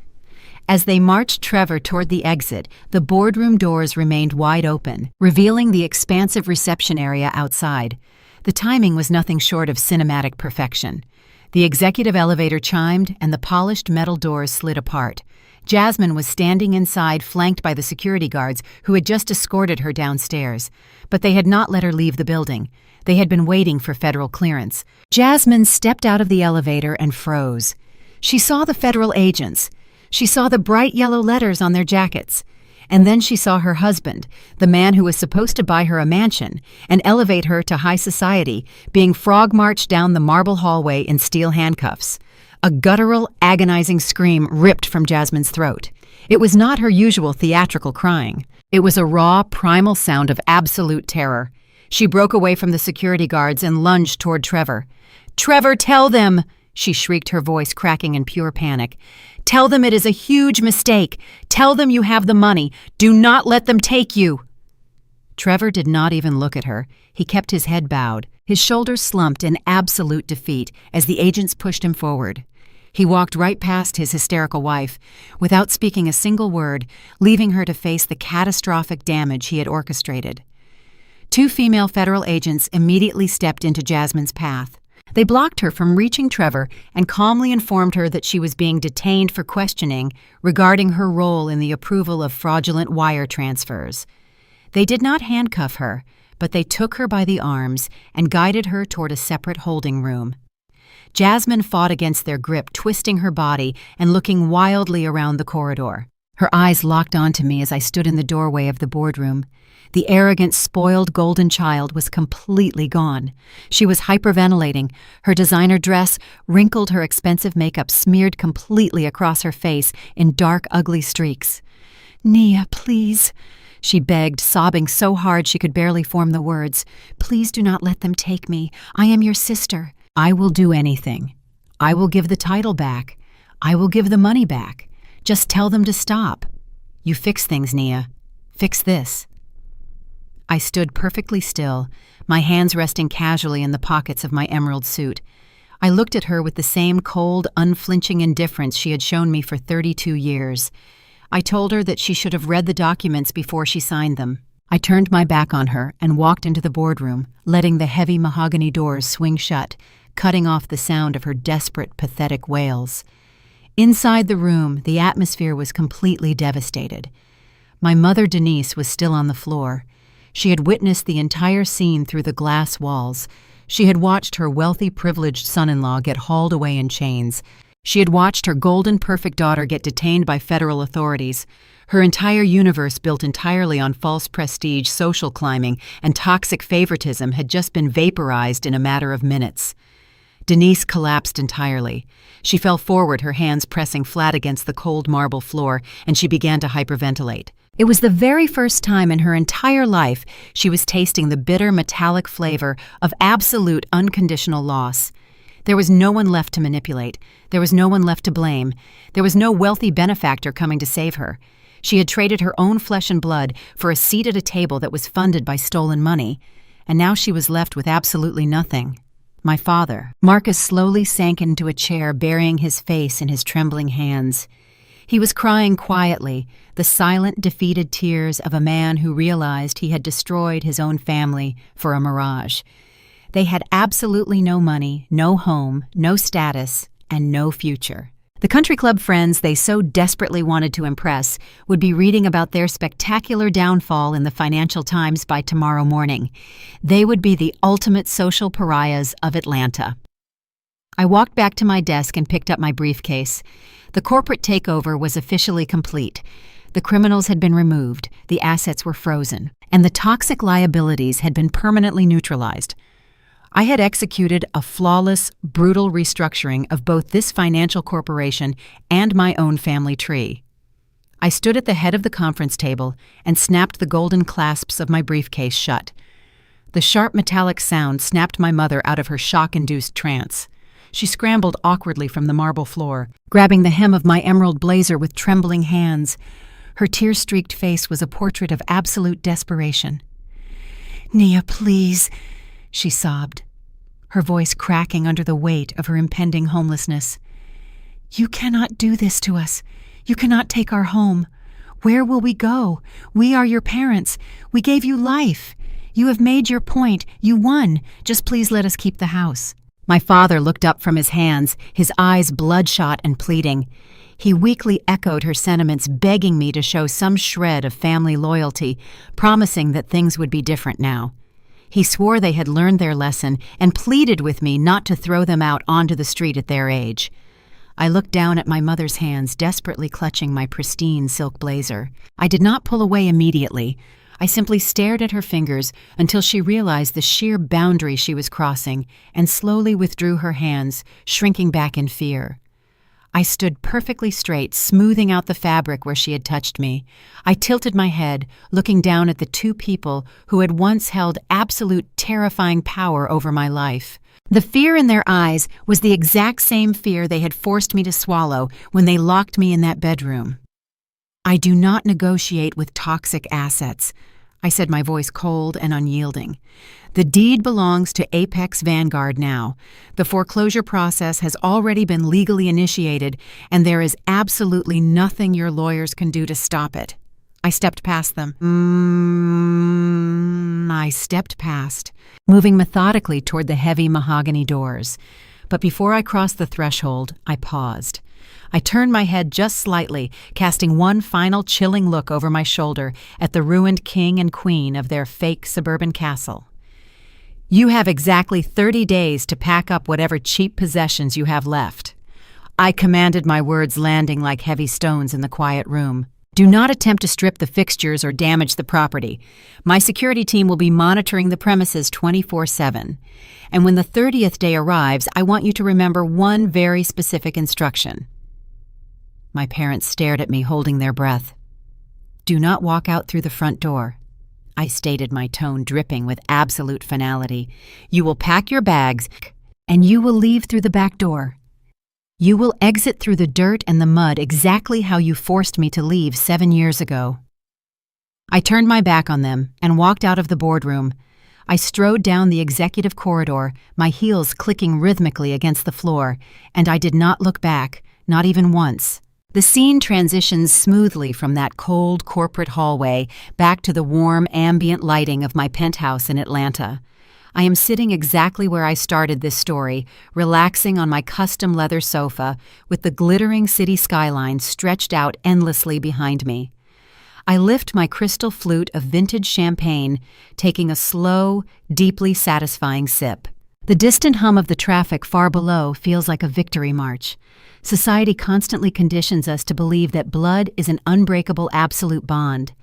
As they marched Trevor toward the exit, the boardroom doors remained wide open, revealing the expansive reception area outside. The timing was nothing short of cinematic perfection. The executive elevator chimed, and the polished metal doors slid apart. Jasmine was standing inside, flanked by the security guards who had just escorted her downstairs. But they had not let her leave the building. They had been waiting for federal clearance. Jasmine stepped out of the elevator and froze. She saw the federal agents. She saw the bright yellow letters on their jackets. And then she saw her husband, the man who was supposed to buy her a mansion and elevate her to high society, being frog-marched down the marble hallway in steel handcuffs. A guttural, agonizing scream ripped from Jasmine's throat. It was not her usual theatrical crying. It was a raw, primal sound of absolute terror. She broke away from the security guards and lunged toward Trevor. "Trevor, tell them!" she shrieked, her voice cracking in pure panic. "Tell them it is a huge mistake. Tell them you have the money. Do not let them take you." Trevor did not even look at her. He kept his head bowed, his shoulders slumped in absolute defeat as the agents pushed him forward. He walked right past his hysterical wife, without speaking a single word, leaving her to face the catastrophic damage he had orchestrated. Two female federal agents immediately stepped into Jasmine's path. They blocked her from reaching Trevor and calmly informed her that she was being detained for questioning regarding her role in the approval of fraudulent wire transfers. They did not handcuff her, but they took her by the arms and guided her toward a separate holding room. Jasmine fought against their grip, twisting her body and looking wildly around the corridor. Her eyes locked onto me as I stood in the doorway of the boardroom. The arrogant, spoiled golden child was completely gone. She was hyperventilating. Her designer dress wrinkled, her expensive makeup smeared completely across her face in dark, ugly streaks. "Nia, please," she begged, sobbing so hard she could barely form the words. "Please do not let them take me. I am your sister." "I will do anything. I will give the title back. I will give the money back. Just tell them to stop. You fix things, Nia. Fix this." I stood perfectly still, my hands resting casually in the pockets of my emerald suit. I looked at her with the same cold, unflinching indifference she had shown me for 32 years. I told her that she should have read the documents before she signed them. I turned my back on her and walked into the boardroom, letting the heavy mahogany doors swing shut, cutting off the sound of her desperate, pathetic wails. Inside the room, the atmosphere was completely devastated. My mother, Denise, was still on the floor. She had witnessed the entire scene through the glass walls. She had watched her wealthy, privileged son-in-law get hauled away in chains. She had watched her golden, perfect daughter get detained by federal authorities. Her entire universe, built entirely on false prestige, social climbing, and toxic favoritism, had just been vaporized in a matter of minutes. Denise collapsed entirely. She fell forward, her hands pressing flat against the cold marble floor, and she began to hyperventilate. It was the very first time in her entire life she was tasting the bitter, metallic flavor of absolute, unconditional loss. There was no one left to manipulate. There was no one left to blame. There was no wealthy benefactor coming to save her. She had traded her own flesh and blood for a seat at a table that was funded by stolen money, and now she was left with absolutely nothing. My father. Marcus slowly sank into a chair, burying his face in his trembling hands. He was crying quietly, the silent, defeated tears of a man who realized he had destroyed his own family for a mirage. They had absolutely no money, no home, no status, and no future. The country club friends they so desperately wanted to impress would be reading about their spectacular downfall in the Financial Times by tomorrow morning. They would be the ultimate social pariahs of Atlanta. I walked back to my desk and picked up my briefcase. The corporate takeover was officially complete. The criminals had been removed, the assets were frozen, and the toxic liabilities had been permanently neutralized. I had executed a flawless, brutal restructuring of both this financial corporation and my own family tree. I stood at the head of the conference table and snapped the golden clasps of my briefcase shut. The sharp metallic sound snapped my mother out of her shock-induced trance. She scrambled awkwardly from the marble floor, grabbing the hem of my emerald blazer with trembling hands. Her tear-streaked face was a portrait of absolute desperation. "Nia, please," she sobbed, her voice cracking under the weight of her impending homelessness. "You cannot do this to us. You cannot take our home. Where will we go? We are your parents. We gave you life. You have made your point. You won. Just please let us keep the house." My father looked up from his hands, his eyes bloodshot and pleading. He weakly echoed her sentiments, begging me to show some shred of family loyalty, promising that things would be different now. He swore they had learned their lesson and pleaded with me not to throw them out onto the street at their age. I looked down at my mother's hands, desperately clutching my pristine silk blazer. I did not pull away immediately. I simply stared at her fingers until she realized the sheer boundary she was crossing and slowly withdrew her hands, shrinking back in fear. I stood perfectly straight, smoothing out the fabric where she had touched me. I tilted my head, looking down at the two people who had once held absolute terrifying power over my life. The fear in their eyes was the exact same fear they had forced me to swallow when they locked me in that bedroom. "I do not negotiate with toxic assets," I said, my voice cold and unyielding. "The deed belongs to Apex Vanguard now. The foreclosure process has already been legally initiated, and there is absolutely nothing your lawyers can do to stop it." I stepped past them. I stepped past, moving methodically toward the heavy mahogany doors. But before I crossed the threshold, I paused. I turned my head just slightly, casting one final chilling look over my shoulder at the ruined king and queen of their fake suburban castle. "You have exactly 30 days to pack up whatever cheap possessions you have left." I commanded, my words landing like heavy stones in the quiet room. "Do not attempt to strip the fixtures or damage the property. My security team will be monitoring the premises 24/7. And when the 30th day arrives, I want you to remember one very specific instruction." My parents stared at me, holding their breath. "Do not walk out through the front door," I stated, my tone dripping with absolute finality. "You will pack your bags, and you will leave through the back door. You will exit through the dirt and the mud exactly how you forced me to leave 7 years ago." I turned my back on them and walked out of the boardroom. I strode down the executive corridor, my heels clicking rhythmically against the floor, and I did not look back, not even once. The scene transitions smoothly from that cold corporate hallway back to the warm ambient lighting of my penthouse in Atlanta. I am sitting exactly where I started this story, relaxing on my custom leather sofa with the glittering city skyline stretched out endlessly behind me. I lift my crystal flute of vintage champagne, taking a slow, deeply satisfying sip. The distant hum of the traffic far below feels like a victory march. Society constantly conditions us to believe that blood is an unbreakable absolute bond.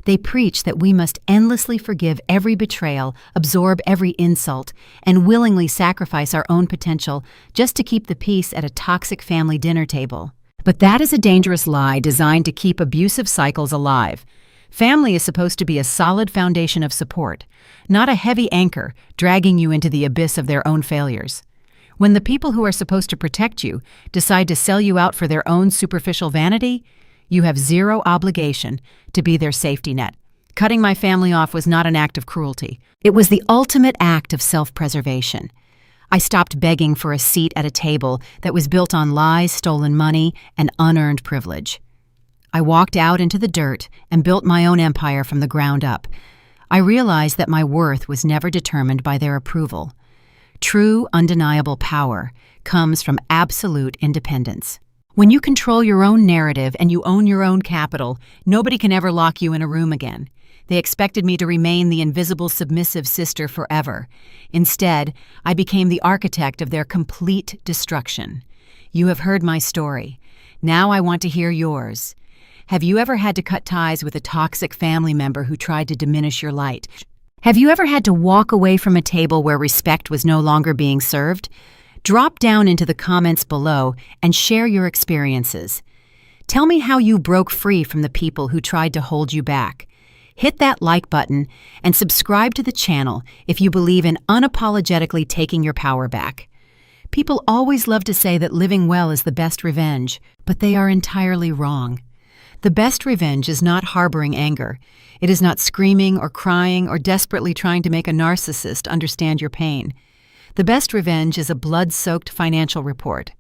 They preach that we must endlessly forgive every betrayal, absorb every insult, and willingly sacrifice our own potential just to keep the peace at a toxic family dinner table. But that is a dangerous lie designed to keep abusive cycles alive. Family is supposed to be a solid foundation of support, not a heavy anchor dragging you into the abyss of their own failures. When the people who are supposed to protect you decide to sell you out for their own superficial vanity, you have zero obligation to be their safety net. Cutting my family off was not an act of cruelty. It was the ultimate act of self-preservation. I stopped begging for a seat at a table that was built on lies, stolen money, and unearned privilege. I walked out into the dirt and built my own empire from the ground up. I realized that my worth was never determined by their approval. True, undeniable power comes from absolute independence. When you control your own narrative and you own your own capital, nobody can ever lock you in a room again. They expected me to remain the invisible submissive sister forever. Instead, I became the architect of their complete destruction. You have heard my story. Now I want to hear yours. Have you ever had to cut ties with a toxic family member who tried to diminish your light? Have you ever had to walk away from a table where respect was no longer being served? Drop down into the comments below and share your experiences. Tell me how you broke free from the people who tried to hold you back. Hit that like button and subscribe to the channel if you believe in unapologetically taking your power back. People always love to say that living well is the best revenge, but they are entirely wrong. The best revenge is not harboring anger. It is not screaming or crying or desperately trying to make a narcissist understand your pain. The best revenge is a blood-soaked financial report.